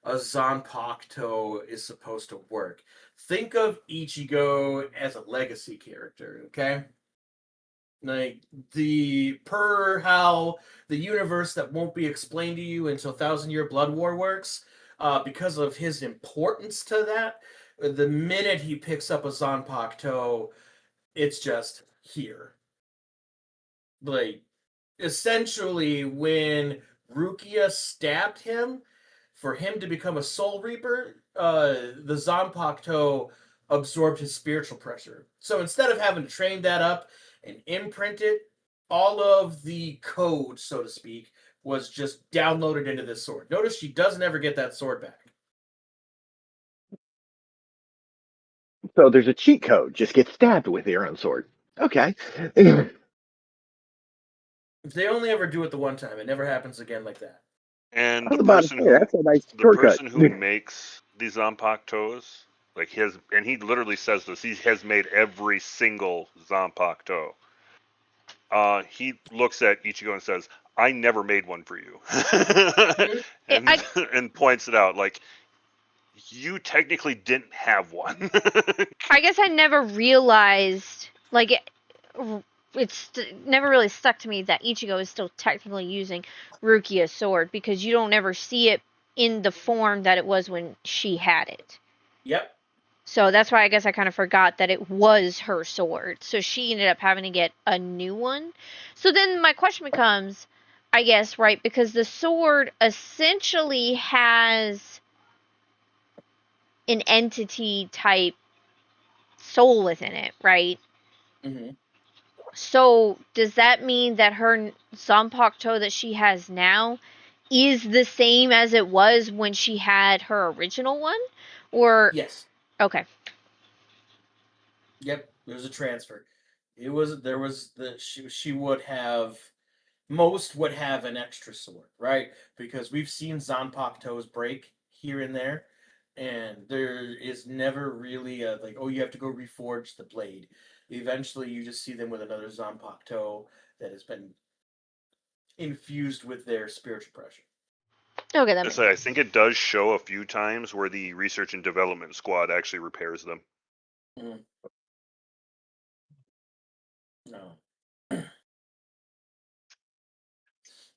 a Zanpakuto is supposed to work. Think of Ichigo as a legacy character, okay? Like how the universe that won't be explained to you until Thousand Year Blood War works, because of his importance to that. The minute he picks up a Zanpakuto, it's just here. Like, essentially, when Rukia stabbed him, for him to become a Soul Reaper, the Zanpakuto absorbed his spiritual pressure. So instead of having to train that up and imprint it, all of the code, so to speak, was just downloaded into this sword. Notice she doesn't ever get that sword back. So there's a cheat code. Just get stabbed with your own sword. Okay. They only ever do it the one time. It never happens again like that. And I was about to say, that's a nice shortcut. person who makes these Zanpakutos, like and he literally says this, he has made every single Zanpakuto. He looks at Ichigo and says, "I never made one for you," and points it out like, you technically didn't have one. I guess I never realized, like, it's never really stuck to me that Ichigo is still technically using Rukia's sword, because you don't ever see it in the form that it was when she had it. Yep. So that's why I guess I kind of forgot that it was her sword. So she ended up having to get a new one. So then my question becomes, I guess, right, because the sword essentially has an entity type soul within it, right? Mm-hmm. So does that mean that her Zanpakuto that she has now is the same as it was when she had her original one? Or yes. Okay. Yep, there's a transfer. There was the she would have most would have an extra sword, right? Because we've seen Zanpakutos break here and there, and there is never really a like, oh, you have to go reforge the blade. Eventually, you just see them with another Zanpakuto that has been infused with their spiritual pressure. Okay, that makes I sense. think it does show a few times where the research and development squad actually repairs them. Mm. No.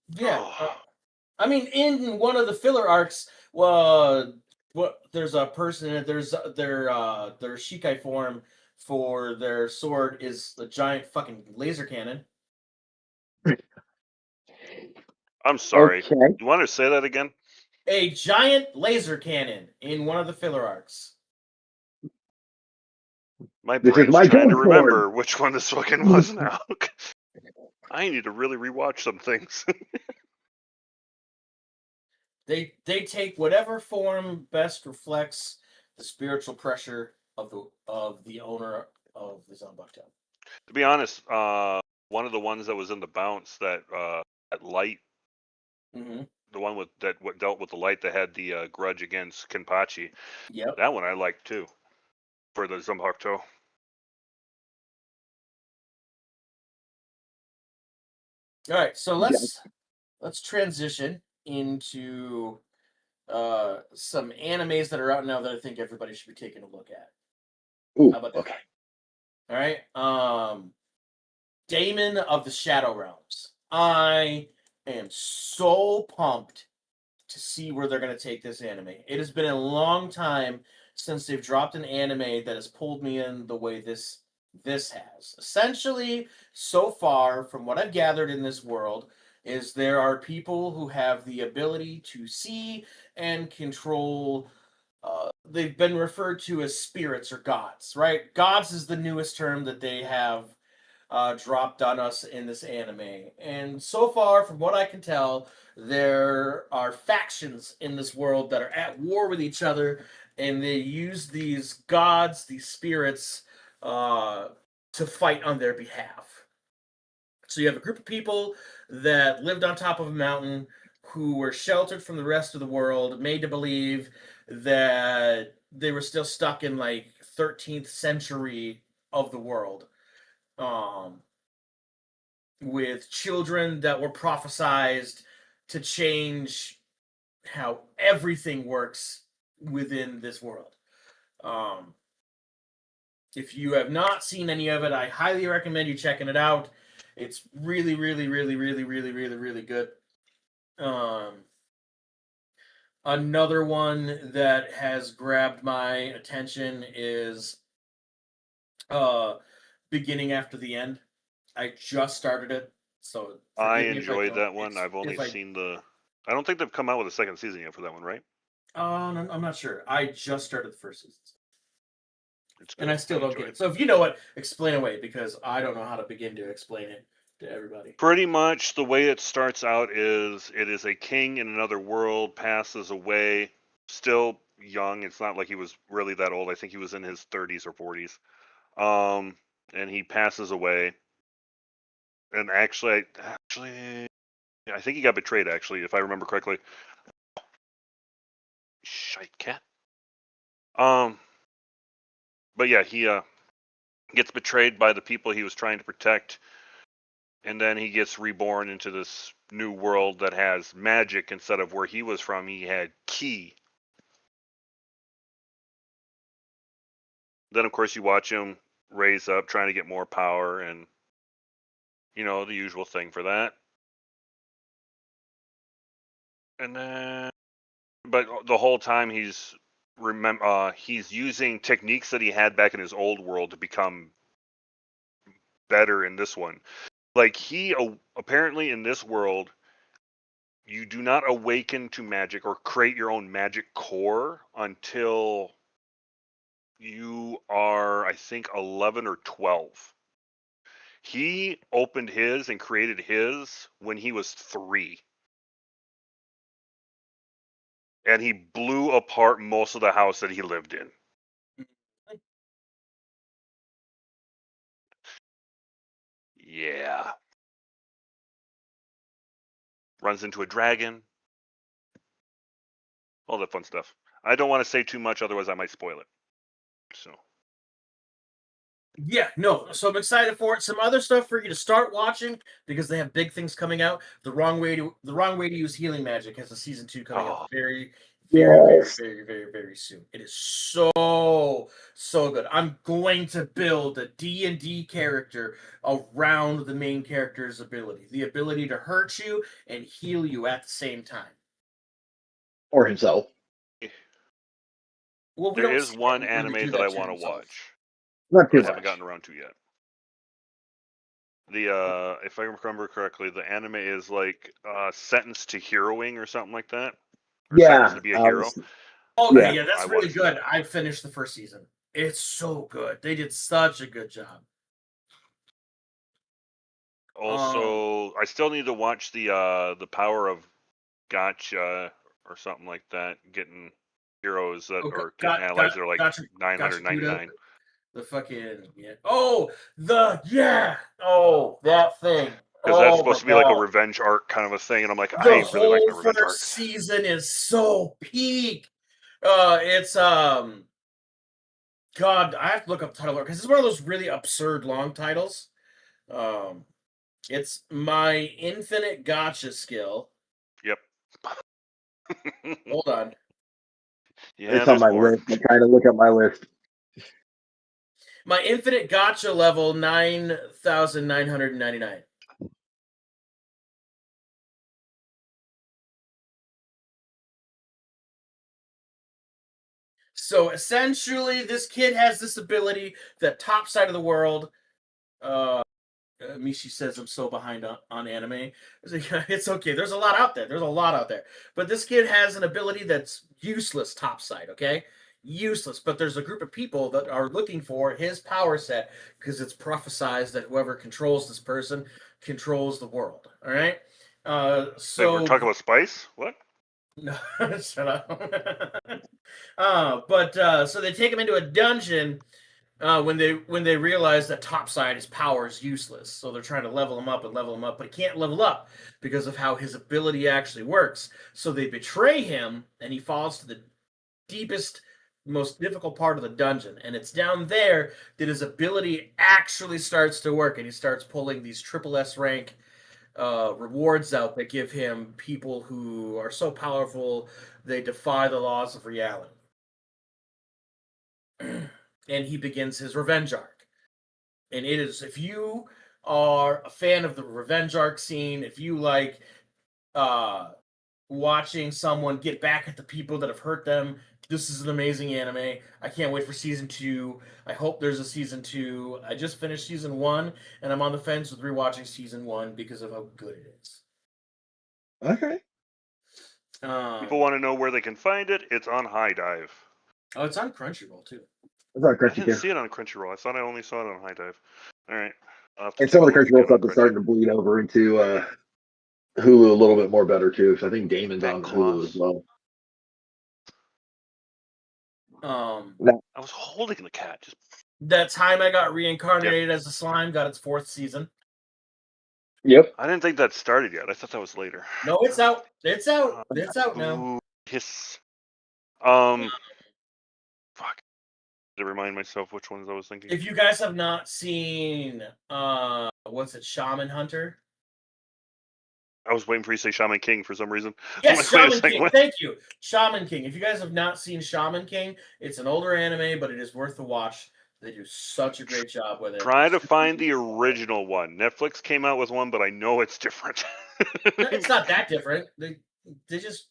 Yeah. I mean, in one of the filler arcs, there's a person, there's their Shikai form for their sword is a giant fucking laser cannon. I'm sorry. Okay. You want to say that again? A giant laser cannon in one of the filler arcs. My This is brain's my trying to gold sword. remember which one this fucking was now. I need to really rewatch some things. They take whatever form best reflects the spiritual pressure of the owner of the Zanpakuto. To be honest, one of the ones that was in the bounce, that light, Mm-hmm. the one with that what dealt with the light that had the grudge against Kenpachi. Yep. That one I liked too, for the Zanpakuto. All right, so let's transition into some animes that are out now that I think everybody should be taking a look at. Ooh, How about that? okay. All right. Daemon of the Shadow Realms. I am so pumped to see where they're going to take this anime. It has been a long time since they've dropped an anime that has pulled me in the way this has. Essentially, so far, from what I've gathered in this world, is there are people who have the ability to see and control. They've been referred to as spirits or gods, right? Gods is the newest term that they have dropped on us in this anime. And so far, from what I can tell, there are factions in this world that are at war with each other, and they use these gods, these spirits, to fight on their behalf. So you have a group of people that lived on top of a mountain who were sheltered from the rest of the world, made to believe that they were still stuck in like 13th century of the world. With children that were prophesized to change how everything works within this world. If you have not seen any of it, I highly recommend you checking it out. It's really, really, really, really, really, really, really good. Another one that has grabbed my attention is Beginning After the End. I just started it, so I forgive me if I enjoyed don't. that one. I've only seen the. I don't think they've come out with a second season yet for that one, right? I'm not sure. I just started the first season. It's good. And I still don't get it. So if you know it, explain away, because I don't know how to begin to explain it to everybody. Pretty much the way it starts out is it is a king in another world, passes away, still young. It's not like he was really that old. I think he was in his 30s or 40s. And he passes away. And actually, I think he got betrayed, actually, if I remember correctly. Shite cat. But yeah, he gets betrayed by the people he was trying to protect, and then he gets reborn into this new world that has magic instead of where he was from. He had ki. Then, of course, you watch him raise up, trying to get more power, and you know the usual thing for that. And then, but the whole time he's using techniques that he had back in his old world to become better in this one. Like he apparently in this world, you do not awaken to magic or create your own magic core until you are, I think, 11 or 12. He opened his and created his when he was 3. And he blew apart most of the house that he lived in. Yeah. Runs into a dragon. All that fun stuff. I don't want to say too much, otherwise I might spoil it. So. Yeah, no. So I'm excited for it. Some other stuff for you to start watching, because they have big things coming out. The Wrong Way to Use Healing Magic has a season 2 coming out very, Yes. very, very, very soon. It is so good. I'm going to build a D&D character around the main character's ability. The ability to hurt you and heal you at the same time. Or himself. Well, there is one anime that I want to watch. Not too I much. haven't gotten around to yet. The if I remember correctly, the anime is like Sentenced to Heroing or something like that. Or Sentenced to be a hero. Okay, yeah, that's really good. I finished the first season. It's so good. They did such a good job. Also, I still need to watch the Power of Gotcha or something like that. Getting heroes that or getting allies that are like 999. The fucking that thing. Because that's supposed to be like a revenge arc kind of a thing, and I'm like, I really like the revenge arc. Season is so peak. It's God, I have to look up the title because it's one of those really absurd long titles. It's My Infinite Gotcha Skill. Yep. Hold on. Yeah, it's on my list. I'm trying to look up my list. My Infinite Gotcha level 9,999. So essentially, this kid has this ability that top side of the world. Mishi says I'm so behind on anime. It's okay. There's a lot out there. But this kid has an ability that's useless topside, okay? Useless. But there's a group of people that are looking for his power set because it's prophesized that whoever controls this person controls the world. All right? So we're talking about Spice? What? No, shut up. So they take him into a dungeon when they realize that topside his power is useless. So they're trying to level him up, but he can't level up because of how his ability actually works. So they betray him, and he falls to the deepest, most difficult part of the dungeon. And it's down there that his ability actually starts to work, and he starts pulling these triple S rank rewards out that give him people who are so powerful they defy the laws of reality. And he begins his revenge arc. And it is, if you are a fan of the revenge arc scene, if you like watching someone get back at the people that have hurt them, this is an amazing anime. I can't wait for season 2. I hope there's a season 2. I just finished season 1, and I'm on the fence with rewatching season 1 because of how good it is. Okay. People want to know where they can find it. It's on High Dive. Oh, it's on Crunchyroll too. It's on I didn't Crunchyroll. see it on Crunchyroll. I thought I only saw it on High Dive. All right. And some of the Crunchyroll stuff is starting to bleed over into Hulu a little bit more better too. So I think Damon's on Hulu as well. I was holding the cat. Just That time I got reincarnated as a slime got its 4th season. Yep. I didn't think that started yet. I thought that was later. No, it's out. It's out. It's out now. Hiss. Fuck. To remind myself which ones I was thinking. If you guys have not seen, what's it, Shaman Hunter? I was waiting for you to say Shaman King for some reason. Yes, Shaman King. Thank you. Shaman King. If you guys have not seen Shaman King, it's an older anime, but it is worth the watch. They do such a great job with it. Try to find the original one. Netflix came out with one, but I know it's different. No, it's not that different. They just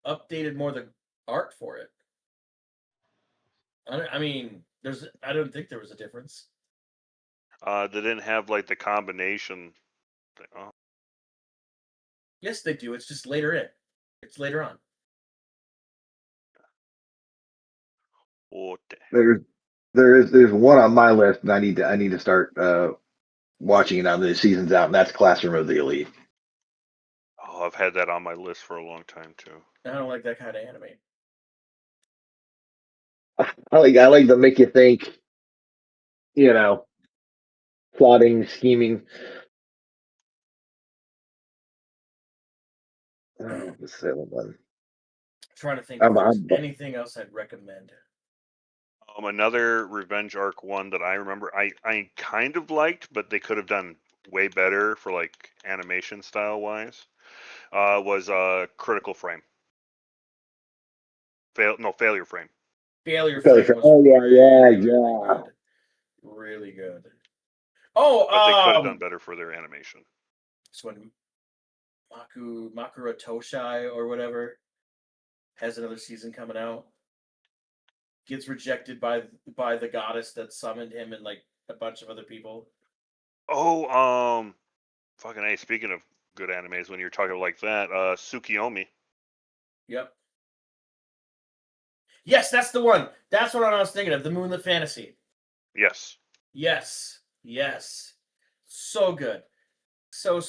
updated more the art for it. I mean, I don't think there was a difference. They didn't have like the combination thing. Oh. Yes, they do. It's just later in. It's later on. What? There's one on my list, and I need to start watching it now that the season's out, and that's Classroom of the Elite. Oh, I've had that on my list for a long time too. I don't like that kind of anime. I like to make you think, plotting, scheming. Oh, the second one. I'm trying to think if there's anything else I'd recommend. Another revenge arc one that I remember I kind of liked, but they could have done way better for like animation style wise. Was Critical Frame. Failure Frame. Failure Frame was really good. Really good. Oh, but they could have done better for their animation. So when Makura Toshai or whatever has another season coming out, gets rejected by the goddess that summoned him and like a bunch of other people. Oh, fucking A. Speaking of good animes, when you're talking like that, Tsukiyomi. Yep. Yes, that's the one. That's what I was thinking of. The Moonlit Fantasy. Yes. Yes. Yes. So good. So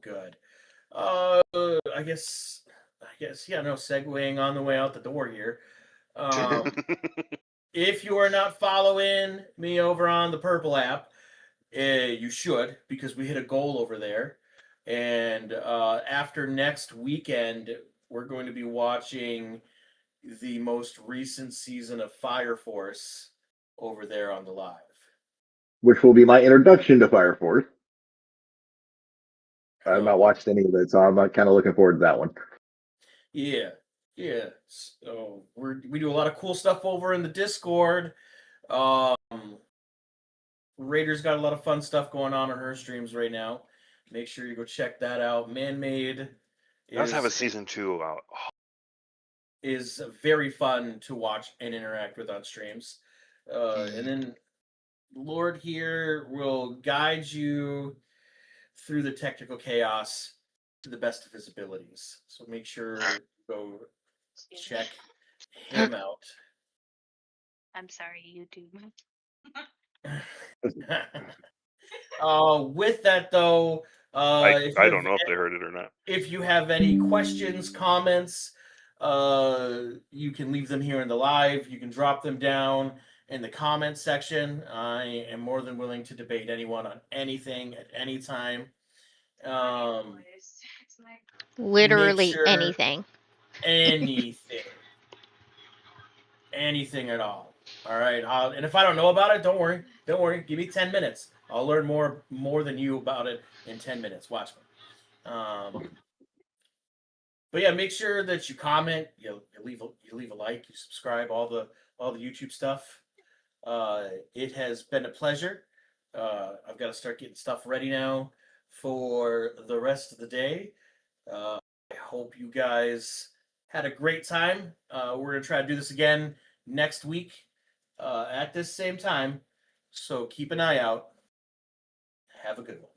good. I guess, yeah, no segueing on the way out the door here. If you are not following me over on the Purple app, you should, because we hit a goal over there. And after next weekend, we're going to be watching the most recent season of Fire Force over there on the live. Which will be my introduction to Fire Force. I've not watched any of it, so I'm kind of looking forward to that one. Yeah. So we do a lot of cool stuff over in the Discord. Raider's got a lot of fun stuff going on her streams right now. Make sure you go check that out. ManMade does have a season 2 out. Oh. Is very fun to watch and interact with on streams. And then Lord here will guide you through the technical chaos to the best of his abilities. So make sure you go check him out. I'm sorry, YouTube. With that though, I don't know if they heard it or not. If you have any questions, comments, you can leave them here in the live. You can drop them down in the comment section. I am more than willing to debate anyone on anything at any time. Literally anything. Anything at all. All right. And if I don't know about it, don't worry. Don't worry. Give me 10 minutes. I'll learn more than you about it in 10 minutes. Watch me. But yeah, make sure that you comment, you leave a like, you subscribe, all the YouTube stuff. It has been a pleasure. I've got to start getting stuff ready now for the rest of the day. I hope you guys had a great time. We're gonna try to do this again next week at this same time. So keep an eye out. Have a good one.